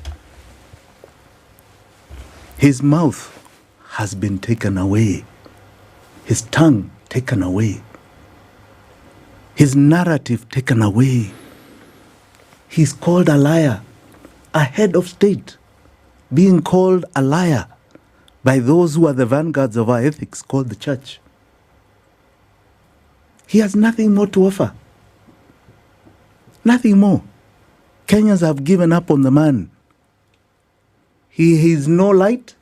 His mouth has been taken away. His tongue taken away. His narrative taken away. He's called a liar. A head of state being called a liar by those who are the vanguards of our ethics, called the church. He has nothing more to offer. Nothing more. Kenyans have given up on the man. He is no light.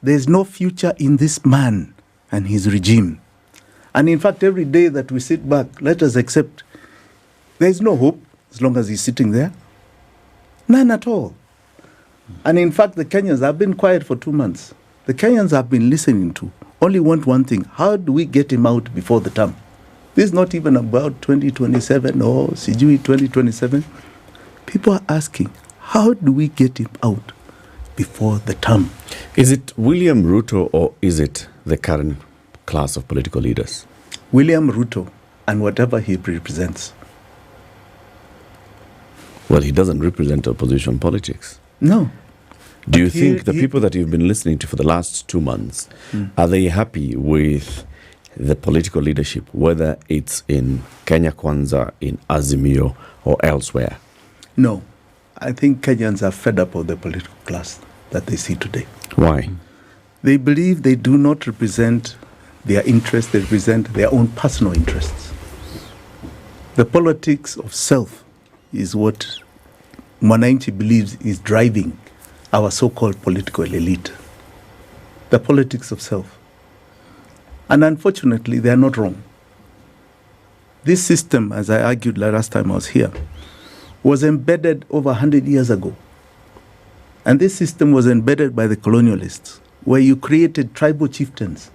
There is no future in this man and his regime. And in fact, every day that we sit back, let us accept there is no hope as long as he's sitting there. None at all. And in fact, the Kenyans have been quiet for 2 months. The Kenyans have been listening to only want one thing. How do we get him out before the term? This is not even about 2027 or Sigei 2027. People are asking, how do we get him out before the term? Is it William Ruto or is it the current class of political leaders? William Ruto and whatever he represents. Well, he doesn't represent opposition politics. No. Do you think the people that you've been listening to for the last 2 months, are they happy with the political leadership, whether it's in Kenya Kwanza, in Azimio, or elsewhere? No. I think Kenyans are fed up of the political class that they see today. Why? They believe they do not represent their interests, they represent their own personal interests. The politics of self is what Mwananchi believes is driving our so-called political elite. The politics of self. And unfortunately, they are not wrong. This system, as I argued last time I was here, was embedded over 100 years ago. And this system was embedded by the colonialists, where you created tribal chieftains,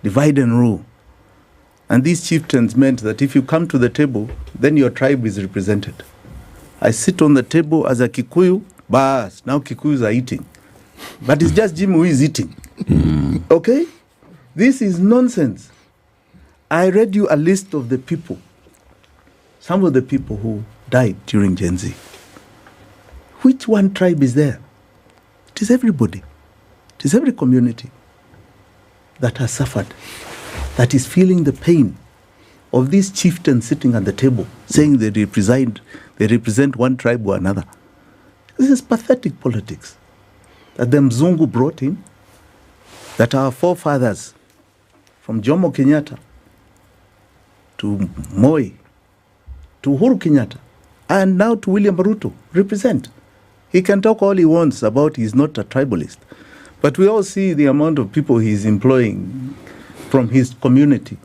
divide and rule. And these chieftains meant that if you come to the table, then your tribe is represented. I sit on the table as a Kikuyu, bas, now Kikuyus are eating. But it's just Jim who is eating. Okay? This is nonsense. I read you a list of the people, some of the people who died during Gen Z. Which one tribe is there? It is everybody. It is every community that has suffered, that is feeling the pain of these chieftains sitting at the table, saying they represent one tribe or another. This is pathetic politics that the Mzungu brought in, that our forefathers, from Jomo Kenyatta to Moi, to Uhuru Kenyatta, and now to William Ruto, represent. He can talk all he wants about he's not a tribalist. But we all see the amount of people he's employing from his community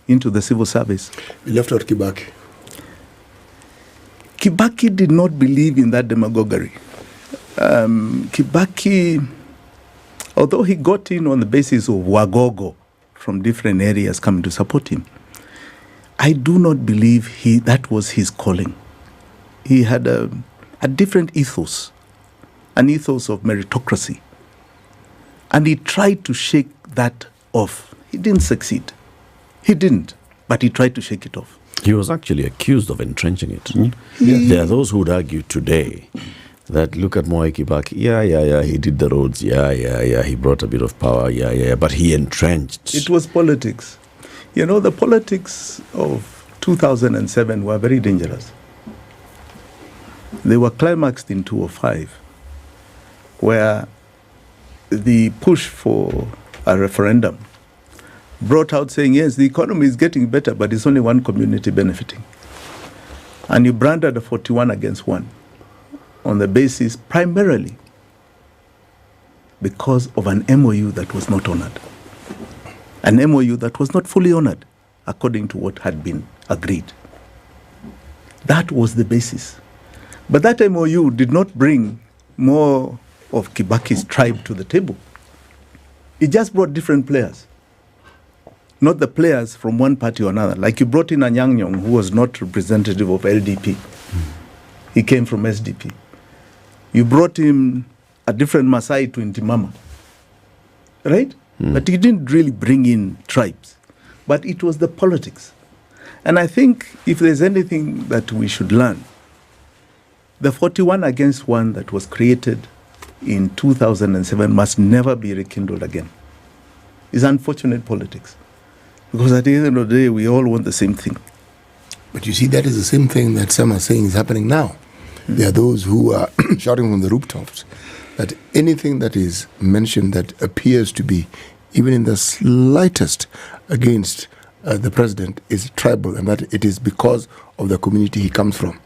into the civil service. We left out Kibaki. Kibaki did not believe in that demagoguery. Kibaki, although he got in on the basis of Wagogo from different areas coming to support him, I do not believe that was his calling. He had a different ethos, an ethos of meritocracy. And he tried to shake that off. He didn't succeed. He didn't, but he tried to shake it off. He was actually accused of entrenching it. There are those who would argue today that look at Mwai Kibaki, he did the roads, he brought a bit of power, but he entrenched. It was politics. You know, the politics of 2007 were very dangerous. They were climaxed in 2005, where the push for a referendum brought out saying, yes, the economy is getting better, but it's only one community benefiting. And you branded a 41 against 1 on the basis primarily because of an MOU that was not honored. An MOU that was not fully honored according to what had been agreed. That was the basis. But that MOU did not bring more of Kibaki's tribe to the table. It just brought different players. Not the players from one party or another. Like you brought in Anyang' Nyong'o, who was not representative of LDP. He came from SDP. You brought him a different Masai to Intimama. Right? But he didn't really bring in tribes. But it was the politics. And I think if there's anything that we should learn, the 41 against 1 that was created in 2007 must never be rekindled again. It's unfortunate politics. Because at the end of the day, we all want the same thing. But you see, that is the same thing that some are saying is happening now. There are those who are shouting from the rooftops that anything that is mentioned that appears to be, even in the slightest, against the president is tribal, and that it is because of the community he comes from.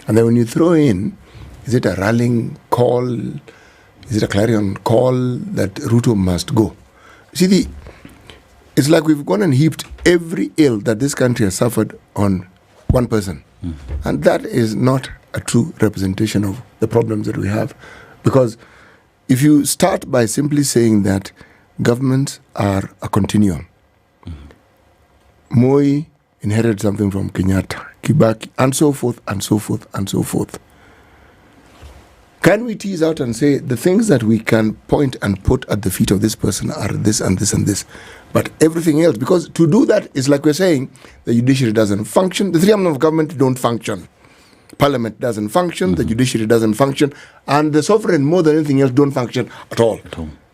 And then when you throw in, is it a rallying call? Is it a clarion call that Ruto must go? See, it's like we've gone and heaped every ill that this country has suffered on one person. And that is not a true representation of the problems that we have. Because if you start by simply saying that governments are a continuum, Moi inherited something from Kenyatta, Kibaki, and so forth, and so forth, and so forth. Can we tease out and say the things that we can point and put at the feet of this person are this and this and this, but everything else? Because to do that is like we're saying the judiciary doesn't function, the three arms of government don't function. Parliament doesn't function, the judiciary doesn't function, and the sovereign, more than anything else, don't function at all.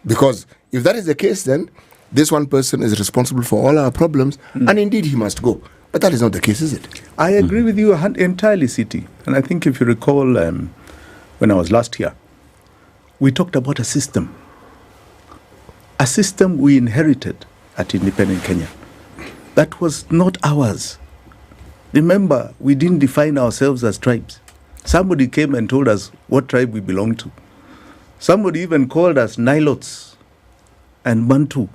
Because if that is the case, then this one person is responsible for all our problems, and indeed he must go. But that is not the case, is it? I agree with you entirely, City. And I think if you recall, when I was last here, we talked about a system we inherited at independent Kenya. That was not ours. Remember, we didn't define ourselves as tribes. Somebody came and told us what tribe we belong to. Somebody even called us Nilots and Bantu.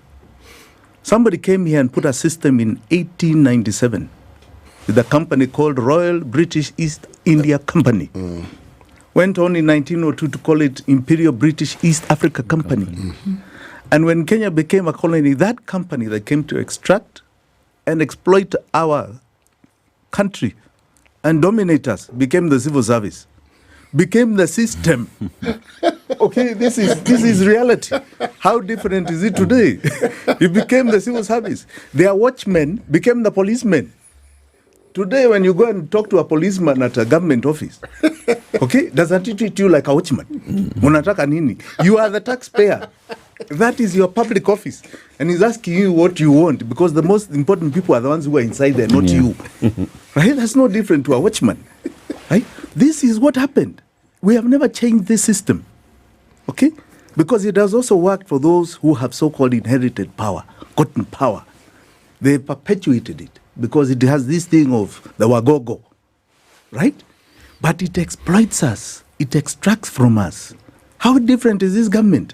Somebody came here and put a system in 1897 with a company called Royal British East India Company. Went on in 1902 to call it Imperial British East Africa Company. And when Kenya became a colony, that company that came to extract and exploit our country and dominate us became the civil service, became the system. Okay, this is reality. How different is it today? It became the civil service. Their watchmen became the policemen. Today, when you go and talk to a policeman at a government office, okay, doesn't he treat you like a watchman? Munataka nini? You are the taxpayer. That is your public office. And he's asking you what you want, because the most important people are the ones who are inside there, not you. Right? That's no different to a watchman. Right? This is what happened. We have never changed this system. Okay? Because it has also worked for those who have so-called inherited power, gotten power. They perpetuated it because it has this thing of the wagogo. Right? But it exploits us. It extracts from us. How different is this government?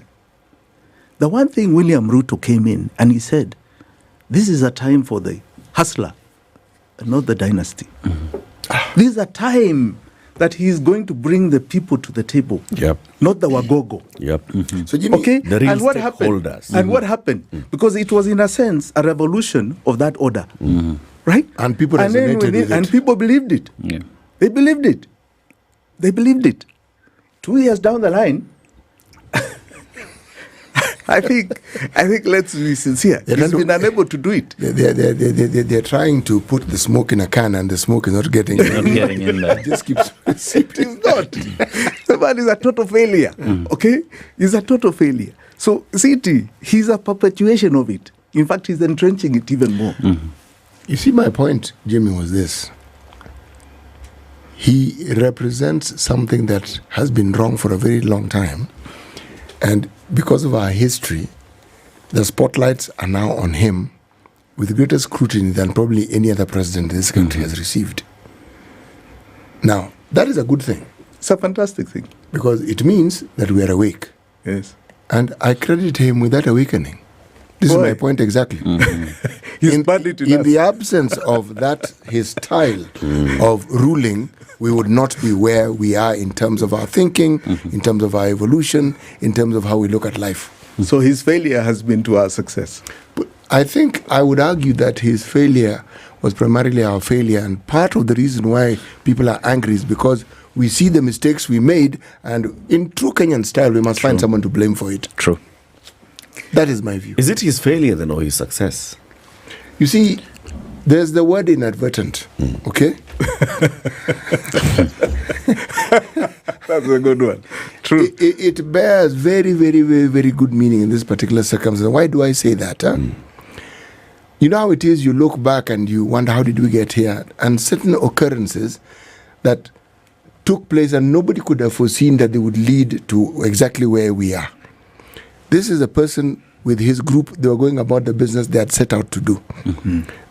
The one thing William Ruto came in and he said, this is a time for the hustler, not the dynasty. This is a time that he is going to bring the people to the table, not the wagogo. So Jimmy, okay, the real and what happened? stakeholders. And what happened? Because it was in a sense a revolution of that order, right? And people and then resonated with it. And people believed it. They believed it. They believed it. 2 years down the line, I think let's be sincere. He's been unable to do it. They're trying to put the smoke in a can, and the smoke is not getting in there. It just keeps It is not. The man is a total failure. Okay? He's a total failure. So, CT, he's a perpetuation of it. In fact, he's entrenching it even more. You see, my point, Jimmy, was this. He represents something that has been wrong for a very long time. And because of our history, the spotlights are now on him with greater scrutiny than probably any other president this country has received. Now, that is a good thing. It's a fantastic thing. Because it means that we are awake. Yes. And I credit him with that awakening. This is my point exactly. He's bandit in the absence of that, his style of ruling, we would not be where we are in terms of our thinking, in terms of our evolution, in terms of how we look at life. So his failure has been to our success. But I think I would argue that his failure was primarily our failure, and part of the reason why people are angry is because we see the mistakes we made, and in true Kenyan style, we must find someone to blame for it. True. That is my view. Is it his failure then or his success? You see, there's the word inadvertent, okay? That's a good one. True. It bears very, very, very, very good meaning in this particular circumstance. Why do I say that? You know how it is, you look back and you wonder, how did we get here? And certain occurrences that took place and nobody could have foreseen that they would lead to exactly where we are. This is a person with his group, they were going about the business they had set out to do.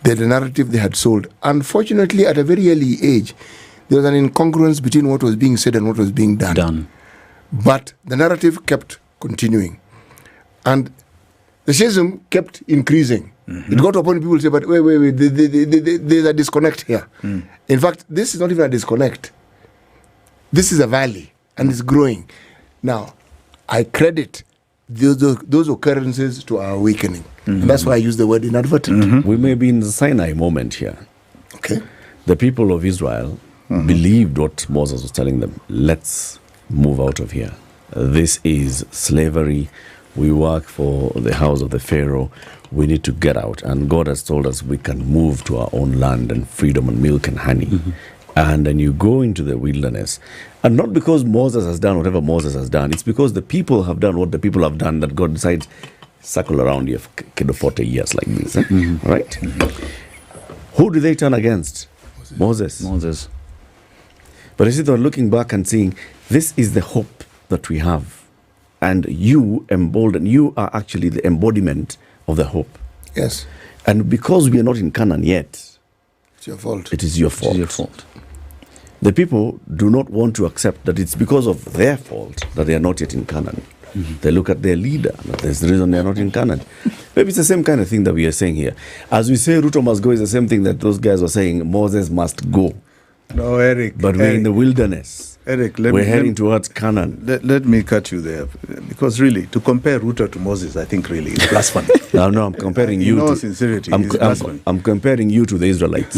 They had a narrative they had sold. Unfortunately, at a very early age, there was an incongruence between what was being said and what was being done. But the narrative kept continuing. And the schism kept increasing. It got to a point people say, but wait, there's a disconnect here. In fact, this is not even a disconnect. This is a valley, and it's growing. Now, I credit those occurrences to our awakening. And that's why I use the word inadvertent. We may be in the Sinai moment here. Okay. The people of Israel believed what Moses was telling them. Let's move out of here. This is slavery. We work for the house of the Pharaoh. We need to get out. And God has told us we can move to our own land and freedom and milk and honey. And then you go into the wilderness. And not because Moses has done whatever Moses has done. It's because the people have done what the people have done that God decides circle around you for 40 years like this. Right? Who do they turn against? Moses. But you see, they're looking back and seeing, this is the hope that we have. And you embolden, you are actually the embodiment of the hope. Yes. And because we are not in Canaan yet, it's your fault. It is your fault. The people do not want to accept that it's because of their fault that they are not yet in Canaan. They look at their leader, that there's the reason they are not in Canaan. Maybe it's the same kind of thing that we are saying here. As we say Ruto must go, is the same thing that those guys were saying, Moses must go. No, Eric. But we're in the wilderness. Eric, we're heading towards Canaan. Let me cut you there. Because really, to compare Ruto to Moses, I think really is blasphemy. No, I'm comparing you to... sincerity, I'm comparing you to the Israelites.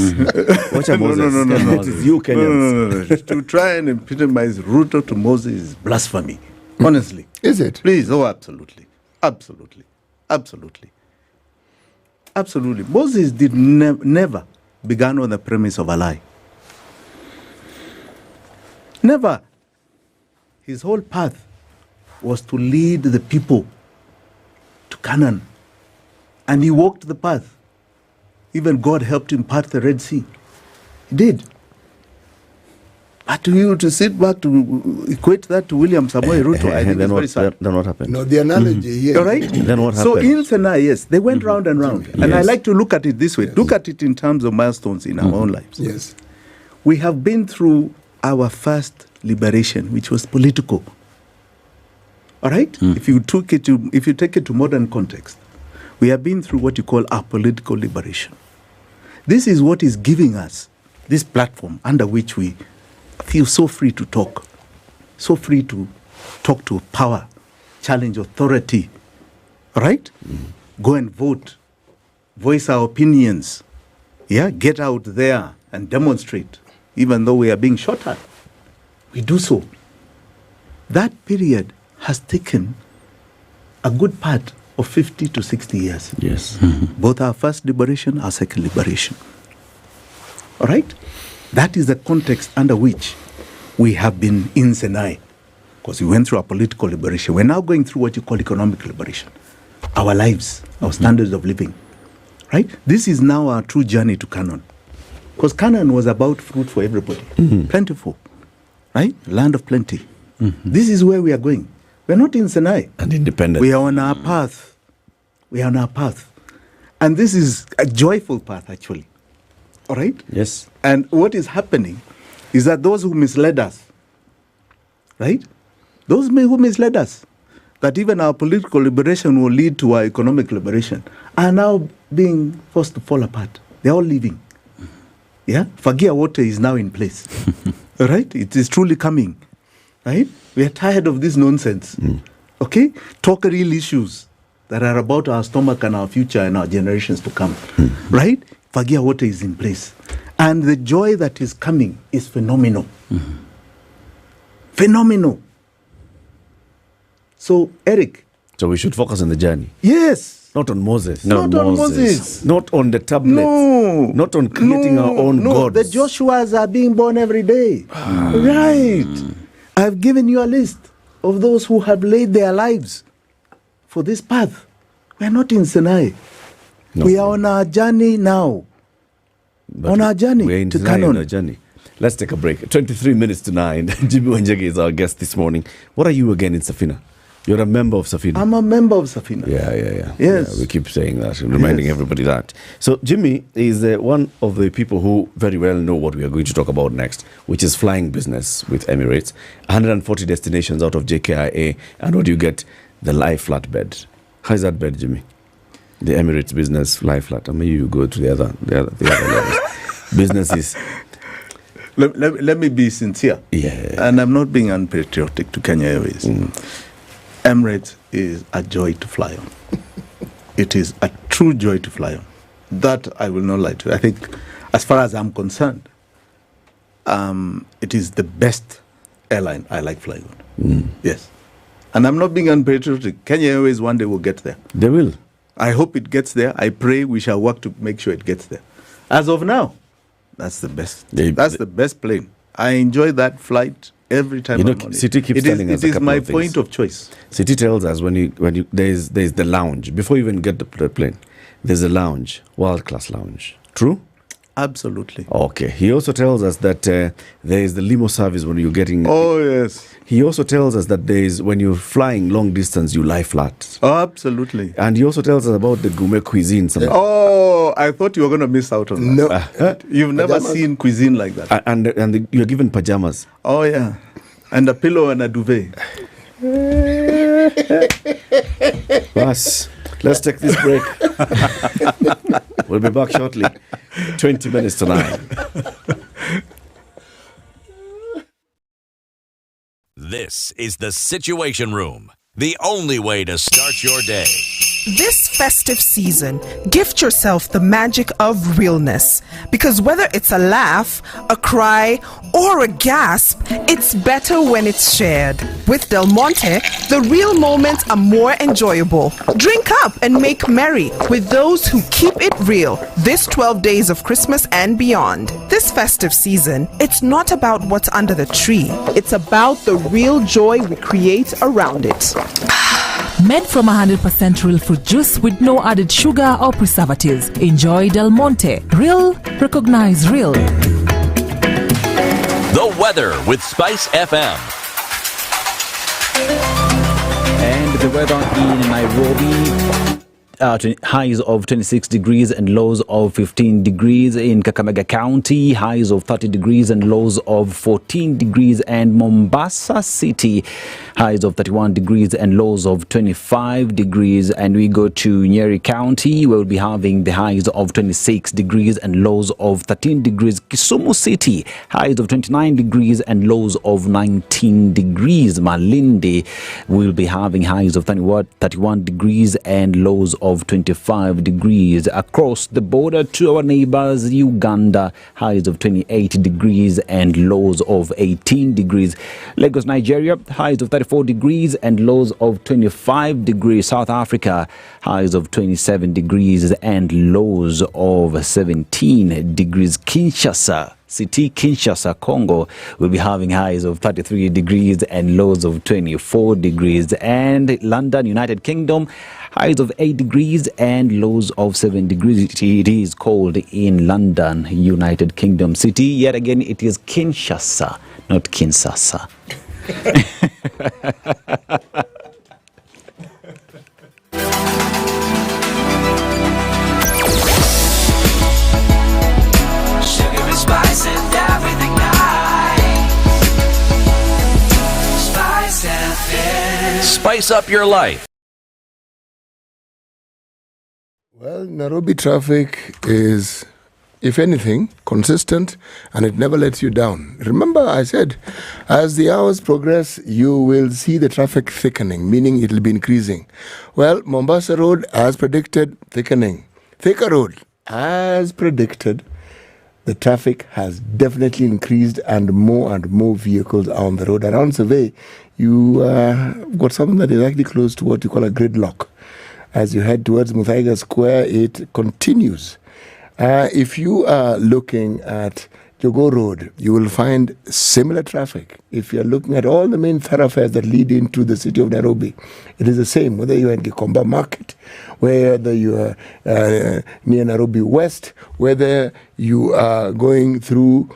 Watch out, Moses. No. Moses, you Kenyans. No. To try and epitomize Ruto to Moses is blasphemy. Honestly. Is it? Please, absolutely. Moses did never began on the premise of a lie. Never. His whole path was to lead the people to Canaan. And he walked the path. Even God helped him part the Red Sea. He did. But to you to sit back to equate that to William Samoei Ruto, I think it's very sad. Then what happened? No, the analogy here. All right? Then what happened? So in Sinai, yes, they went round and round. And I like to look at it this way. Look at it in terms of milestones in our own lives. Yes. We have been through our first liberation, which was political. All right? If you take it to modern context, we have been through what you call our political liberation. This is what is giving us this platform under which we feel so free to talk to power, challenge authority. All right? Go and vote, voice our opinions, get out there and demonstrate. Even though we are being shot at, we do so. That period has taken a good part of 50 to 60 years. Yes. Both our first liberation, our second liberation. All right? That is the context under which we have been in Sinai. Because we went through our political liberation. We're now going through what you call economic liberation. Our lives, our standards of living. Right? This is now our true journey to Canaan. Because Canaan was about fruit for everybody. Plentiful. Right? Land of plenty. This is where we are going. We're not in Sinai. And independent. We are on our path. And this is a joyful path, actually. All right? Yes. And what is happening is that those who misled us, right? Those who misled us, that even our political liberation will lead to our economic liberation, are now being forced to fall apart. They're all leaving. Fagia water is now in place. All right? It is truly coming. Right? We are tired of this nonsense. Okay? Talk real issues that are about our stomach and our future and our generations to come. Right? Fagia water is in place. And the joy that is coming is phenomenal. Phenomenal. So, Eric, So we should focus on the journey. Yes. Not on Moses. Not on Moses. Not on the tablets. No. Not on creating our own gods. The Joshuas are being born every day. Right. I've given you a list of those who have laid their lives for this path. We are not in Sinai. No. We are on our journey now. But on our journey we're in to Sinai, on Canaan. our journey. Let's take a break. 23 minutes to 9. Jimmy Wanjagi is our guest this morning. What are you again in Safina? You're a member of Safina. I'm a member of Safina. Yeah. Yes. Yeah, we keep saying that and reminding everybody that. So Jimmy is one of the people who very well know what we are going to talk about next, which is flying business with Emirates. 140 destinations out of JKIA. And what do you get? The live flatbed. How is that bed, Jimmy? The Emirates business lie flat. I mean, you go to the other levels. Businesses. Let me be sincere. Yeah. And I'm not being unpatriotic to Kenya Airways. Emirates is a joy to fly on. It is a true joy to fly on. That I will not lie to you. I think, as far as I'm concerned, it is the best airline I like flying on. Yes. And I'm not being unpatriotic. Kenya Airways one day will get there. They will. I hope it gets there. I pray we shall work to make sure it gets there. As of now, that's the best. That's the best plane. I enjoy that flight every time. You know, I'm on City it. keeps telling us It a is couple my of things. point of choice. City tells us when you there's the lounge before you even get the plane. There's a lounge, world class lounge. True? Absolutely. Okay. He also tells us that there is the limo service when you're getting. Oh yes. He also tells us that there is when you're flying long distance, you lie flat. Oh, absolutely. And he also tells us about the gourmet cuisine. Oh, I thought you were going to miss out on that. No. You've never seen cuisine like that. And you're given pajamas. Oh yeah, and a pillow and a duvet. Bas, let's take this break. We'll be back shortly. 20 minutes to 9. This is the Situation Room, the only way to start your day. This festive season, gift yourself the magic of realness. Because whether it's a laugh, a cry, or a gasp, it's better when it's shared. With Del Monte, the real moments are more enjoyable. Drink up and make merry with those who keep it real this 12 days of Christmas and beyond. This festive season, it's not about what's under the tree. It's about the real joy we create around it. Made from 100% real fruit juice with no added sugar or preservatives. Enjoy Del Monte. Real, recognize real. The weather with SpiceFM. And the weather in Nairobi, highs of 26 degrees and lows of 15 degrees. In Kakamega County, highs of 30 degrees and lows of 14 degrees. And Mombasa City, highs of 31 degrees and lows of 25 degrees. And we go to Nyeri County, where we'll be having the highs of 26 degrees and lows of 13 degrees. Kisumu City, highs of 29 degrees and lows of 19 degrees. Malindi will be having highs of 31 degrees and lows of 25 degrees. Across the border to our neighbors, Uganda, highs of 28 degrees and lows of 18 degrees. Lagos, Nigeria, highs of 34 degrees and lows of 25 degrees. South Africa, highs of 27 degrees and lows of 17 degrees. Kinshasa City, Kinshasa, Congo, will be having highs of 33 degrees and lows of 24 degrees. And London, United Kingdom, highs of 8 degrees and lows of 7 degrees. It is cold in London, United Kingdom City. Yet again, it is Kinshasa, not Kinshasa. Sugar and spice and everything nice. SpiceFM. Spice up your life. Well, Nairobi traffic is, if anything, consistent, and it never lets you down. Remember, I said, as the hours progress, you will see the traffic thickening, meaning it will be increasing. Well, Mombasa Road, as predicted, thickening. Thika Road, as predicted, the traffic has definitely increased and more vehicles are on the road. Around Sigei, you got something that is actually close to what you call a gridlock. As you head towards Muthaiga Square, it continues. If you are looking at Jogoo Road, you will find similar traffic. If you're looking at all the main thoroughfares that lead into the city of Nairobi, it is the same, whether you're in Gikomba Market, whether you are near Nairobi West, whether you are going through,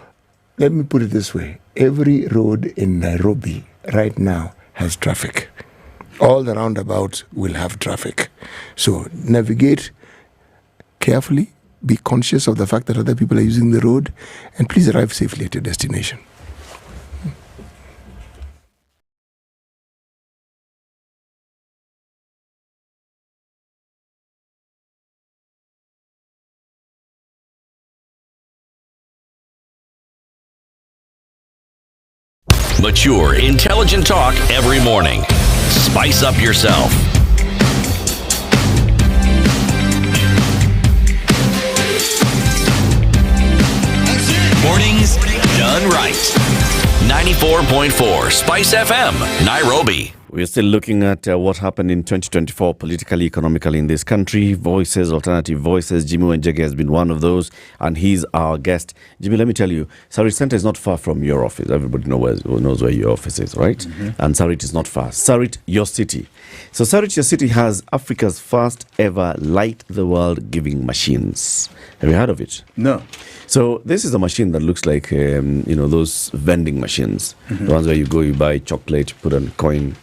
let me put it this way, every road in Nairobi right now has traffic. All the roundabouts will have traffic. So navigate carefully, be conscious of the fact that other people are using the road, and please arrive safely at your destination. Mature, intelligent talk every morning. Spice up yourself. Mornings done right. 94.4 Spice FM, Nairobi. We're still looking at what happened in 2024 politically, economically in this country. Voices, alternative voices. Jimmy Wanjege has been one of those, and he's our guest. Jimmy, let me tell you, Sarit Center is not far from your office. Everybody knows where your office is, right? Mm-hmm. And Sarit is not far. Sarit, your city. So Sarit, your city has Africa's first ever light the world giving machines. Have you heard of it? No. So this is a machine that looks like, those vending machines. Mm-hmm. The ones where you go, you buy chocolate, put a coin,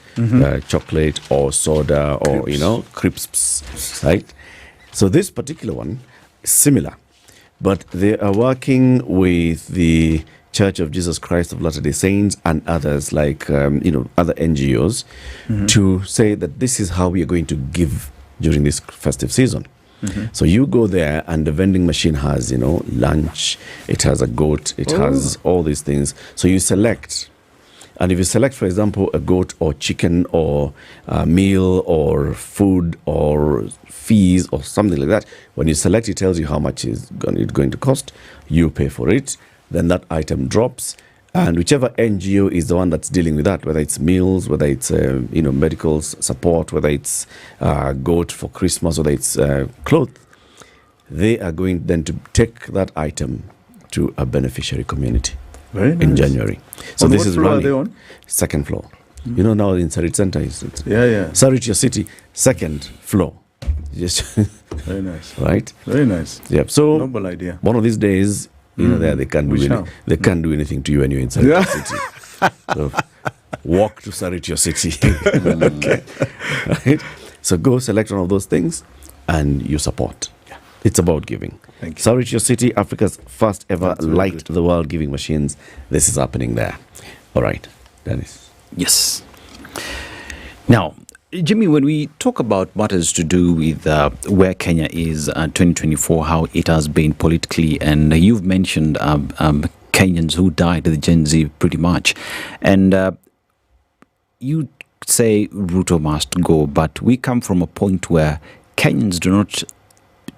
chocolate or soda or, crisps, right? So this particular one is similar, but they are working with the Church of Jesus Christ of Latter-day Saints and others like, other NGOs to say that this is how we are going to give during this festive season. Mm-hmm. So you go there and the vending machine has, lunch, it has a goat, it has all these things. So you select. And if you select, for example, a goat or chicken or a meal or food or fees or something like that, when you select, it tells you how much it's going to cost. You pay for it. Then that item drops. And whichever NGO is the one that's dealing with that, whether it's meals, whether it's, medical support, whether it's goat for Christmas, whether it's clothes, they are going then to take that item to a beneficiary community. Very nice. In January. So on this what is floor running. Are they on? Second floor. Mm-hmm. Now in Sarit Center is Sarit, your city, second floor. Just very nice. Right? Very nice. Yep. So noble idea. One of these days, there they can't do anything to you when you're in Sarit City. So walk to Sarit your city. Okay. Right? So go select one of those things and you support. It's about giving. Thank you. Sarit your city, Africa's first ever light the world giving machines. This is happening there. All right, Dennis. Yes. Now, Jimmy, when we talk about matters to do with where Kenya is 2024, how it has been politically, and you've mentioned Kenyans who died, the Gen Z pretty much, and you say Ruto must go, but we come from a point where Kenyans do not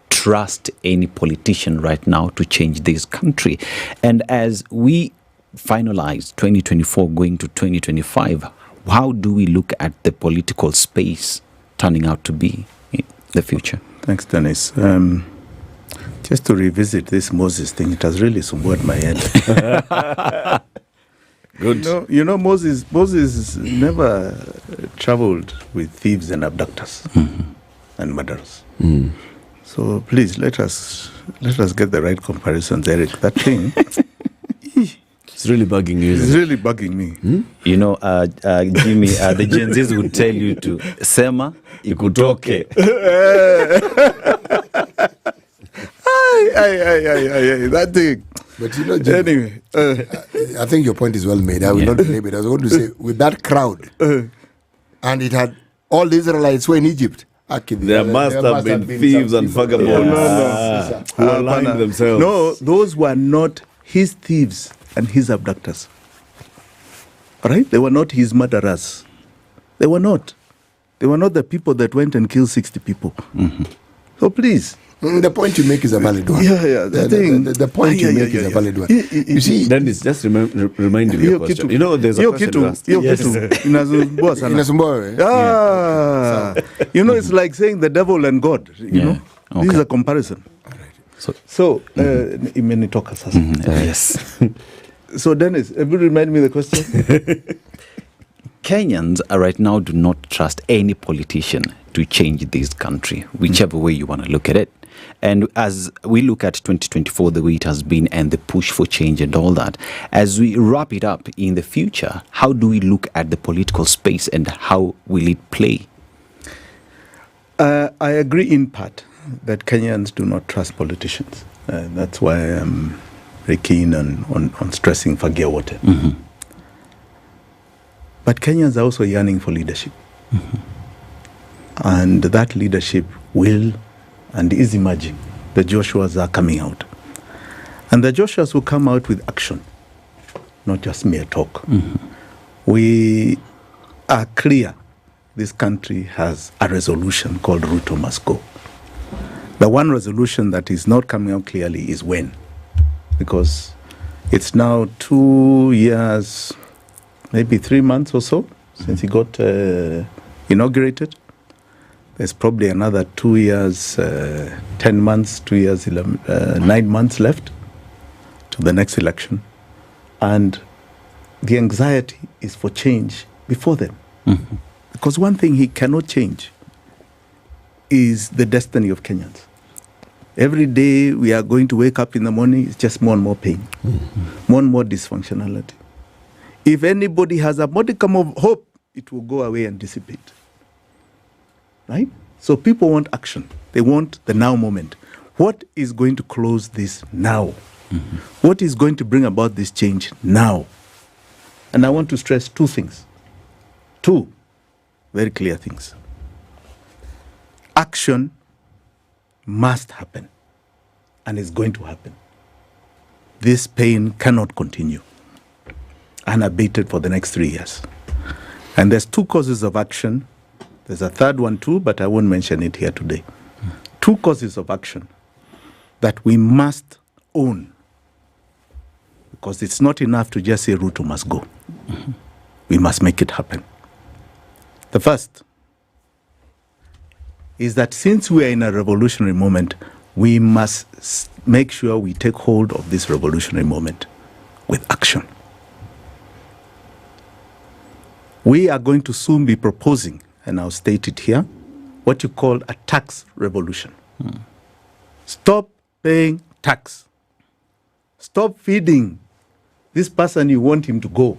trust any politician right now to change this country. And as we finalize 2024 going to 2025, how do we look at the political space turning out to be in the future? Thanks, Dennis. Just to revisit this Moses thing, it has really sumbued my head. Good. Moses never traveled with thieves and abductors and murderers. Mm. So please let us get the right comparisons, Eric. That thing, it's really bugging you. It's really bugging me. Jimmy, the Gen Zs would tell you to sema ikutoke. That thing. But Jim, anyway, I think your point is well made. I will not blame it. I was going to say, with that crowd, and it had all the Israelites were in Egypt. There must have been thieves and vagabonds who aligned themselves. No, those were not his thieves and his abductors. All right? They were not his murderers. They were not. They were not the people that went and killed 60 people. Mm-hmm. So please, The point you make is a valid one. Yeah. The point you make is a valid one. You see, Dennis, just remind me of your question. You know, there's a question you asked. You know, it's like saying the devil and God. You know, this is a comparison. So, yes. So, Dennis, will you remind me the question? Kenyans right now do not trust any politician to change this country, whichever way you want to look at it. And as we look at 2024, the way it has been and the push for change and all that, as we wrap it up in the future, how do we look at the political space and how will it play? I agree in part that Kenyans do not trust politicians. That's why I'm very keen on stressing Fagia Water. Mm-hmm. But Kenyans are also yearning for leadership. Mm-hmm. And that leadership will and is emerging. The Joshuas are coming out. And the Joshuas will come out with action, not just mere talk. Mm-hmm. We are clear this country has a resolution called Ruto must go. The one resolution that is not coming out clearly is when. Because it's now 2 years, maybe 3 months or so since he got inaugurated. There's probably another 2 years, 10 months, 2 years, 9 months left to the next election. And the anxiety is for change before then. Mm-hmm. Because one thing he cannot change is the destiny of Kenyans. Every day we are going to wake up in the morning, it's just more and more pain, more and more dysfunctionality. If anybody has a modicum of hope, it will go away and dissipate. Right? So people want action. They want the now moment. What is going to close this now? Mm-hmm. What is going to bring about this change now? And I want to stress two things. Two very clear things. Action must happen and is going to happen. This pain cannot continue unabated for the next 3 years. And there's two causes of action. There's a third one too, but I won't mention it here today. Two causes of action that we must own. Because it's not enough to just say Ruto must go. Mm-hmm. We must make it happen. The first is that since we are in a revolutionary moment, we must make sure we take hold of this revolutionary moment with action. We are going to soon be proposing, and I'll state it here, what you call a tax revolution. Stop paying tax. Stop feeding this person you want him to go.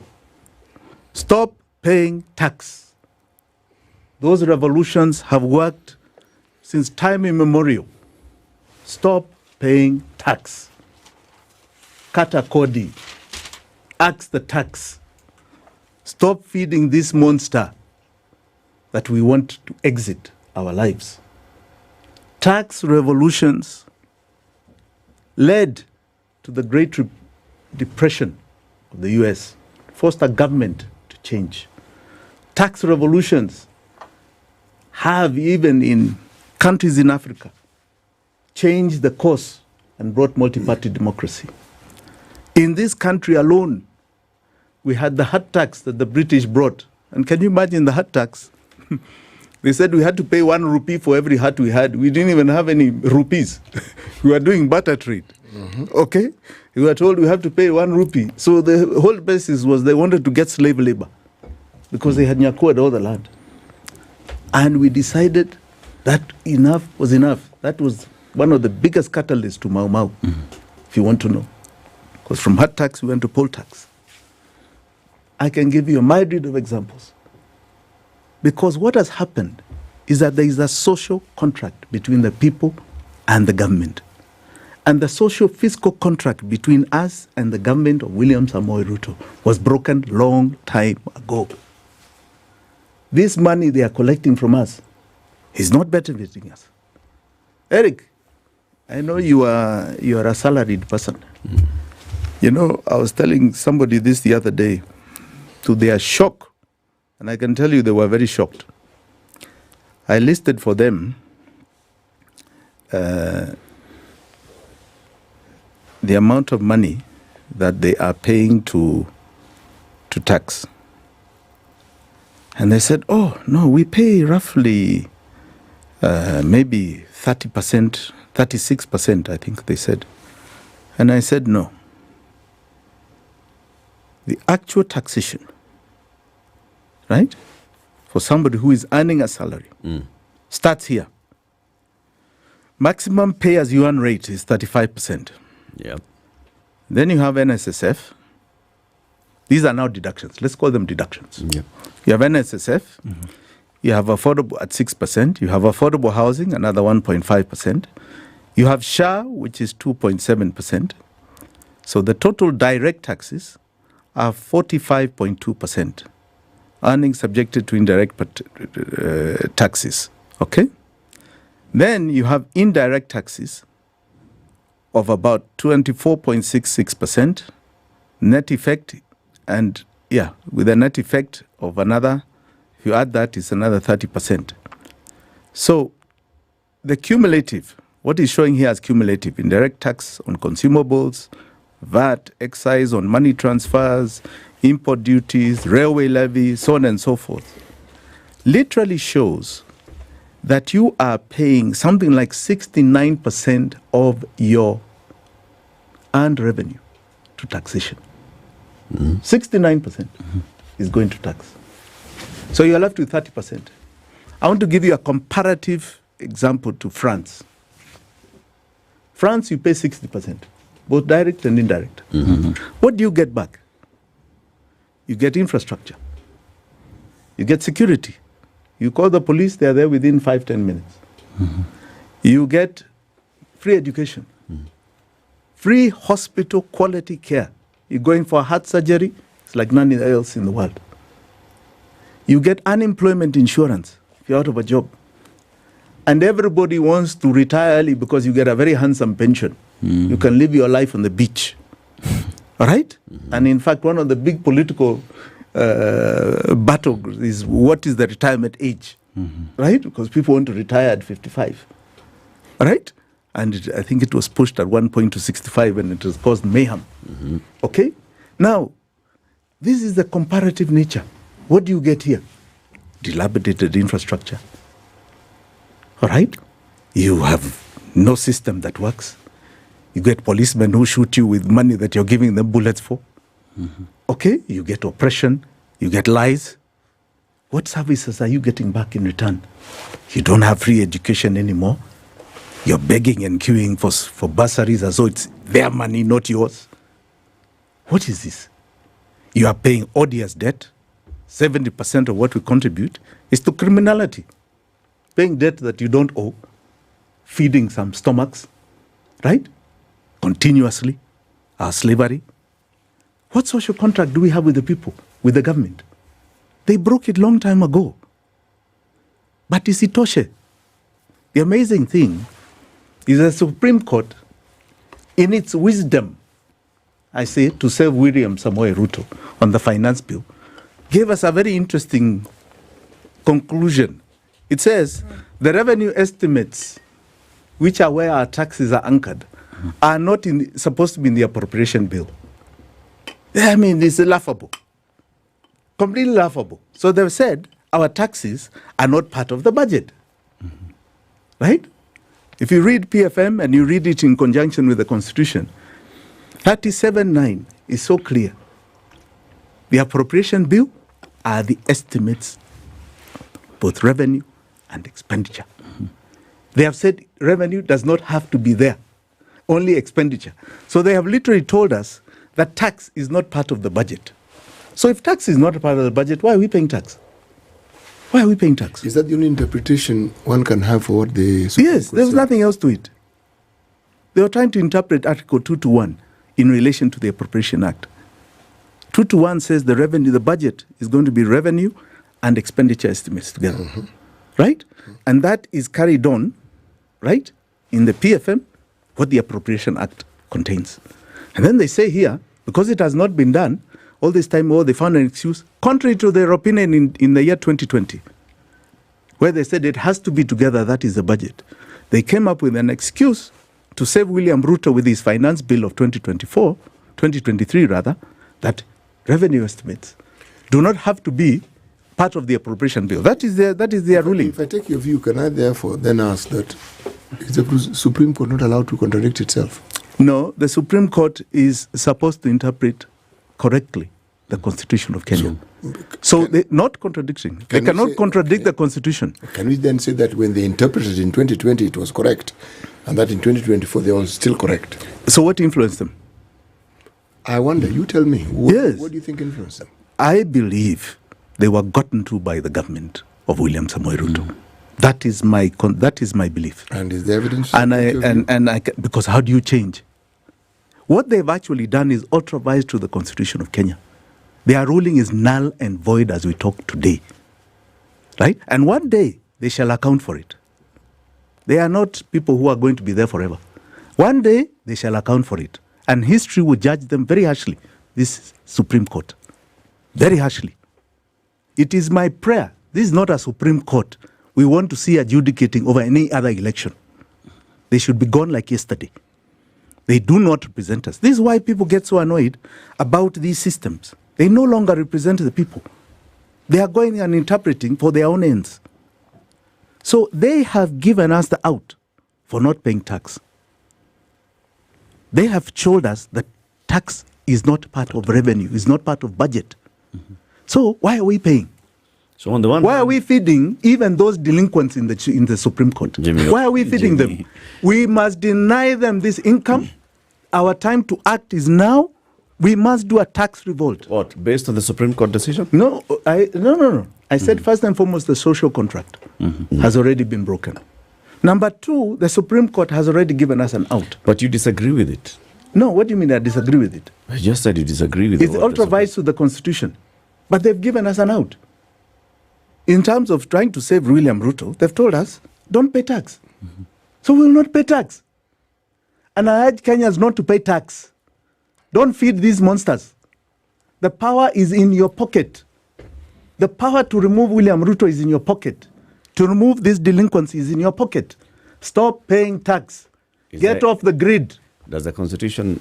Stop paying tax. Those revolutions have worked since time immemorial. Stop paying tax. Kata kodi. Axe the tax. Stop feeding this monster that we want to exit our lives. Tax revolutions led to the Great Depression of the US, forced a government to change. Tax revolutions have, even in countries in Africa, changed the course and brought multi-party democracy. In this country alone, we had the hut tax that the British brought. And can you imagine the hut tax? They said we had to pay 1 rupee for every hut we had. We didn't even have any rupees. We were doing barter trade. Mm-hmm. Okay? We were told we have to pay 1 rupee. So the whole basis was they wanted to get slave labor because they had nyakuad all the land. And we decided that enough was enough. That was one of the biggest catalysts to Mau Mau, if you want to know. Because from hut tax, we went to poll tax. I can give you a myriad of examples. Because what has happened is that there is a social contract between the people and the government. And the social fiscal contract between us and the government of William Samoei Ruto was broken long time ago. This money they are collecting from us is not benefiting us. Eric, I know you are a salaried person. You know, I was telling somebody this the other day, to their shock, and I can tell you they were very shocked. I listed for them the amount of money that they are paying to tax. And they said, oh, no, we pay roughly maybe 30%, 36%, I think they said. And I said, no. The actual taxation, right, for somebody who is earning a salary starts here. Maximum pay-as-you-earn rate is 35%. Yep. Then you have NSSF. These are now deductions. Let's call them deductions. Yep. You have NSSF. You have affordable at 6%. You have affordable housing, another 1.5%. You have SHA, which is 2.7%. So the total direct taxes are 45.2%. Earnings subjected to indirect taxes. Okay? Then you have indirect taxes of about 24.66%, net effect, and with a net effect of another, if you add that, it's another 30%. So the cumulative, what is showing here as cumulative, indirect tax on consumables, VAT, excise on money transfers, import duties, railway levy, so on and so forth, literally shows that you are paying something like 69% of your earned revenue to taxation. 69% is going to tax. So you're left with 30%. I want to give you a comparative example to France. France, you pay 60%, both direct and indirect. What do you get back? You get infrastructure. You get security. You call the police, they are there within 5-10 minutes. You get free education, free hospital quality care. You're going for heart surgery, it's like none else in the world. You get unemployment insurance if you're out of a job. And everybody wants to retire early because you get a very handsome pension. You can live your life on the beach. All right? And in fact, one of the big political battles is what is the retirement age? Right? Because people want to retire at 55. All right? And I think it was pushed at one point to 65 and it has caused mayhem. Okay? Now, this is the comparative nature. What do you get here? Dilapidated infrastructure. All right? You have no system that works. You get policemen who shoot you with money that you're giving them bullets for. Okay? You get oppression. You get lies. What services are you getting back in return? You don't have free education anymore. You're begging and queuing for bursaries as though it's their money, not yours. What is this? You are paying odious debt. 70% of what we contribute is to criminality. Paying debt that you don't owe. Feeding some stomachs. Right? Continuously. Our slavery. What social contract do we have with the people, with the government? They broke it long time ago. But is it toshe? The amazing thing is the Supreme Court, in its wisdom, I say, to save William Samoei Ruto on the finance bill, gave us a very interesting conclusion. It says the revenue estimates, which are where our taxes are anchored, are not supposed to be in the appropriation bill. I mean, it's laughable. Completely laughable. So they've said our taxes are not part of the budget. Right? If you read PFM and you read it in conjunction with the Constitution, 37.9 is so clear. The appropriation bill are the estimates, both revenue and expenditure. They have said revenue does not have to be there, only expenditure. So they have literally told us that tax is not part of the budget. So if tax is not a part of the budget, why are we paying tax? Why are we paying tax? Is that the only interpretation one can have for what the Supreme Yes, Court there's said? nothing else to it. They were trying to interpret Article 221 in relation to the Appropriation Act. 221 says the revenue, the budget is going to be revenue and expenditure estimates together. Right? And that is carried on, right, in the PFM, what the Appropriation Act contains. And then they say here, because it has not been done, all this time, they found an excuse, contrary to their opinion in the year 2020, where they said it has to be together, that is the budget. They came up with an excuse to save William Ruto with his finance bill of 2023 rather, that revenue estimates do not have to be part of the appropriation bill. That is their ruling. If I take your view, can I therefore then ask that is the Supreme Court not allowed to contradict itself? No, the Supreme Court is supposed to interpret correctly the Constitution of Kenya. So they're not contradicting. They cannot contradict the Constitution. Can we then say that when they interpreted in 2020 it was correct, and that in 2024 they are still correct? So what influenced them? I wonder. You tell me. What do you think influenced them? I believe they were gotten to by the government of William Samoei Ruto. That is my belief. And is there evidence? Because how do you change? What they've actually done is ultra-vires to the Constitution of Kenya. Their ruling is null and void as we talk today. Right? And one day they shall account for it. They are not people who are going to be there forever. One day they shall account for it. And history will judge them very harshly. This Supreme Court. Very harshly. It is my prayer. This is not a Supreme Court we want to see adjudicating over any other election. They should be gone like yesterday. They do not represent us. This is why people get so annoyed about these systems. They no longer represent the people. They are going and interpreting for their own ends. So they have given us the out for not paying tax. They have told us that tax is not part of revenue, is not part of budget. So why are we paying? So on the one why are we feeding even those delinquents in the Supreme Court? Why are we feeding them? We must deny them this income. Our time to act is now. We must do a tax revolt. What? Based on the Supreme Court decision? No. I said first and foremost the social contract has already been broken. Number two, the Supreme Court has already given us an out. But you disagree with it? No, what do you mean I disagree with it? I just said you disagree with it. It's ultra-vires to the Constitution. But they've given us an out. In terms of trying to save William Ruto, they've told us, don't pay tax. So we will not pay tax. And I urge Kenyans not to pay tax. Don't feed these monsters. The power is in your pocket. The power to remove William Ruto is in your pocket. To remove these delinquencies is in your pocket. Stop paying tax. Get off the grid. Does the Constitution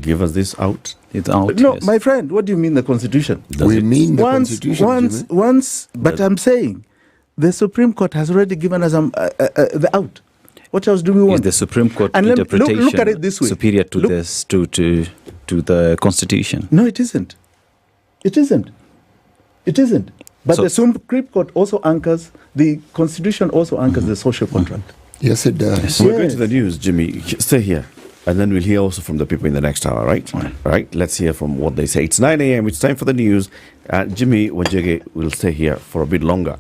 give us this out? It's out. No, yes. My friend, what do you mean the Constitution? Mean the Constitution. But I'm saying the Supreme Court has already given us the out. What else do we want? Is the Supreme Court and interpretation look at it this way. Superior to this to the Constitution? No, it isn't. It isn't. But the Supreme Court also anchors, the Constitution also anchors the social contract. Yes, it does. We're going to the news, Jimmy. Stay here. And then we'll hear also from the people in the next hour, right? Right. Let's hear from what they say. It's 9 a.m. It's time for the news. Jimmy Wajege will stay here for a bit longer.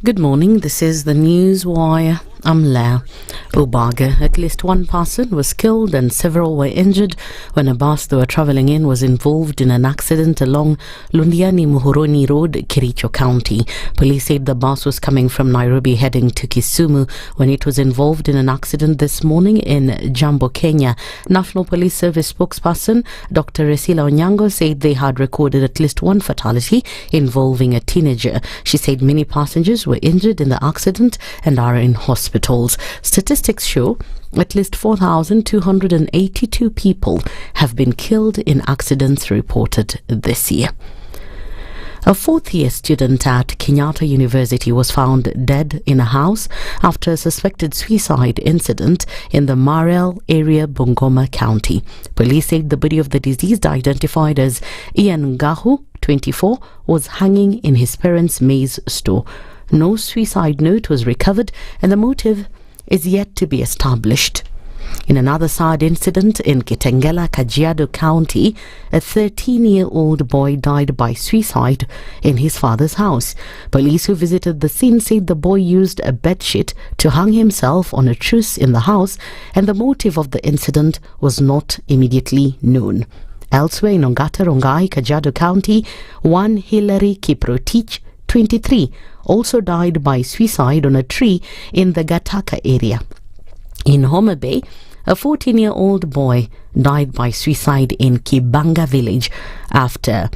Good morning, this is the News Wire. I'm Lao. Ubaga. At least one person was killed and several were injured when a bus they were travelling in was involved in an accident along Lundiani-Muhoroni Road, Kericho County. Police said the bus was coming from Nairobi heading to Kisumu when it was involved in an accident this morning in Jambo, Kenya. National Police Service spokesperson Dr. Resila Onyango said they had recorded at least one fatality involving a teenager. She said many passengers were injured in the accident and are in hospitals. Statistics show at least 4,282 people have been killed in accidents reported this year. A fourth-year student at Kenyatta University was found dead in a house after a suspected suicide incident in the Marel area, Bungoma County. Police said the body of the deceased, identified as Ian Ngahu, 24, was hanging in his parents' maize store. No suicide note was recovered and the motive is yet to be established. In another sad incident in Kitengela, Kajiado County, a 13-year-old boy died by suicide in his father's house. Police who visited the scene said the boy used a bedsheet to hang himself on a truss in the house and the motive of the incident was not immediately known. Elsewhere in Ongata Rongai, Kajiado County, one Hilary Kiprotich, 23, also died by suicide on a tree in the Gataka area. In Homa Bay, a 14-year-old boy died by suicide in Kibanga village after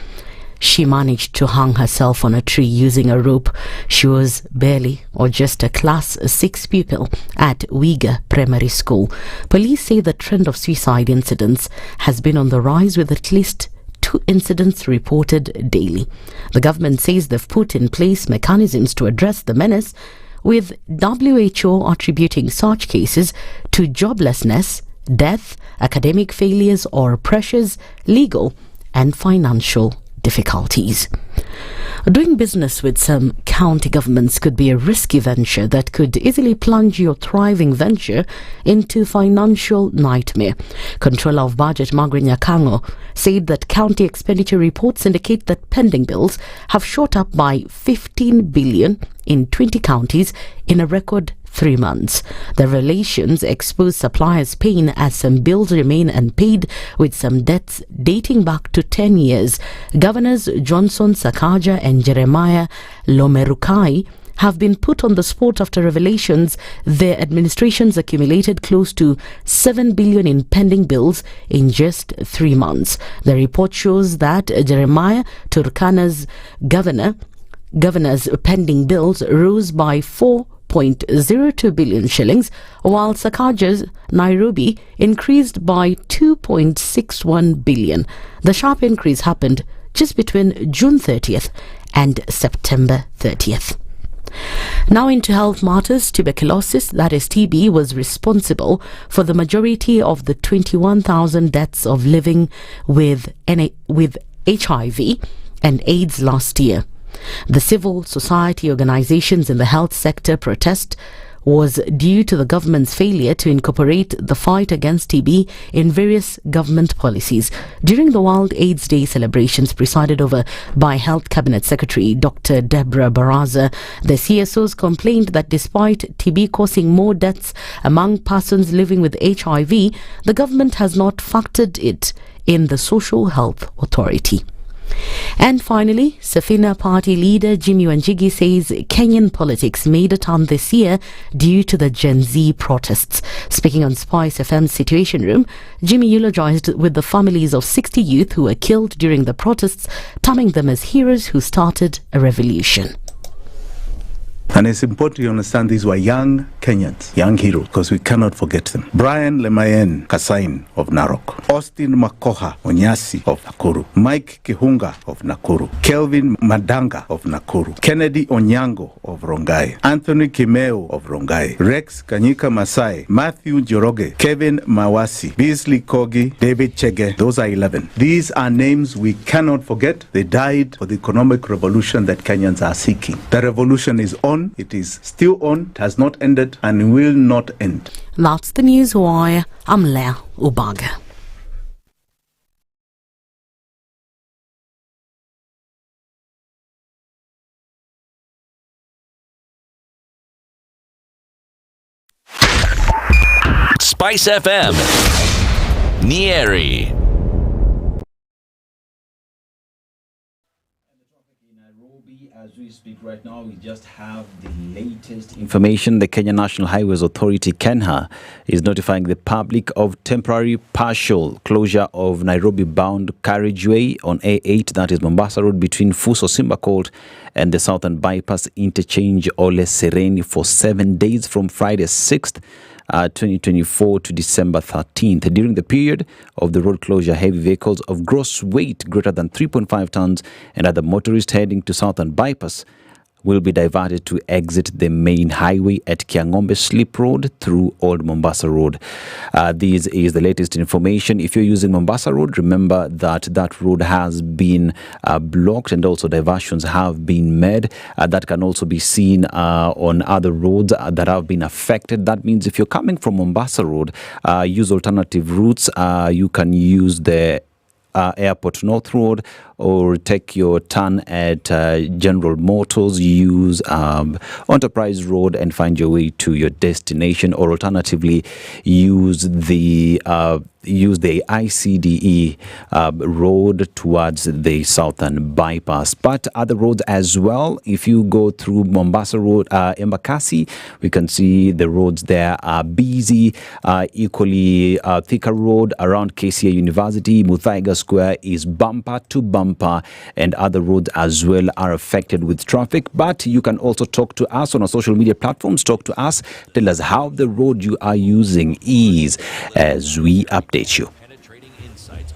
she managed to hang herself on a tree using a rope. She was barely or just a class 6 pupil at Wiga Primary School. Police say the trend of suicide incidents has been on the rise, with at least 2 incidents reported daily. The government says they've put in place mechanisms to address the menace, with WHO attributing such cases to joblessness, death, academic failures or pressures, legal and financial difficulties. Doing business with some county governments could be a risky venture that could easily plunge your thriving venture into financial nightmare. Controller of Budget Margaret Nyakango said that county expenditure reports indicate that pending bills have shot up by 15 billion in 20 counties in a record 3 months. The revelations expose suppliers' pain as some bills remain unpaid, with some debts dating back to 10 years. Governors Johnson Sakaja and Jeremiah Lomerukai have been put on the spot after revelations their administrations accumulated close to 7 billion in pending bills in just 3 months. The report shows that Jeremiah Turkana's governor's pending bills rose by 4.02 billion shillings, while Sakaja's Nairobi increased by 2.61 billion. The sharp increase happened just between June 30th and September 30th. Now into health matters. Tuberculosis, that is TB, was responsible for the majority of the 21,000 deaths of living with HIV and AIDS last year. The civil society organizations in the health sector protest was due to the government's failure to incorporate the fight against TB in various government policies. During the World AIDS Day celebrations presided over by Health Cabinet Secretary Dr. Deborah Baraza, the CSOs complained that despite TB causing more deaths among persons living with HIV, the government has not factored it in the Social Health Authority. And finally, Safina Party leader Jimmy Wanjigi says Kenyan politics made a turn this year due to the Gen Z protests. Speaking on SpiceFM's Situation Room, Jimmy eulogized with the families of 60 youth who were killed during the protests, terming them as heroes who started a revolution. And it's important to understand these were young Kenyans, young heroes, because we cannot forget them. Brian Lemayen Kasain of Narok, Austin Makoha Onyasi of Nakuru, Mike Kihunga of Nakuru, Kelvin Madanga of Nakuru, Kennedy Onyango of Rongai, Anthony Kimeo of Rongai, Rex Kanyika Masai, Matthew Joroge, Kevin Mawasi, Beasley Kogi, David Chege. Those are 11. These are names we cannot forget. They died for the economic revolution that Kenyans are seeking. The revolution is on. It is still on, it has not ended, and will not end. That's the news wire. I'm Leah Ubaga. SpiceFM, Nyeri. As we speak right now, we just have the latest information. The Kenya National Highways Authority, KENHA, is notifying the public of temporary partial closure of Nairobi-bound carriageway on A8, that is Mombasa Road, between Fuso Simba Court and the Southern Bypass Interchange Ole Sereni for 7 days from Friday 6th. 2024 to December 13th. During the period of the road closure, heavy vehicles of gross weight greater than 3.5 tons and other motorists heading to Southern Bypass will be diverted to exit the main highway at Kiangombe Slip Road through Old Mombasa Road. This is the latest information. If you're using Mombasa Road, remember that that road has been blocked and also diversions have been made. That can also be seen on other roads that have been affected. That means if you're coming from Mombasa Road, use alternative routes. You can use the Airport North Road, or take your turn at General Motors, use Enterprise Road and find your way to your destination, or alternatively use the ICDE road towards the southern bypass. But other roads as well, if you go through Mombasa Road, Embakasi, we can see the roads there are busy. Equally, Thika Road around KCA University, Muthaiga Square is bumper to bumper, and other roads as well are affected with traffic. But you can also talk to us on our social media platforms. Talk to us, tell us how the road you are using is, as we update you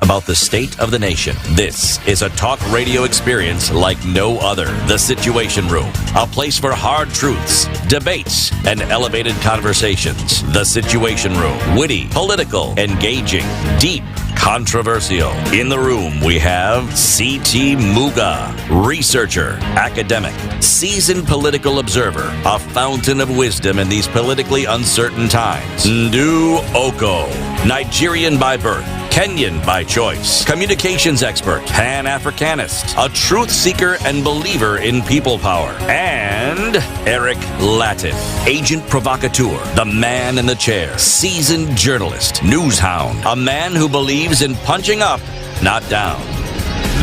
about the state of the nation. This is a talk radio experience like no other. The Situation Room, a place for hard truths, debates, and elevated conversations. The Situation Room, witty, political, engaging, deep, controversial. In the room, we have C.T. Muga, researcher, academic, seasoned political observer, a fountain of wisdom in these politically uncertain times. Ndu Okoh, Nigerian by birth, Kenyan by choice, communications expert, Pan-Africanist, a truth seeker and believer in people power, and Eric Latiff, agent provocateur, the man in the chair, seasoned journalist, news hound, a man who believes in punching up, not down.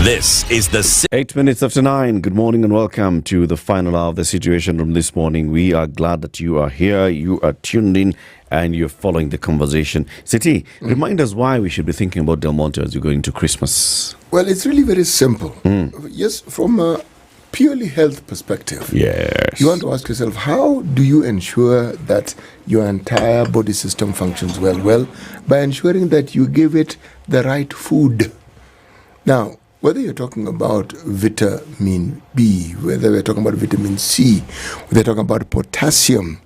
This is the 8 minutes after 9. Good morning and welcome to the final hour of the Situation Room this morning. We are glad that you are here, you are tuned in, and you're following the conversation. Siti, remind us why we should be thinking about Del Monte as we go into Christmas. Well, it's really very simple. Yes, from a purely health perspective. Yes. You want to ask yourself, how do you ensure that your entire body system functions well? Well, by ensuring that you give it the right food. Now, whether you're talking about vitamin B, whether we're talking about vitamin C, whether you're talking about potassium,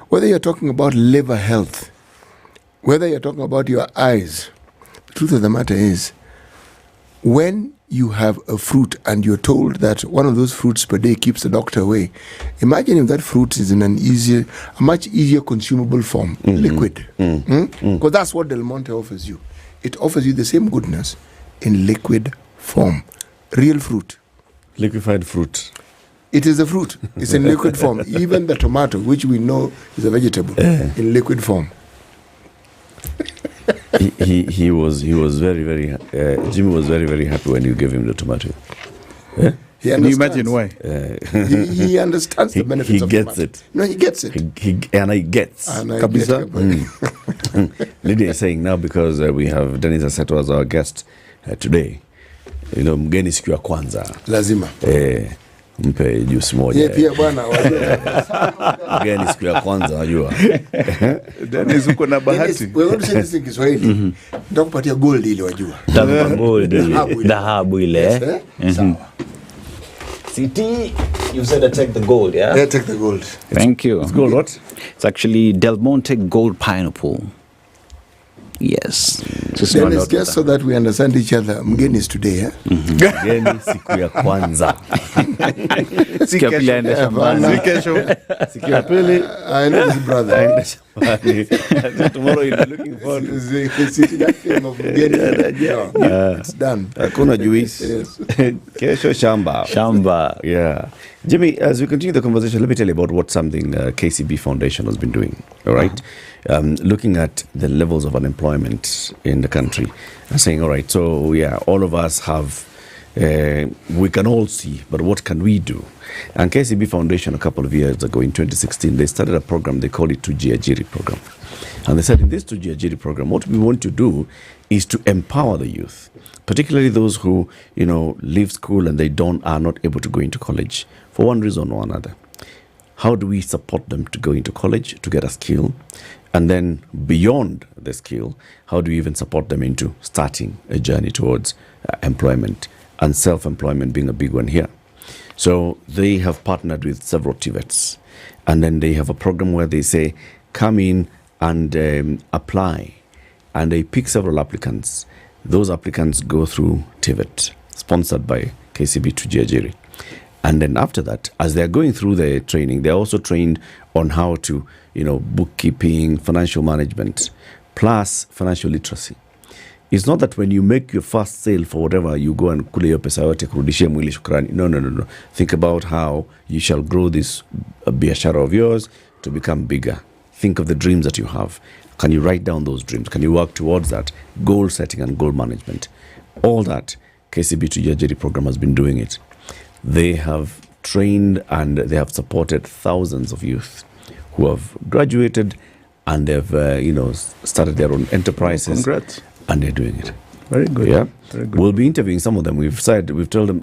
whether you're talking about liver health, whether you're talking about your eyes, the truth of the matter is, when you have a fruit and you're told that one of those fruits per day keeps the doctor away, imagine if that fruit is in a much easier consumable form, liquid. Because that's what Del Monte offers you. It offers you the same goodness in liquid form. Real fruit. Liquefied fruit. It is a fruit. It's in liquid form. Even the tomato, which we know is a vegetable, in liquid form. he was very Jimmy was very happy when you gave him the tomato. Can you imagine why? He understands the benefits of gets tomato. it. No, he gets it. He gets. Lydiah is saying now, because we have Dennis Aseto as our guest today. You know, mgeni siku ya kwanza lazima mpe juice moja. Yeye pia bwana mgeni siku ya kwanza unajua. Dennis uko na bahati. Wewe unasema Kiswahili. Nitakupatia gold ile wajua. Dhahabu ile. CT, you said I take the gold, yeah? Yeah, take the gold. Thank you. It's gold what? It's actually Del Monte Gold Pineapple. Yes. Dennis, just so that we understand each other, mgeni is today, eh? Mgeni siku ya kwanza. Siku ya pili aende shambani. Siku ya pili I know his brother. Aende shambani. Tomorrow you'll be looking for that film of mgeni. It's done. Hakuna juice. Kesho shamba. Yeah. Jimmy, as we continue the conversation, let me tell you about what something KCB Foundation has been doing. All right. Looking at the levels of unemployment in the country and saying, all right, so yeah, all of us have, we can all see, but what can we do? And KCB Foundation, a couple of years ago in 2016, they started a program, they called it Tujiajiri program. And they said, in this Tujiajiri program, what we want to do is to empower the youth, particularly those who, you know, leave school and they are not able to go into college for one reason or another. How do we support them to go into college, to get a skill? And then beyond the skill, how do we even support them into starting a journey towards employment, and self-employment being a big one here? So they have partnered with several TVETs, and then they have a program where they say, come in and apply, and they pick several applicants. Those applicants go through TVET, sponsored by KCB Tujiajiri. And then after that, as they're going through the training, they're also trained on how to, you know, bookkeeping, financial management, plus financial literacy. It's not that when you make your first sale for whatever, you go and kule hiyo pesa yote kurudishia mwili shukrani. No. Think about how you shall grow this biashara of yours to become bigger. Think of the dreams that you have. Can you write down those dreams? Can you work towards that? Goal setting and goal management. All that, KCB to Jajeri program has been doing it. They have trained and they have supported thousands of youth who have graduated and they've, started their own enterprises. Congrats. And they're doing it. Very good. Yeah. Very good. We'll be interviewing some of them. We've told them,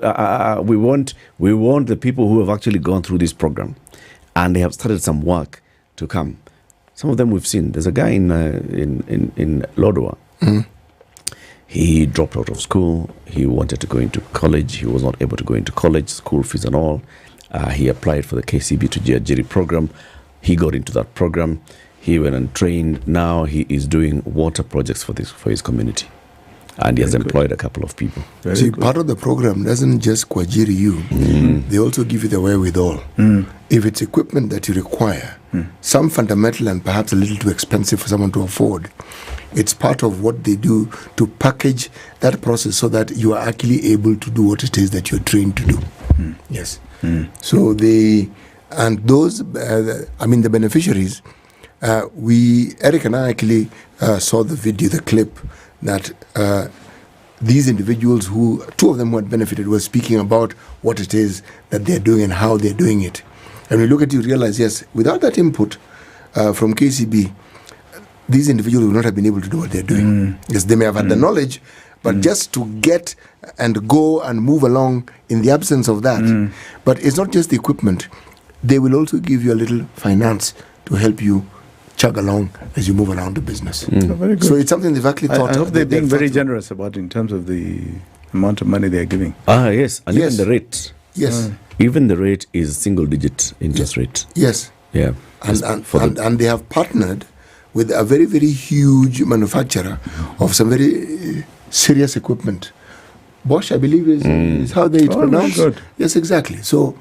we want the people who have actually gone through this program and they have started some work to come. Some of them we've seen. There's a guy in Lodwar. Mm-hmm. He dropped out of school. He wanted to go into college. He was not able to go into college, school fees and all. He applied for the KCB to Jajeri program. He got into that program. He went and trained. Now he is doing water projects for his community. And he has employed a couple of people. See, part of the program doesn't just kwajiri you. They also give you the wherewithal. If it's equipment that you require, some fundamental and perhaps a little too expensive for someone to afford, it's part of what they do to package that process so that you are actually able to do what it is that you're trained to do. Yes. So the beneficiaries, Eric and I actually saw the video, the clip that these individuals two of them who had benefited were speaking about what it is that they're doing and how they're doing it. And when you look at it, you realize, yes, without that input from KCB, these individuals would not have been able to do what they're doing. Yes, they may have had the knowledge, but just to get and go and move along in the absence of that. But it's not just the equipment. They will also give you a little finance to help you chug along as you move around the business. Very good. So it's something they've actually thought. I hope they're being very generous about in terms of the amount of money they're giving. Yes. And Yes. even the rate. Yes. Even the rate is single-digit interest rate. Yes. Yeah. And they have partnered with a very, very huge manufacturer of some very serious equipment. Bosch, I believe, is how they pronounce. Good. Yes, exactly. So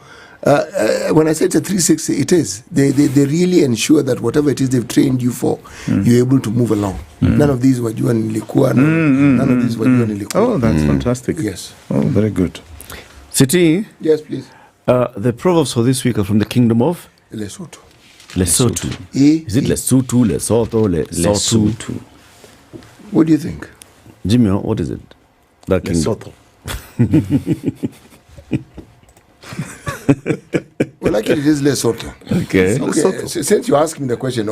when I say it's a 360, it is. They really ensure that whatever it is they've trained you for, you're able to move along. None of these were doing Likua. None of these were doing Likua. Oh, that's fantastic. Yes. Oh, very good. City. Yes, please. The proverbs for this week are from the kingdom of Lesotho. Lesotho. Is it Lesotho, Lesotho, Lesotho? What do you think? Jimmy, what is it? That Lesotho. Well, actually, it is Lesotho. Okay. Since you asked me the question,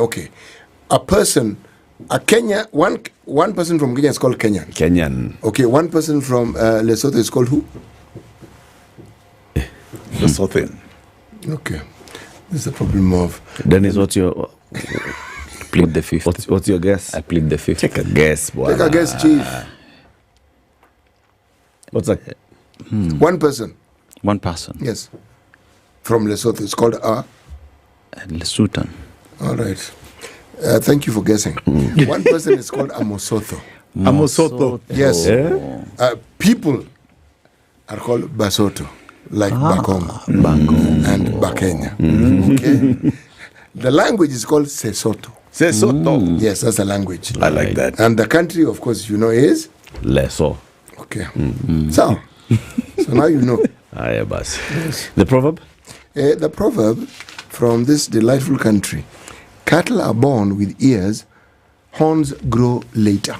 a Kenya, one person from Kenya is called Kenyan. Okay, one person from Lesotho is called who? Lesothian. Okay. This is the problem of... Dennis, what's your... Plead the fifth. What's your guess? I plead the fifth. Take a guess, boy. Take a guess, Chief. What's that? One person. One person. Yes. From Lesotho. It's called Lesotho. All right. Thank you for guessing. One person is called Amosotho. Amosotho. Yes. Yeah? People are called Basotho, like Bakongo and Bakenya. Okay. The language is called Sesotho. Sesotho. Yes, that's a language. I like that. And the country, of course, is Leso. Okay. So now you know. Yes. The proverb? The proverb from this delightful country: cattle are born with ears, horns grow later.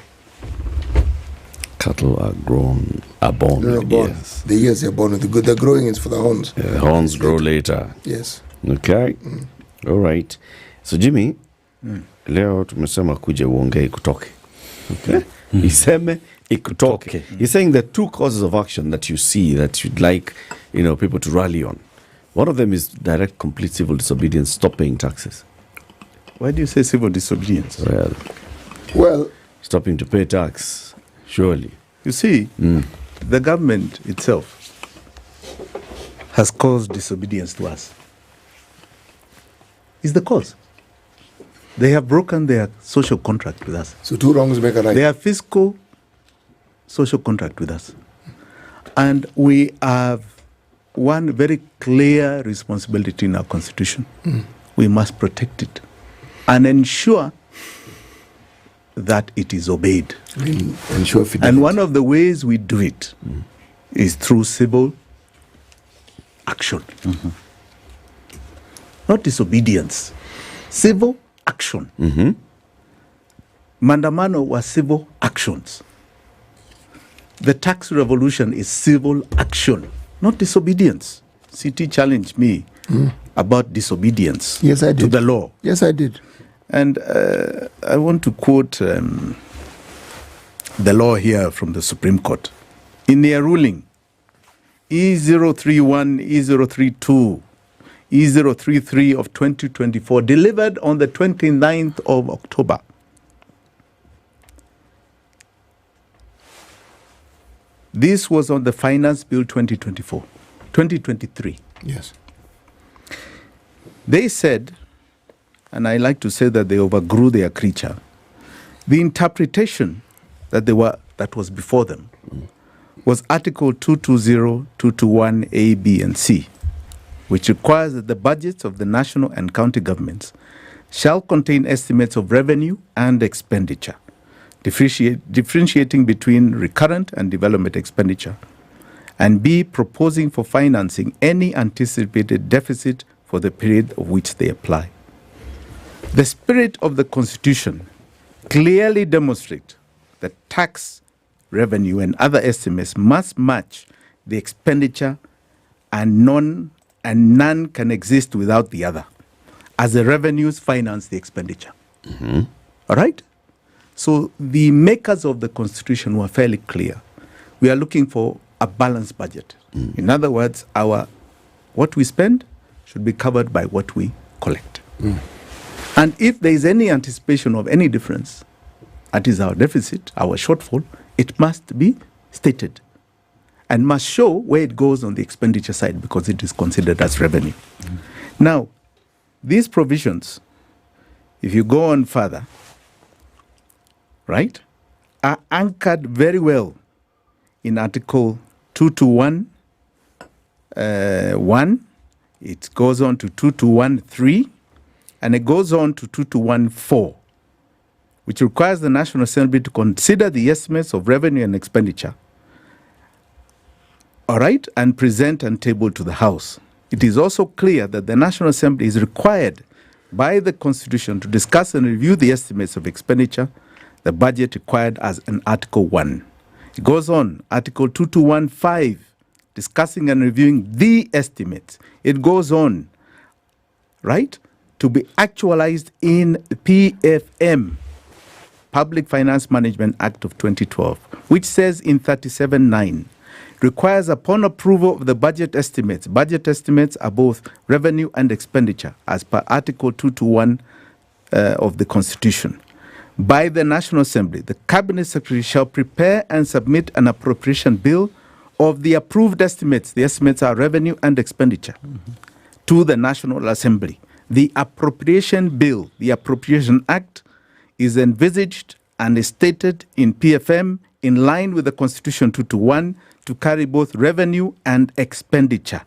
Cattle are born with ears. The ears are born with the growing is for the horns. The horns grow later. Yes. Okay. All right. So Jimmy, leo tumesema kuja uongee ikutoke. Okay. Iseme ikutoke. He's saying there are two causes of action that you see that you'd like, people to rally on. One of them is direct, complete civil disobedience, stop paying taxes. Why do you say civil disobedience? Well, stopping to pay tax, surely. You see, the government itself has caused disobedience to us. It's the cause. They have broken their social contract with us. So two wrongs make a right. Their fiscal social contract with us. And we have one very clear responsibility in our constitution. We must protect it and ensure that it is obeyed. Ensure fidelity. And one of the ways we do it is through civil action. Not disobedience. Civil action. Maandamano was civil actions. The tax revolution is civil action, not disobedience. CT challenged me about disobedience Yes, I did. to the law. Yes, I did. And I want to quote the law here from the Supreme Court. In their ruling, E031, E032, E033 of 2024, delivered on the 29th of October, this was on the Finance Bill 2023. Yes. They said, and I like to say that they overgrew their creature, the interpretation that was before them was Article 220, 221 A, B, and C, which requires that the budgets of the national and county governments shall contain estimates of revenue and expenditure, differentiating between recurrent and development expenditure, and B, proposing for financing any anticipated deficit for the period of which they apply. The spirit of the Constitution clearly demonstrates that tax revenue and other estimates must match the expenditure, and none can exist without the other, as the revenues finance the expenditure. All right? So the makers of the Constitution were fairly clear. We are looking for a balanced budget. In other words, what we spend should be covered by what we collect. And if there is any anticipation of any difference, that is our deficit, our shortfall, it must be stated and must show where it goes on the expenditure side because it is considered as revenue. Now, these provisions, if you go on further, right, are anchored very well in Article 221, 1. It goes on to 221.3, and it goes on to 221.4, which requires the National Assembly to consider the estimates of revenue and expenditure, all right, and present and table to the House. It is also clear that the National Assembly is required by the Constitution to discuss and review the estimates of expenditure, the budget required as in Article 1. It goes on, Article 2215, discussing and reviewing the estimates. It goes on, right, to be actualized in PFM, Public Finance Management Act of 2012, which says in 37.9, requires upon approval of the budget estimates are both revenue and expenditure, as per Article 221 of the Constitution. By the National Assembly, the Cabinet Secretary shall prepare and submit an appropriation bill of the approved estimates. The estimates are revenue and expenditure to the National Assembly. The appropriation bill, the Appropriation Act, is envisaged and is stated in PFM in line with the Constitution 221 to carry both revenue and expenditure.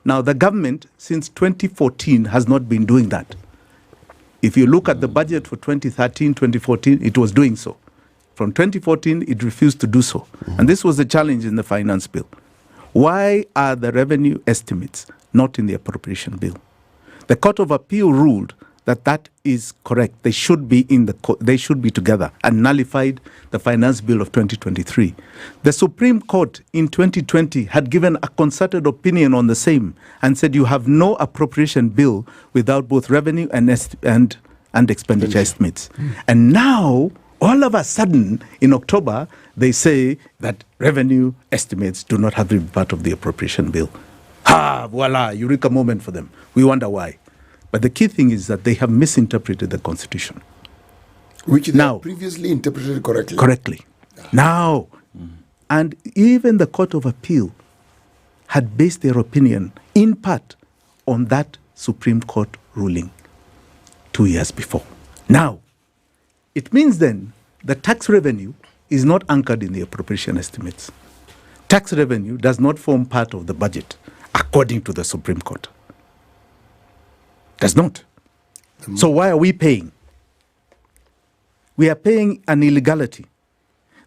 Now, the government, since 2014, has not been doing that. If you look at the budget for 2013, 2014, it was doing so. From 2014, it refused to do so. And this was a challenge in the finance bill. Why are the revenue estimates not in the appropriation bill? The Court of Appeal ruled that is correct. They should be they should be together, and nullified the finance bill of 2023. The Supreme Court in 2020 had given a concerted opinion on the same and said you have no appropriation bill without both revenue and expenditure estimates. And now, all of a sudden, in October, they say that revenue estimates do not have to be part of the appropriation bill. Voila, eureka moment for them. We wonder why. But the key thing is that they have misinterpreted the Constitution. Which they have previously interpreted correctly. Correctly. Now, and even the Court of Appeal had based their opinion in part on that Supreme Court ruling 2 years before. Now, it means then the tax revenue is not anchored in the appropriation estimates. Tax revenue does not form part of the budget, according to the Supreme Court. Does not. So why are we paying? We are paying an illegality.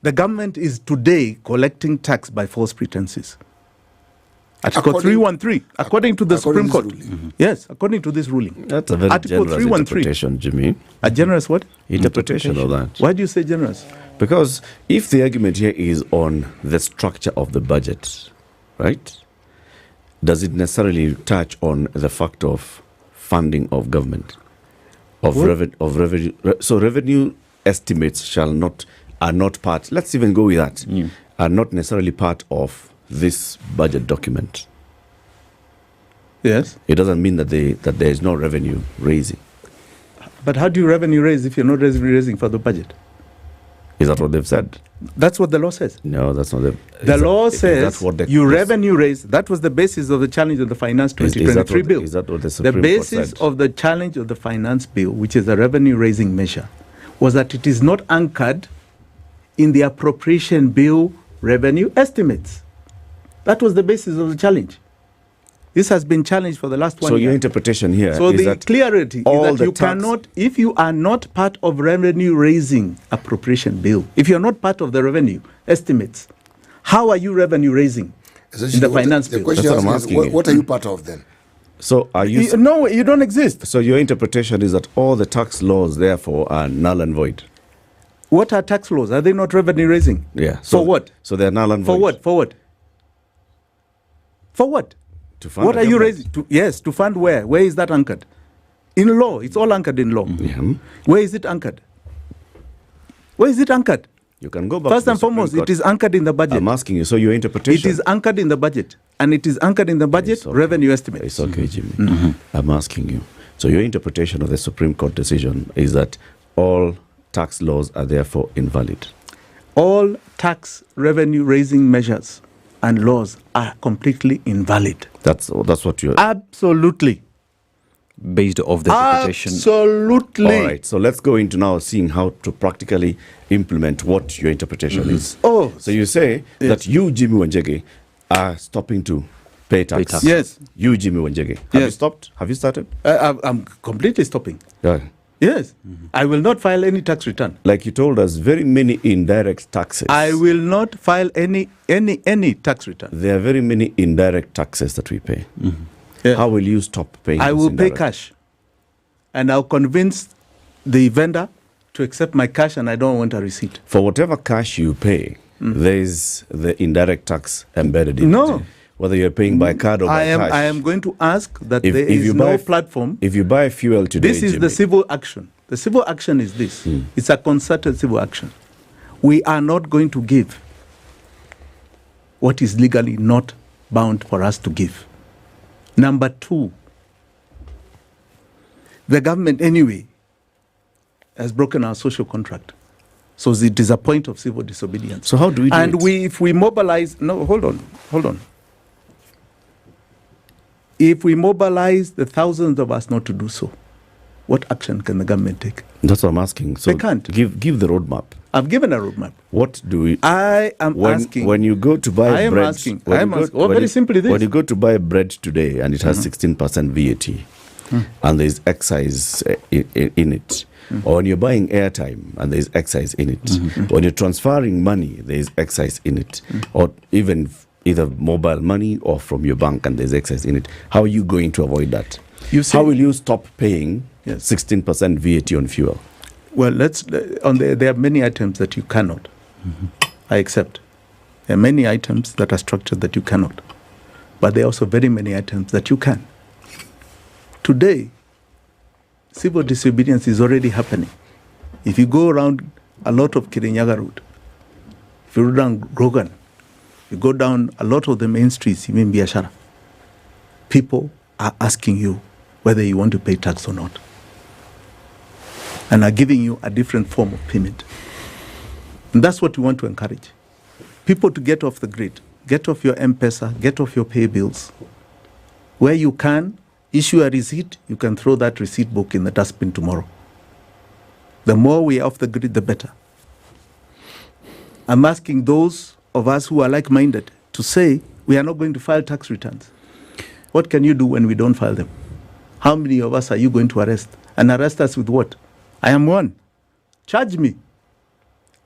The government is today collecting tax by false pretenses. Article 313, according to the Supreme Court. Yes, according to this ruling. That's a very Article generous interpretation, Jimmy. A generous what? Interpretation of that. Why do you say generous? Because if the argument here is on the structure of the budget, right, does it necessarily touch on the fact of funding of government? Revenue? So revenue estimates are not part, let's even go with that, are not necessarily part of this budget document. Yes. It doesn't mean that there is no revenue raising. But how do you revenue raise if you're not raising for the budget? Is that what they've said? That's what the law says. No, that's not the law says you revenue raise. That was the basis of the challenge of the Finance 2023 bill. Is that what the Supreme Court basis said? of the challenge of the Finance bill, which is a revenue raising measure, was that it is not anchored in the appropriation bill revenue estimates. That was the basis of the challenge. This has been challenged for the last 1 year. So your interpretation here so is the that clarity is that you cannot, if you are not part of revenue raising appropriation bill, if you are not part of the revenue estimates, how are you revenue raising in the finance bill? The question That's what I'm asking you. what are you part of then? So are you? No, you don't exist. So your interpretation is that all the tax laws, therefore, are null and void. What are tax laws? Are they not revenue raising? Yeah. For what? So they're null and void. For what? For what? For what? To fund What the are you government. raising? Yes, to fund where? Where is that anchored? In law. It's all anchored in law. Where is it anchored? Where is it anchored? You can go back First to the and Supreme foremost, Court. it is anchored in the budget. I'm asking you, so your interpretation... It is anchored in the budget. And it is anchored in the budget revenue estimates. It's okay, Jimmy. I'm asking you. So your interpretation of the Supreme Court decision is that all tax laws are therefore invalid. All tax revenue raising measures and laws are completely invalid. That's what you're... Absolutely. Based off the interpretation. Absolutely. All right, so let's go into now seeing how to practically implement what your interpretation is. Oh. So you say that you, Jimmy Wanjege, are stopping to pay tax. Yes. You, Jimmy Wanjege. Have you stopped? Have you started? I'm completely stopping. Yeah. Yes. I will not file any tax return. Like you told us, very many indirect taxes. I will not file any tax return. There are very many indirect taxes that we pay. How will you stop paying? I those will pay indirect? cash. And I'll convince the vendor to accept my cash, and I don't want a receipt. For whatever cash you pay, there is the indirect tax embedded in it. Whether you're paying by card or by cash. I am going to ask that there is no platform. If you buy fuel today, This is the civil action. The civil action is this. It's a concerted civil action. We are not going to give what is legally not bound for us to give. Number two, the government anyway has broken our social contract. So it is a point of civil disobedience. So how do we do and it? if we mobilize, no, hold on. If we mobilize the thousands of us not to do so, what action can the government take? That's what I'm asking. So They can't. Give the roadmap. I've given a roadmap. What do we... I am asking... When you go to buy I am bread... asking. when I am you go- asking. Well, when very you- simply this. When you go to buy bread today and it has 16% VAT and there's excise in it, or when you're buying airtime and there's excise in it, when you're transferring money, there's excise in it, or even either mobile money or from your bank and there's excise in it, how are you going to avoid that? How will you stop paying 16% VAT on fuel? Well, there are many items that you cannot. I accept. There are many items that are structured that you cannot. But there are also very many items that you can. Today, civil disobedience is already happening. If you go around a lot of Kirinyaga Road, if you go down Grogan, you go down a lot of the main streets, even Biashara, people are asking you whether you want to pay tax or not, and are giving you a different form of payment. And that's what we want to encourage. People to get off the grid, get off your M-Pesa, get off your pay bills. Where you can, issue a receipt, you can throw that receipt book in the dustbin tomorrow. The more we are off the grid, the better. I'm asking those of us who are like-minded to say we are not going to file tax returns. What can you do when we don't file them? How many of us are you going to arrest? And arrest us with what? I am one. charge me.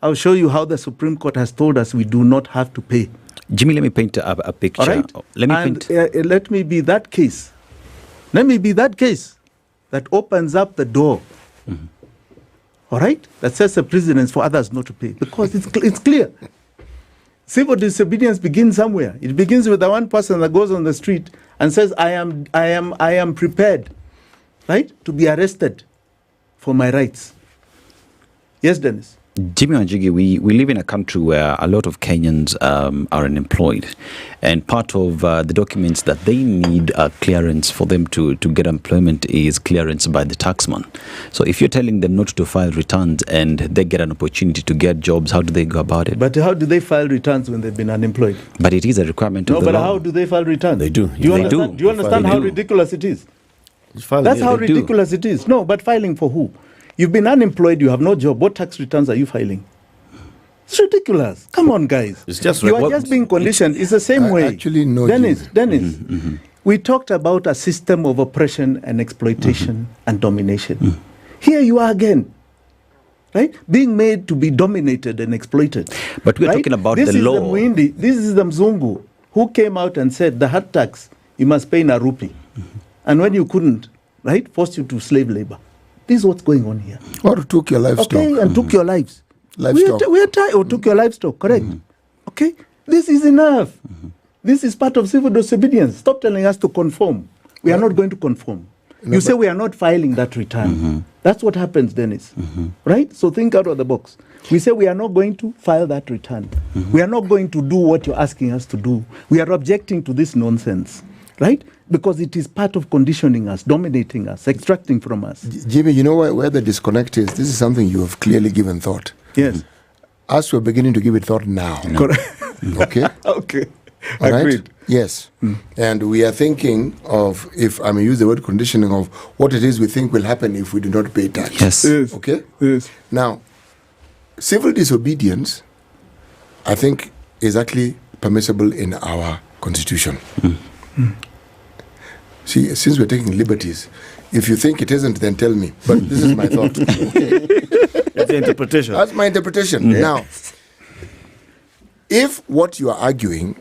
I'll show you how the Supreme Court has told us we do not have to pay. Jimmy, let me paint a picture. All right? Let me let me be that case. Let me be that case that opens up the door. All right? That sets a precedence for others not to pay. Because it's clear. Civil disobedience begins somewhere. It begins with the one person that goes on the street and says, I am prepared, right, to be arrested for my rights. Yes, Dennis? Jimmy Wanjigi, we live in a country where a lot of Kenyans are unemployed, and part of the documents that they need clearance for them to get employment is clearance by the taxman. So if you're telling them not to file returns and they get an opportunity to get jobs, how do they go about it? But how do they file returns when they've been unemployed? But it is a requirement of the law. No, but how do they file returns? They do. Do you understand how ridiculous it is? That's how ridiculous it is. No, but filing for who? You've been unemployed, you have no job. What tax returns are you filing? It's ridiculous. Come on, guys. It's just you are just being conditioned. It's the same way. Actually, no. Dennis, we talked about a system of oppression and exploitation and domination. Here you are again, right? Being made to be dominated and exploited. But we're talking about this the law. This is the Mzungu who came out and said the hard tax you must pay in a rupee. And when you couldn't, right, forced you to slave labor. This is what's going on here. Or took your livestock. Okay, and took your lives. Livestock. We are tired. Or took your livestock, correct. Okay, this is enough. This is part of civil disobedience. Stop telling us to conform. We are not going to conform. You say we are not filing that return. That's what happens, Dennis. Right? So think out of the box. We say we are not going to file that return. We are not going to do what you're asking us to do. We are objecting to this nonsense. Right? Because it is part of conditioning us, dominating us, extracting from us. Jimmy, you know where the disconnect is? This is something you have clearly given thought. Yes. Us, we're beginning to give it thought now. Correct. Okay? Okay. All right? Agreed. Yes. And we are thinking of, if I may use the word conditioning, of what it is we think will happen if we do not pay tax. Yes. Okay? Yes. Now, civil disobedience, I think, is actually permissible in our constitution. See, since we're taking liberties, if you think it isn't, then tell me. But this is my thought. Okay. That's the interpretation. That's my interpretation. Now, if what you are arguing,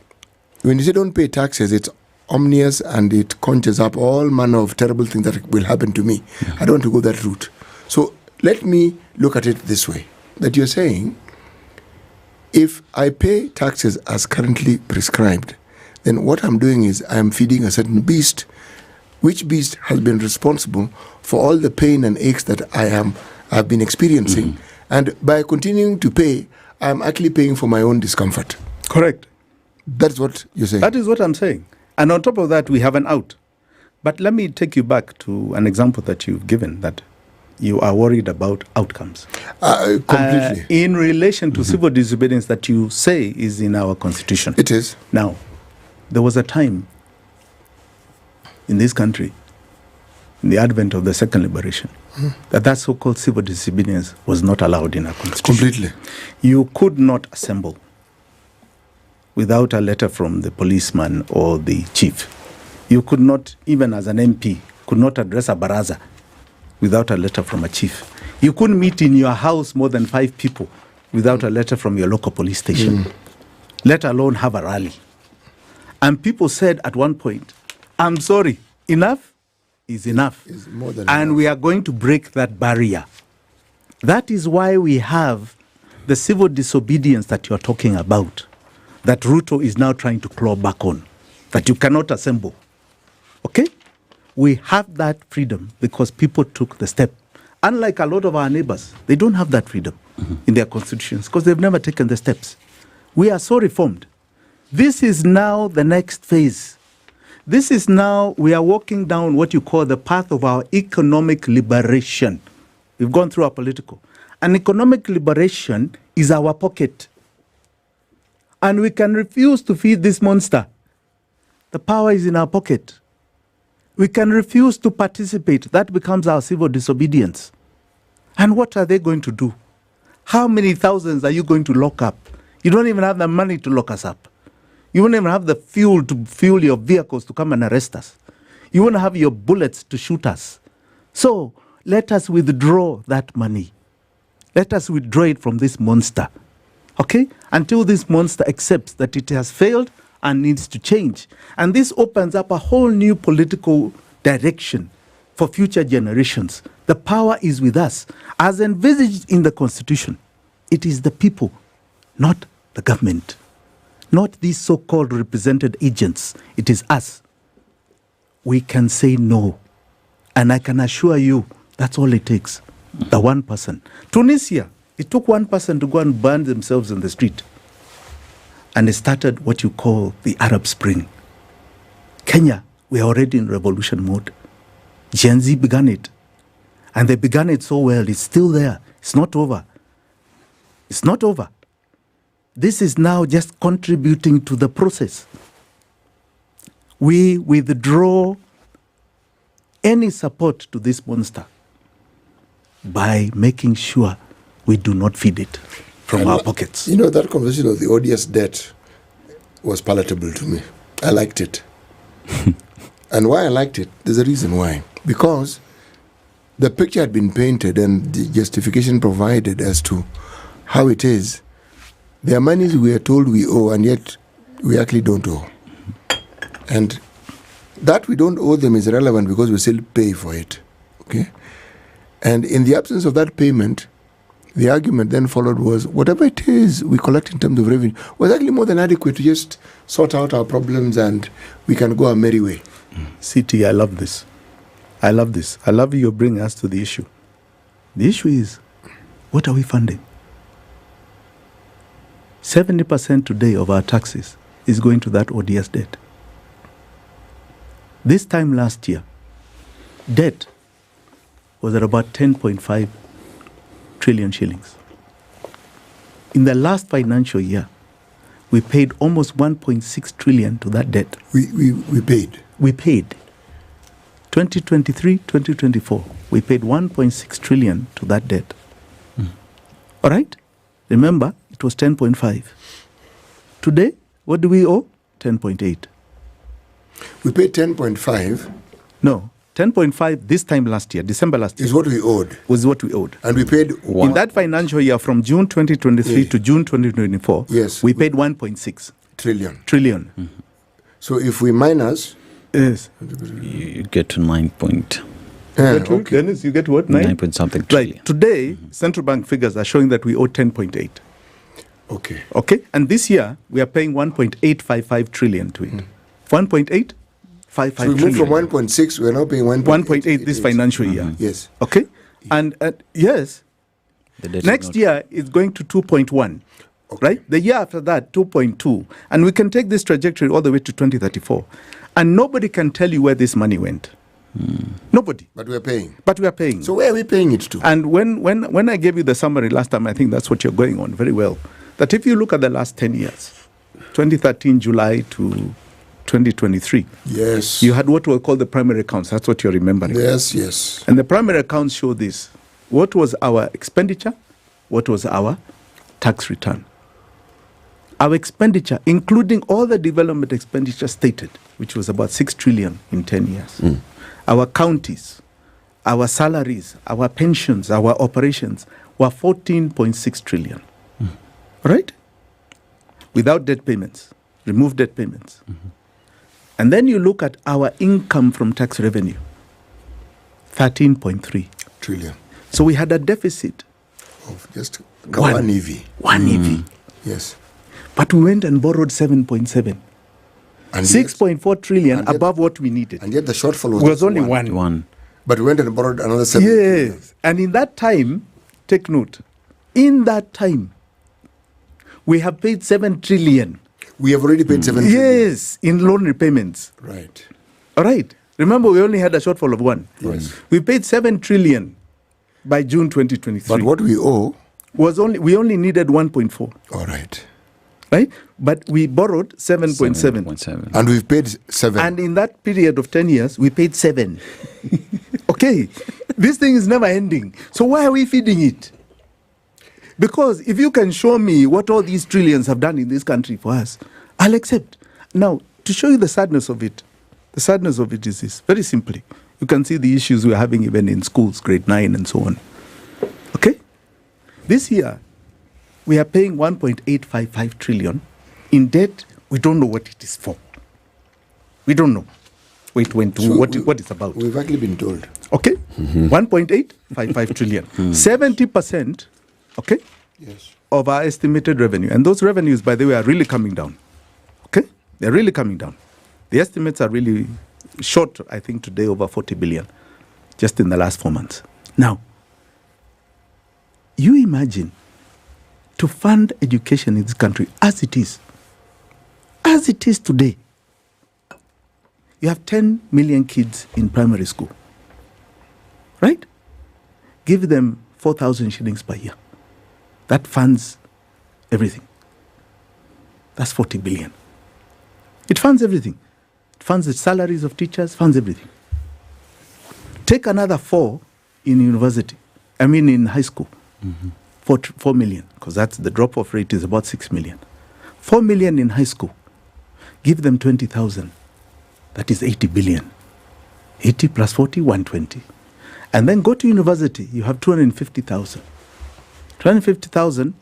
when you say don't pay taxes, it's omnious and it conjures up all manner of terrible things that will happen to me. I don't want to go that route. So let me look at it this way, that you're saying, if I pay taxes as currently prescribed, then what I'm doing is I'm feeding a certain beast, which beast has been responsible for all the pain and aches that I've been experiencing. And by continuing to pay, I'm actually paying for my own discomfort. Correct. That's what you're saying. That is what I'm saying. And on top of that, we have an out. But let me take you back to an example that you've given, that you are worried about outcomes. Completely. In relation to civil disobedience that you say is in our constitution. It is. Now, there was a time in this country, in the advent of the second liberation, that so-called civil disobedience was not allowed in our constitution. Completely. You could not assemble without a letter from the policeman or the chief. You could not, even as an MP, could not address a baraza without a letter from a chief. You couldn't meet in your house more than 5 people without a letter from your local police station, let alone have a rally. And people said at one point, I'm sorry, enough is enough. It's more than and enough. We are going to break that barrier. That is why we have the civil disobedience that you're talking about, that Ruto is now trying to claw back on, that you cannot assemble. Okay? We have that freedom because people took the step. Unlike a lot of our neighbors, they don't have that freedom in their constitutions because they've never taken the steps. We are so reformed. This is now the next phase. This is now, we are walking down what you call the path of our economic liberation. We've gone through our political. And economic liberation is our pocket. And we can refuse to feed this monster. The power is in our pocket. We can refuse to participate. That becomes our civil disobedience. And what are they going to do? How many thousands are you going to lock up? You don't even have the money to lock us up. You won't even have the fuel to fuel your vehicles to come and arrest us. You won't have your bullets to shoot us. So let us withdraw that money. Let us withdraw it from this monster. Okay? Until this monster accepts that it has failed and needs to change. And this opens up a whole new political direction for future generations. The power is with us. As envisaged in the Constitution, it is the people, not the government, not these so-called represented agents. It is us. We can say no. And I can assure you, that's all it takes. The one person. Tunisia, it took one person to go and burn themselves in the street. And it started what you call the Arab Spring. Kenya, we are already in revolution mode. Gen Z began it. And they began it so well. It's still there. It's not over. It's not over. This is now just contributing to the process. We withdraw any support to this monster by making sure we do not feed it from our pockets. You know, that conversation of the ODS debt was palatable to me. I liked it. And why I liked it, there's a reason why. Because the picture had been painted and the justification provided as to how it is. There are monies we are told we owe, and yet we actually don't owe. And that we don't owe them is relevant because we still pay for it. Okay? And in the absence of that payment, the argument then followed was whatever it is we collect in terms of revenue was actually more than adequate to just sort out our problems and we can go our merry way. CT, I love this. I love this. I love you bringing us to the issue. The issue is, what are we funding? 70% today of our taxes is going to that ODS debt. This time last year, debt was at about 10.5 trillion shillings. In the last financial year, we paid almost 1.6 trillion to that debt. We paid? We paid. 2023, 2024, we paid 1.6 trillion to that debt. All right? Remember, it was 10.5. Today, what do we owe? 10.8. We paid 10.5. No, 10.5 this time last year, December last year. Is what we owed. Was what we owed. And we paid... In that financial year, from June 2023 to June 2024, yes, we paid 1.6 trillion. Trillion. So if we minus... Yes. You get to 9 point. Dennis, you get what? 9 point something trillion. Right. Today, central bank figures are showing that we owe 10.8. Okay. Okay. And this year, we are paying 1.855 trillion to it. 1.855 So we moved from 1.6, we're now paying 1.8 this financial year. Yes. Okay. And yes, next year is going to 2.1. Right? The year after that, 2.2. And we can take this trajectory all the way to 2034. And nobody can tell you where this money went. Nobody. But we're paying. But we are paying. So where are we paying it to? And when I gave you the summary last time, I think that's what you're going on very well. That if you look at the last 10 years, 2013 July to 2023. Yes. You had what were called the primary accounts. That's what you're remembering. Yes, yes. And the primary accounts show this. What was our expenditure? What was our tax return? Our expenditure, including all the development expenditure stated, which was about 6 trillion in 10 years. Our counties, our salaries, our pensions, our operations were 14.6 trillion. Right? Without debt payments, remove debt payments. And then you look at our income from tax revenue, 13.3 trillion. So we had a deficit of just one EV. One EV. Yes. But we went and borrowed 7.7. And 6.4 trillion above what we needed. And yet the shortfall was only one. But we went and borrowed another 7. Yes. And in that time, take note, in that time, we have paid 7 trillion. We have already paid 7 trillion. Yes, in loan repayments. Right. All right. Remember, we only had a shortfall of 1. Yes. We paid 7 trillion by June 2023. But what we owe was we only needed 1.4. All right. Right? But we borrowed 7.7. And we've paid 7. And in that period of 10 years, we paid 7. Okay. This thing is never ending. So why are we feeding it? Because if you can show me what all these trillions have done in this country for us, I'll accept. Now, to show you the sadness of it is this. Very simply. You can see the issues we're having even in schools, grade 9 and so on. Okay? This year, we are paying 1.855 trillion in debt. We don't know what it is for. We don't know. What it's about. We've actually been told. Okay, 1.855 trillion. 70%, okay, yes, of our estimated revenue. And those revenues, by the way, are really coming down. Okay, they're really coming down. The estimates are really short, I think, today over 40 billion, just in the last 4 months. Now, you imagine to fund education in this country as it is today. You have 10 million kids in primary school, right? Give them 4,000 shillings per year. That funds everything. That's 40 billion. It funds everything. It funds the salaries of teachers, funds everything. Take another 4 in high school. 4 million, because that's the drop-off rate is about 6 million. 4 million in high school. Give them 20,000. That is 80 billion. 80 plus 40, 120. And then go to university, you have 250,000. 250,000,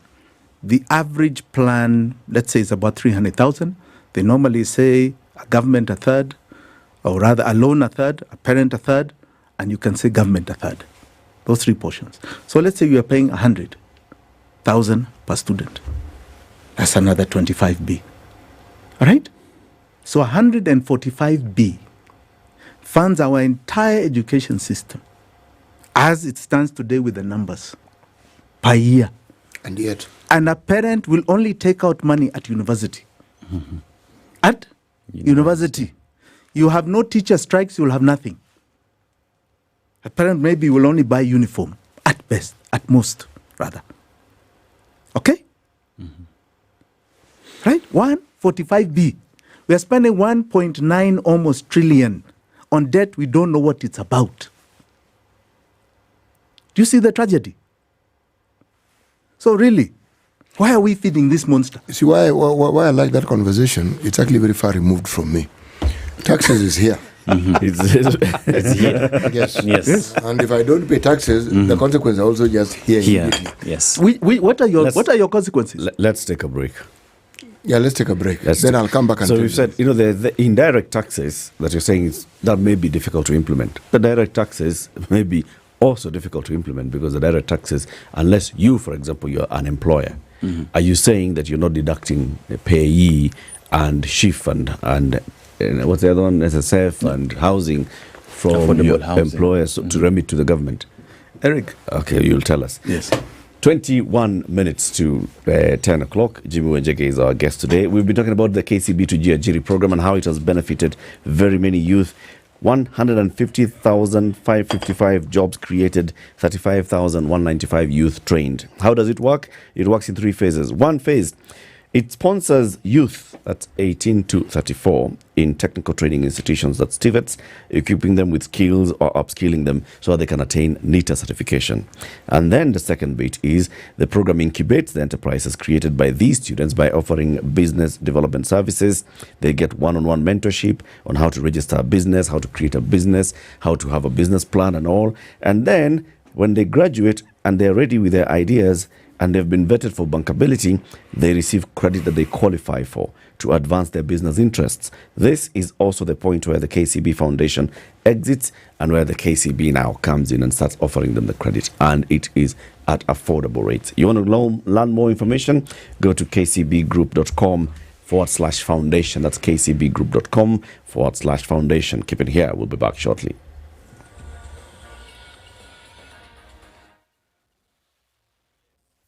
the average plan, let's say, is about 300,000. They normally say a government a third, or rather a loan a third, a parent a third, and you can say government a third. Those 3 portions. So let's say you are paying 100,000 per student. That's another 25B. All right? So 145B funds our entire education system as it stands today with the numbers per year. And yet? And a parent will only take out money at university. At university. You have no teacher strikes, you will have nothing. A parent maybe will only buy uniform, at best, at most, rather. Okay? Right? 145B. We are spending 1.9 almost trillion on debt we don't know what it's about. Do you see the tragedy? So really, why are we feeding this monster? You see, why I like that conversation, it's actually very far removed from me. Taxes is here. It's here. Yes. And if I don't pay taxes, the consequences are also just here. Yes. What are your consequences? Let's take a break. Yeah, let's take a break. Then I'll come back and so tell we've said, the indirect taxes that you're saying that may be difficult to implement. The direct taxes may be also difficult to implement because the direct taxes, unless you, for example, you're an employer, are you saying that you're not deducting payee and SHIF and what's the other one, SSF and housing from your employers to remit to the government? Eric. Okay, you'll tell us. Yes. 21 minutes to 10 o'clock. Jimmy Wenjeke is our guest today. We've been talking about the KCB to Jiajiri program and how it has benefited very many youth. 150,555 jobs created, 35,195 youth trained. How does it work? It works in 3 phases. One phase, it sponsors youth, that's 18 to 34, in technical training institutions, that's TVETs, equipping them with skills or upskilling them so that they can attain NITA certification. And then the second bit is the program incubates the enterprises created by these students by offering business development services. They get one-on-one mentorship on how to register a business, how to create a business, how to have a business plan and all. And then when they graduate and they're ready with their ideas, and they've been vetted for bankability, they receive credit that they qualify for to advance their business interests. This is also the point where the KCB Foundation exits and where the KCB now comes in and starts offering them the credit. And it is at affordable rates. You want to learn more information? Go to kcbgroup.com/foundation. That's kcbgroup.com/foundation. Keep it here. We'll be back shortly.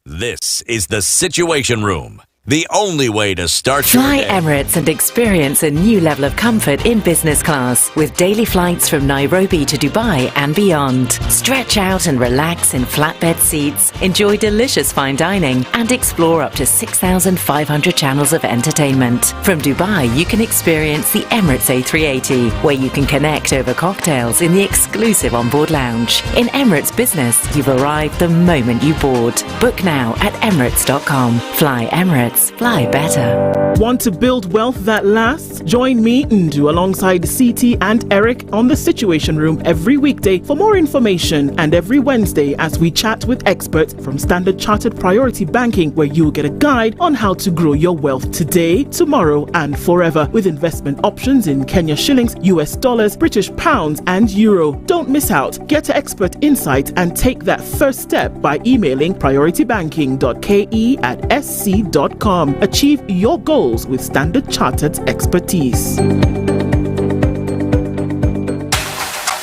This is the Situation Room, the only way to start your Fly day. Emirates and experience a new level of comfort in business class with daily flights from Nairobi to Dubai and beyond. Stretch out and relax in flatbed seats, enjoy delicious fine dining, and explore up to 6,500 channels of entertainment. From Dubai, you can experience the Emirates A380, where you can connect over cocktails in the exclusive onboard lounge. In Emirates Business, you've arrived the moment you board. Book now at emirates.com. Fly Emirates. Emirates. Fly better. Want to build wealth that lasts? Join me, Ndu, alongside CT and Eric on The Situation Room every weekday for more information, and every Wednesday as we chat with experts from Standard Chartered Priority Banking, where you'll get a guide on how to grow your wealth today, tomorrow and forever, with investment options in Kenya shillings, US dollars, British pounds and euro. Don't miss out. Get expert insight and take that first step by emailing prioritybanking.ke@sc.com. Achieve your goals with Standard Chartered's expertise.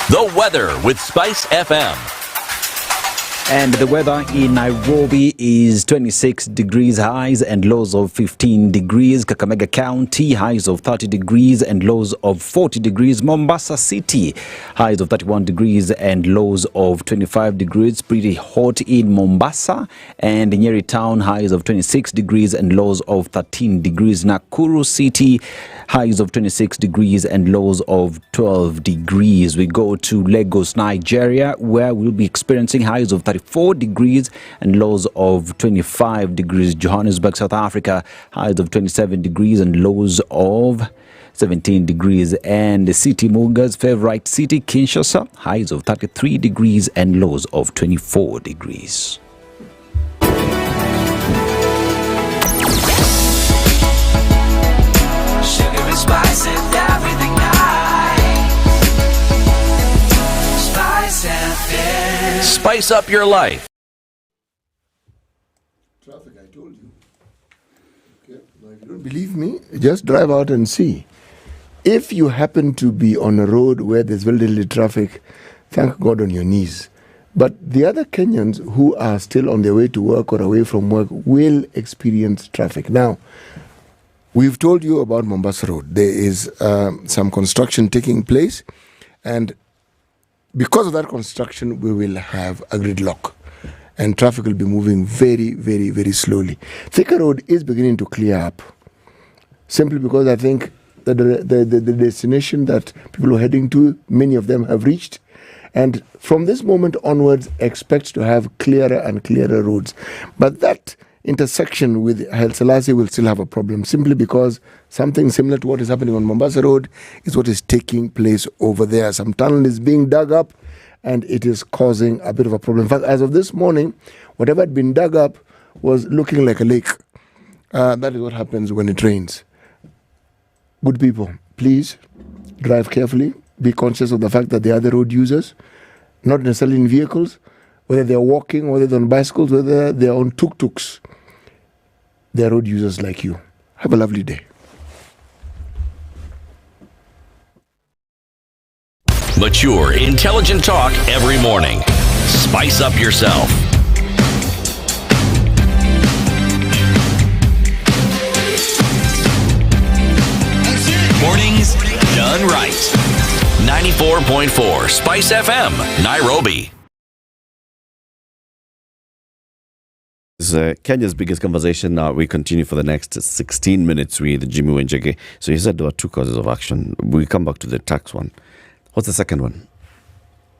The weather with SpiceFM. And the weather in Nairobi is 26 degrees highs and lows of 15 degrees. Kakamega County, highs of 30 degrees and lows of 40 degrees. Mombasa City, highs of 31 degrees and lows of 25 degrees. Pretty hot in Mombasa. And Nyeri Town, highs of 26 degrees and lows of 13 degrees. Nakuru City, highs of 26 degrees and lows of 12 degrees. We go to Lagos, Nigeria, where we'll be experiencing highs of 34 degrees and lows of 25 degrees. Johannesburg, South Africa, highs of 27 degrees and lows of 17 degrees. And the city, Muga's favorite city, Kinshasa, highs of 33 degrees and lows of 24 degrees. Spice and everything nice. Spice FM. Spice up your life. Traffic, I told you. Okay. Now, if you don't believe me, just drive out and see. If you happen to be on a road where there's very little traffic, thank God on your knees. But the other Kenyans who are still on their way to work or away from work will experience traffic. Now, we've told you about Mombasa Road. There is some construction taking place, and because of that construction, we will have a gridlock, and traffic will be moving very, very, very slowly. Thika Road is beginning to clear up, simply because I think that the destination that people are heading to, many of them have reached, and from this moment onwards, expect to have clearer and clearer roads. But that intersection with Haile Selassie will still have a problem, simply because something similar to what is happening on Mombasa Road is what is taking place over there. Some tunnel is being dug up and it is causing a bit of a problem. In fact, as of this morning, whatever had been dug up was looking like a lake. That is what happens when it rains. Good people, please drive carefully. Be conscious of the fact that there are other road users, not necessarily in vehicles, whether they're walking, whether they're on bicycles, whether they're on tuk-tuks. They're road users like you. Have a lovely day. Mature, intelligent talk every morning. Spice up yourself. Mornings done right. 94.4 Spice FM, Nairobi. This is Kenya's biggest conversation. Now we continue for the next 16 minutes with Jimmy Wenjege. So he said there were two causes of action. We come back to the tax one. What's the second one?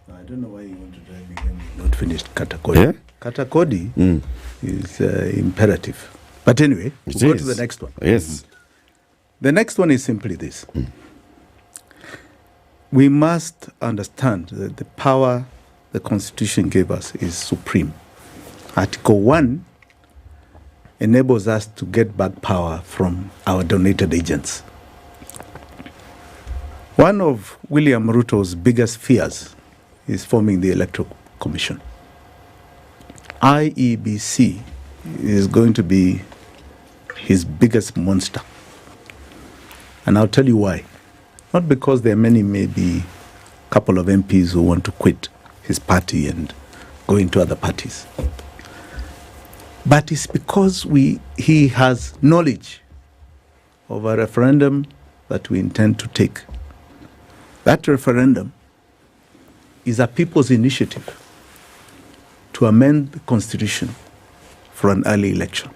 I don't know why you want to drive me when you've not finished Katakodi. Yeah? Katakodi is imperative. But anyway, we'll go to the next one. Yes. The next one is simply this. We must understand that the power the Constitution gave us is supreme. Article 1 enables us to get back power from our donated agents. One of William Ruto's biggest fears is forming the Electoral Commission. IEBC is going to be his biggest monster. And I'll tell you why. Not because there are many, maybe a couple of MPs who want to quit his party and go into other parties. But it's because he has knowledge of a referendum that we intend to take. That referendum is a people's initiative to amend the Constitution for an early election.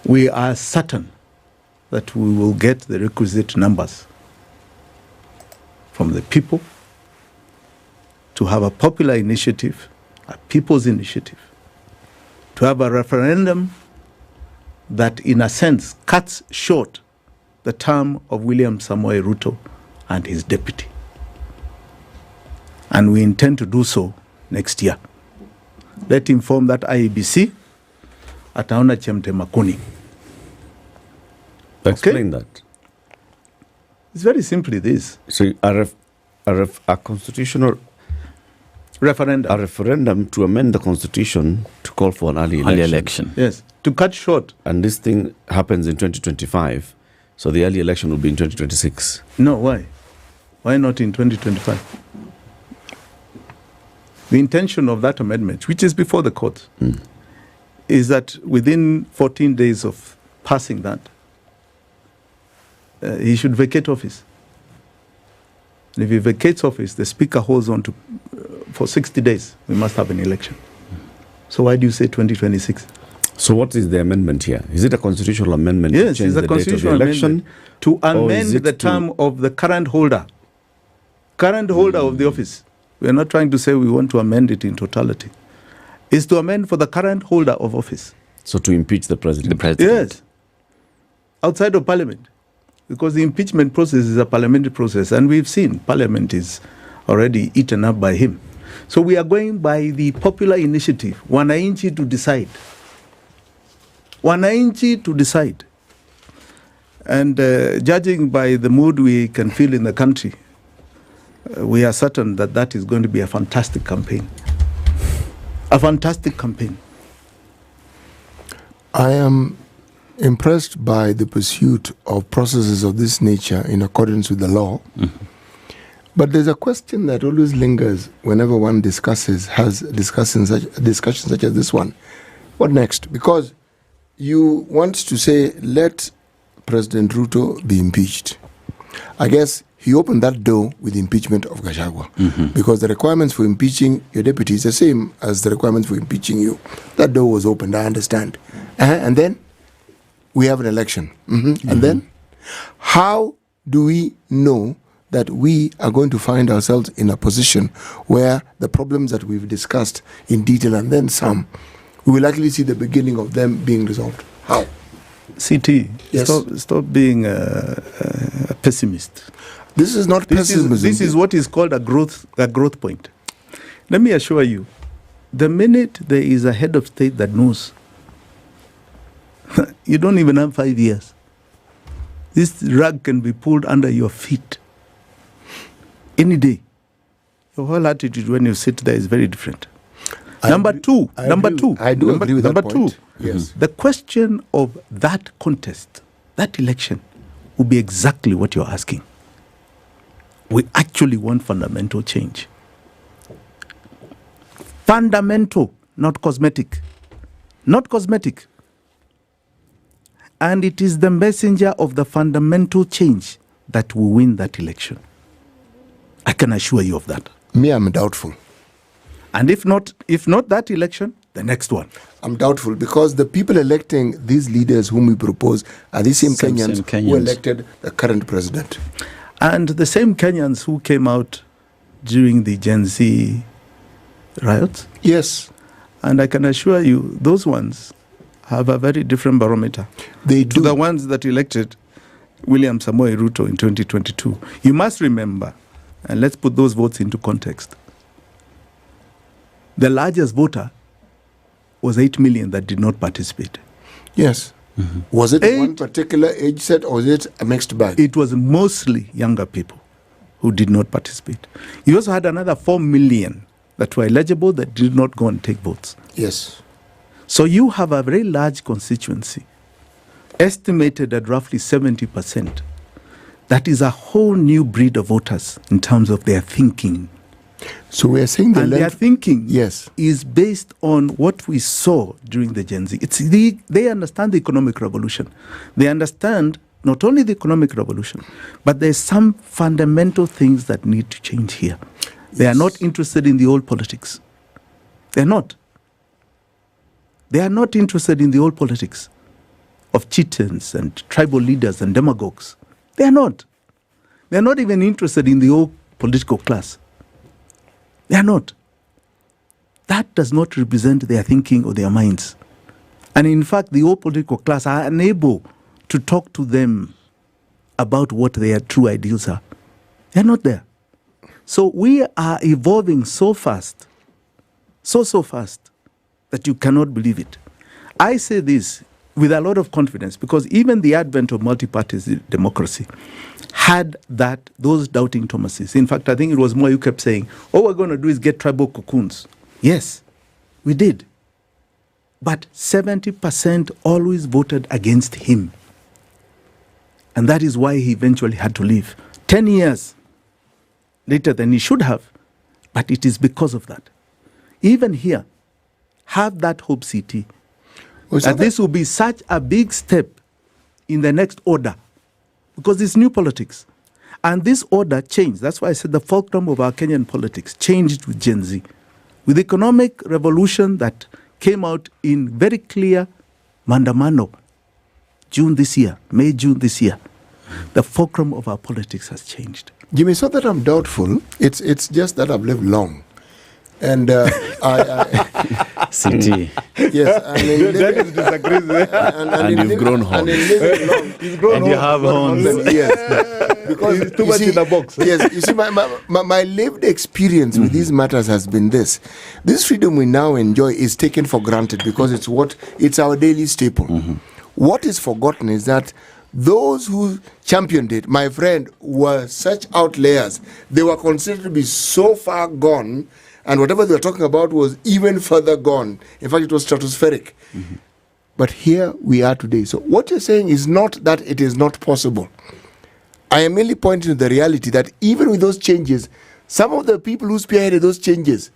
We are certain that we will get the requisite numbers from the people to have a popular initiative, a people's initiative, to have a referendum that, in a sense, cuts short the term of William Samoei Ruto and his deputy. And we intend to do so next year. Let him form that IEBC. Ataona chemte makuni. Explain that. It's very simply this. So a constitutional referendum. A referendum to amend the constitution to call for an early election. Yes, to cut short. And this thing happens in 2025. So the early election will be in 2026. No, why? Why not in 2025? The intention of that amendment, which is before the court, is that within 14 days of passing that, he should vacate office. And if he vacates office, the speaker holds on to for 60 days. We must have an election. So why do you say 2026? So what is the amendment here? Is it a constitutional amendment Yes, to change it's a the date of the constitutional election? amendment to amend the term of the current holder. Current holder of the office. We are not trying to say we want to amend it in totality. It's to amend for the current holder of office. So to impeach the president? Yes. Outside of parliament. Because the impeachment process is a parliamentary process, and we've seen parliament is already eaten up by him. So we are going by the popular initiative, wananchi to decide. Wananchi to decide. And judging by the mood we can feel in the country, we are certain that that is going to be a fantastic campaign. A fantastic campaign. I am impressed by the pursuit of processes of this nature in accordance with the law. But there's a question that always lingers whenever one discussions such as this one. What next? Because you want to say, let President Ruto be impeached. I guess he opened that door with the impeachment of Gachagua. Because the requirements for impeaching your deputy is the same as the requirements for impeaching you. That door was opened, I understand. And then we have an election. And then how do we know that we are going to find ourselves in a position where the problems that we've discussed in detail and then some, we will actually see the beginning of them being resolved? How? CT, Yes. stop being a pessimist. This is not pessimism. This is what is called a growth point. Let me assure you, the minute there is a head of state that knows, you don't even have 5 years. This rug can be pulled under your feet any day. Your whole attitude when you sit there is very different. Number two. I do agree with that point. Yes. The question of that contest, that election, will be exactly what you're asking. We actually want fundamental change. Fundamental, not cosmetic. Not cosmetic. And it is the messenger of the fundamental change that will win that election. I can assure you of that. Me, I'm doubtful. And if not that election, the next one. I'm doubtful because the people electing these leaders whom we propose are the same Kenyans who elected the current president. And the same Kenyans who came out during the Gen Z riots. Yes. And I can assure you, those ones have a very different barometer. They do. To the ones that elected William Samoei Ruto in 2022. You must remember, and let's put those votes into context. The largest voter was 8 million that did not participate. Yes. Was it one particular age set or was it a mixed bag? It was mostly younger people who did not participate. You also had another 4 million that were eligible that did not go and take votes. Yes. So you have a very large constituency, estimated at roughly 70%. That is a whole new breed of voters in terms of their thinking. So we are saying their thinking yes. is based on what we saw during the Gen Z. They understand the economic revolution. They understand not only the economic revolution, but there's some fundamental things that need to change here. They are not interested in the old politics. They're not. They are not interested in the old politics of chieftains and tribal leaders and demagogues. They are not. They are not even interested in the old political class. They are not. That does not represent their thinking or their minds. And in fact, the whole political class are unable to talk to them about what their true ideals are. They're not there. So we are evolving so fast, so fast, that you cannot believe it. I say this with a lot of confidence because even the advent of multi-party democracy had those doubting Thomases. In fact, I think it was more you kept saying, all we're going to do is get tribal cocoons. Yes, we did. But 70% always voted against him. And that is why he eventually had to leave. 10 years later than he should have, but it is because of that. Even here, have that hope, CT, that this will be such a big step in the next order, because it's new politics. And this order changed. That's why I said the fulcrum of our Kenyan politics changed with Gen Z. With the economic revolution that came out in very clear mandamano, May, June this year, the fulcrum of our politics has changed. Jimmy, it's not that I'm doubtful. It's just that I've lived long. And CT. Yes, and you've grown horns. And you have horns. Yes, because it's too much in the box. Yes, you see, my lived experience with these matters has been this: this freedom we now enjoy is taken for granted because it's our daily staple. What is forgotten is that those who championed it, my friend, were such outliers. They were considered to be so far gone, and whatever they were talking about was even further gone. In fact, it was stratospheric. But here we are today. So what you're saying is not that it is not possible. I am merely pointing to the reality that even with those changes, some of the people who spearheaded those changes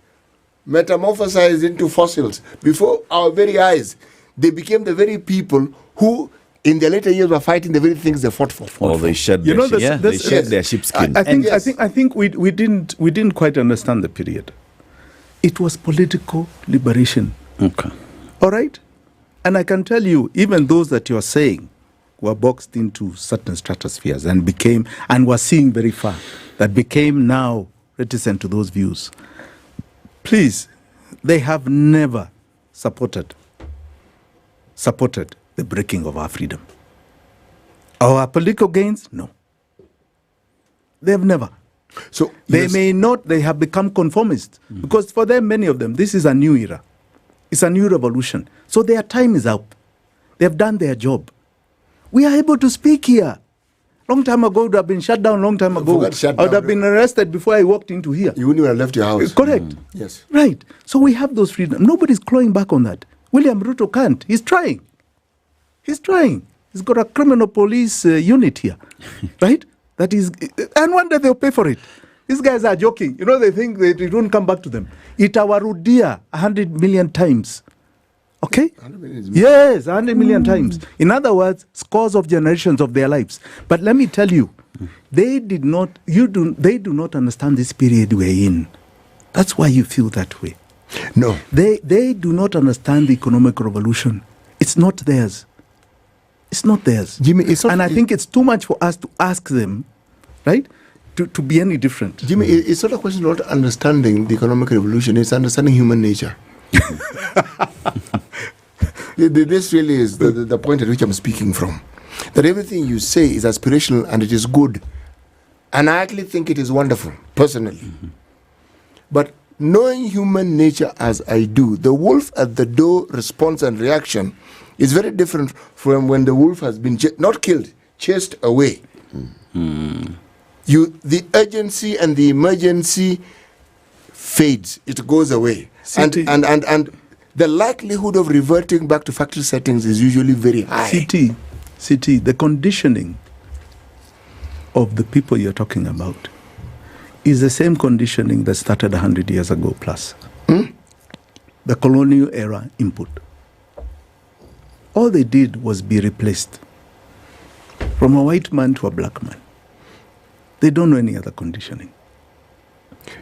metamorphosized into fossils before our very eyes. They became the very people who, in their later years, were fighting the very things they fought for. Or they shed their sheepskin. I think we didn't quite understand the period. It was political liberation. Okay. All right? And I can tell you, even those that you're saying were boxed into certain stratospheres and were seeing very far, that became now reticent to those views. Please, they have never supported the breaking of our freedom. Our political gains? No. They have never. So they have become conformists because for them, many of them, this is a new era. It's a new revolution. So their time is up. They have done their job. We are able to speak here. Long time ago, it would have been shut down long time ago. I would have been arrested before I walked into here. You wouldn't have left your house. Correct. Yes. Right. So we have those freedoms. Nobody's clawing back on that. William Ruto can't. He's trying. He's got a criminal police unit here. Right? That is, and one day they'll pay for it. These guys are joking. They think that it won't come back to them. Itawarudia 100 million times. Okay? 100 million. Yes, 100 million times. In other words, scores of generations of their lives. But let me tell you, they do not understand this period we're in. That's why you feel that way. No. They do not understand the economic revolution. It's not theirs. It's not theirs. Jimmy, I think it's too much for us to ask them, right, to be any different. Jimmy, it's not a question of not understanding the economic revolution. It's understanding human nature. This really is the point at which I'm speaking from. That everything you say is aspirational and it is good. And I actually think it is wonderful, personally. But knowing human nature as I do, the wolf at the door response and reaction is very different from when the wolf has been not killed, chased away. The urgency and the emergency fades. It goes away. And the likelihood of reverting back to factory settings is usually very high. The conditioning of the people you're talking about is the same conditioning that started 100 years ago plus. The colonial era input. All they did was be replaced from a white man to a black man. They don't know any other conditioning.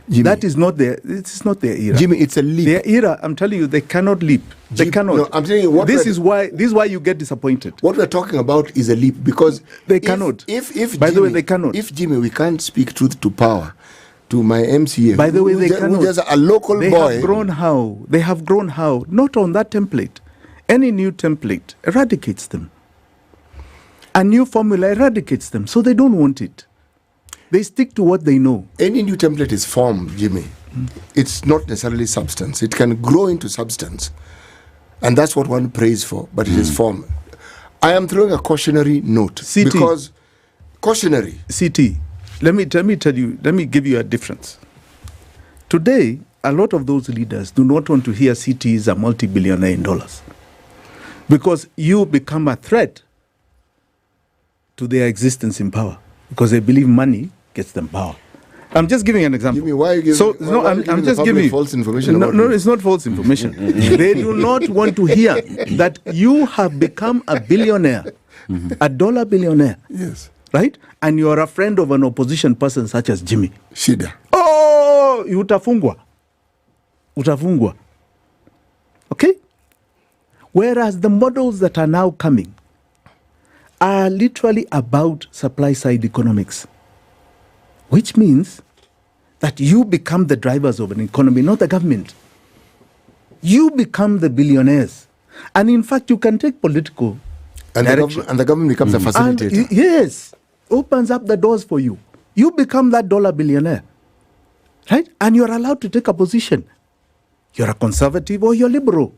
Jimmy, that is not their. It's not their era. Jimmy, it's a leap. Their era. I'm telling you, they cannot leap. They cannot. No, I'm telling you, this is why you get disappointed. What we're talking about is a leap because they cannot. By the way, they cannot. If Jimmy, we can't speak truth to power, to my MCA. By the way, they cannot. Just a local boy. They have grown how? Not on that template. Any new template eradicates them. A new formula eradicates them, so they don't want it. They stick to what they know. Any new template is form, Jimmy. It's not necessarily substance. It can grow into substance. And that's what one prays for, but it is form. I am throwing a cautionary note. CT. Because cautionary. CT, let me give you a difference. Today, a lot of those leaders do not want to hear CT is a multi-billionaire in dollars. Because you become a threat to their existence in power. Because they believe money gets them power. I'm just giving an example. Jimmy, why are you giving, I'm just giving false information? No, it's not false information. They do not want to hear that you have become a billionaire, a dollar billionaire. Yes. Right? And you are a friend of an opposition person such as Jimmy. Shida. Oh, utafungwa. Okay? Whereas the models that are now coming are literally about supply side economics, which means that you become the drivers of an economy, not the government. You become the billionaires. And in fact, you can take political direction. And the government becomes a facilitator. And, yes, opens up the doors for you. You become that dollar billionaire, right? And you're allowed to take a position. You're a conservative or you're liberal.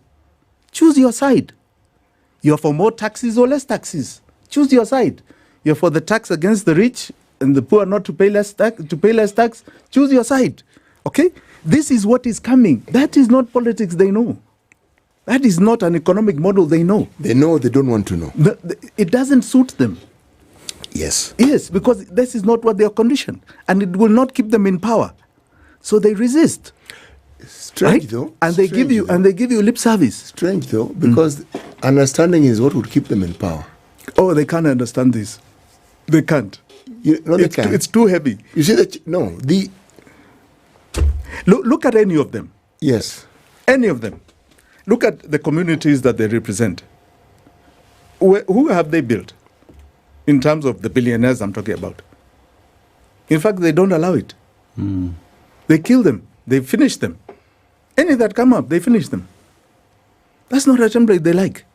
Choose your side. You're for more taxes or less taxes. Choose your side. You're for the tax against the rich and the poor not to pay less tax. Choose your side. Okay? This is what is coming. That is not politics they know. That is not an economic model they know. They know, they don't want to know. It doesn't suit them. Yes. Yes, because this is not what they are conditioned. And it will not keep them in power. So they resist. Strange, right? though. And they give you lip service. Strange, though, because understanding is what would keep them in power. Oh, they can't understand this. They can't. It's too heavy. You see that? No. Look at any of them. Yes. Any of them. Look at the communities that they represent. Who have they built? In terms of the billionaires I'm talking about. In fact, they don't allow it. They kill them. They finish them. Any that come up, they finish them. That's not a template they like.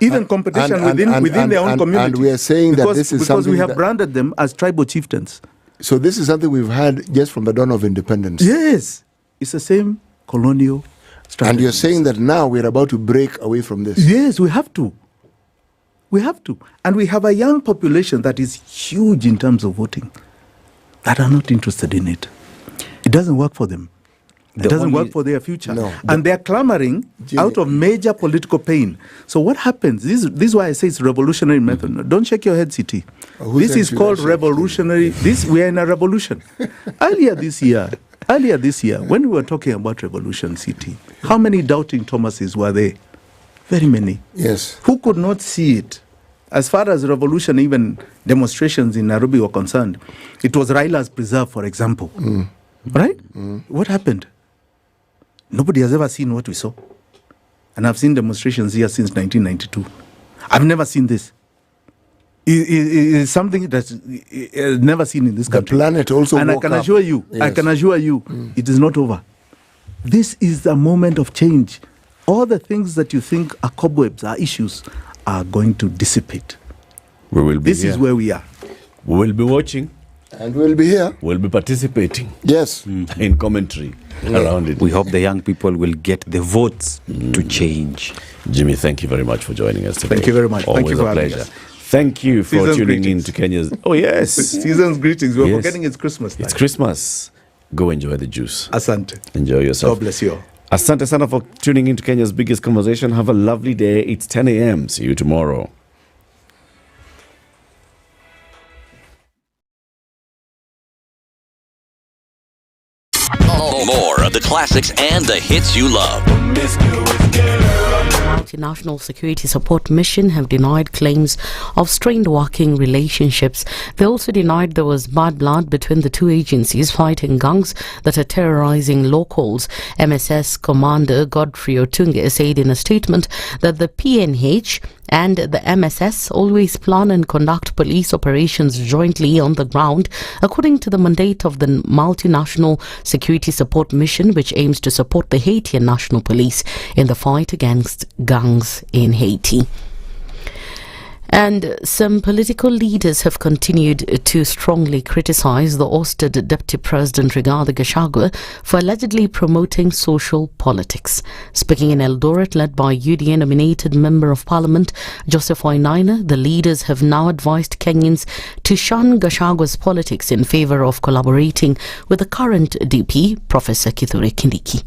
Even competition within their own community. And we are saying that this is something because we have branded them as tribal chieftains. So this is something we've had just from the dawn of independence. Yes. It's the same colonial strategy. And you're saying that now we're about to break away from this. Yes, we have to. We have to. And we have a young population that is huge in terms of voting that are not interested in it. It doesn't work for them. It doesn't work for their future. No. And they're clamoring out of major political pain. So what happens? This is why I say it's revolutionary method. No, don't shake your head, CT. This is called revolutionary. We are in a revolution. Earlier this year, when we were talking about revolution, CT, how many doubting Thomases were there? Very many. Yes. Who could not see it? As far as revolution, even demonstrations in Nairobi were concerned, it was Raila's Preserve, for example. Right? What happened? Nobody has ever seen what we saw. And I've seen demonstrations here since 1992. I've never seen this. It's something that's never seen in this country. The planet also and woke up. I can assure you, it is not over. This is a moment of change. All the things that you think are cobwebs, are issues, are going to dissipate. We will be This is where we are. We will be watching. And we'll be here. We'll be participating. Yes. In commentary around it. We hope the young people will get the votes to change. Jimmy, thank you very much for joining us today. Thank you very much. Always Thank you for a pleasure. having us. Thank you for Season's tuning greetings. in to Kenya's. Oh, yes. Season's greetings. We're forgetting it's Christmas time. It's Christmas. Go enjoy the juice. Asante. Enjoy yourself. God bless you all. Asante sana for tuning in to Kenya's biggest conversation. Have a lovely day. It's 10 a.m. See you tomorrow. More of the classics and the hits you love. Multinational Security Support Mission have denied claims of strained working relationships. They also denied there was bad blood between the two agencies fighting gangs that are terrorizing locals. MSS Commander Godfrey Otunge said in a statement that the PNH And the MSS always plan and conduct police operations jointly on the ground, according to the mandate of the Multinational Security Support Mission, which aims to support the Haitian National Police in the fight against gangs in Haiti. And some political leaders have continued to strongly criticize the ousted Deputy President Rigathi Gachagua for allegedly promoting social politics. Speaking in Eldoret, led by UDA-nominated Member of Parliament Joseph Wairimu, the leaders have now advised Kenyans to shun Gachagua's politics in favour of collaborating with the current DP, Professor Kithure Kindiki.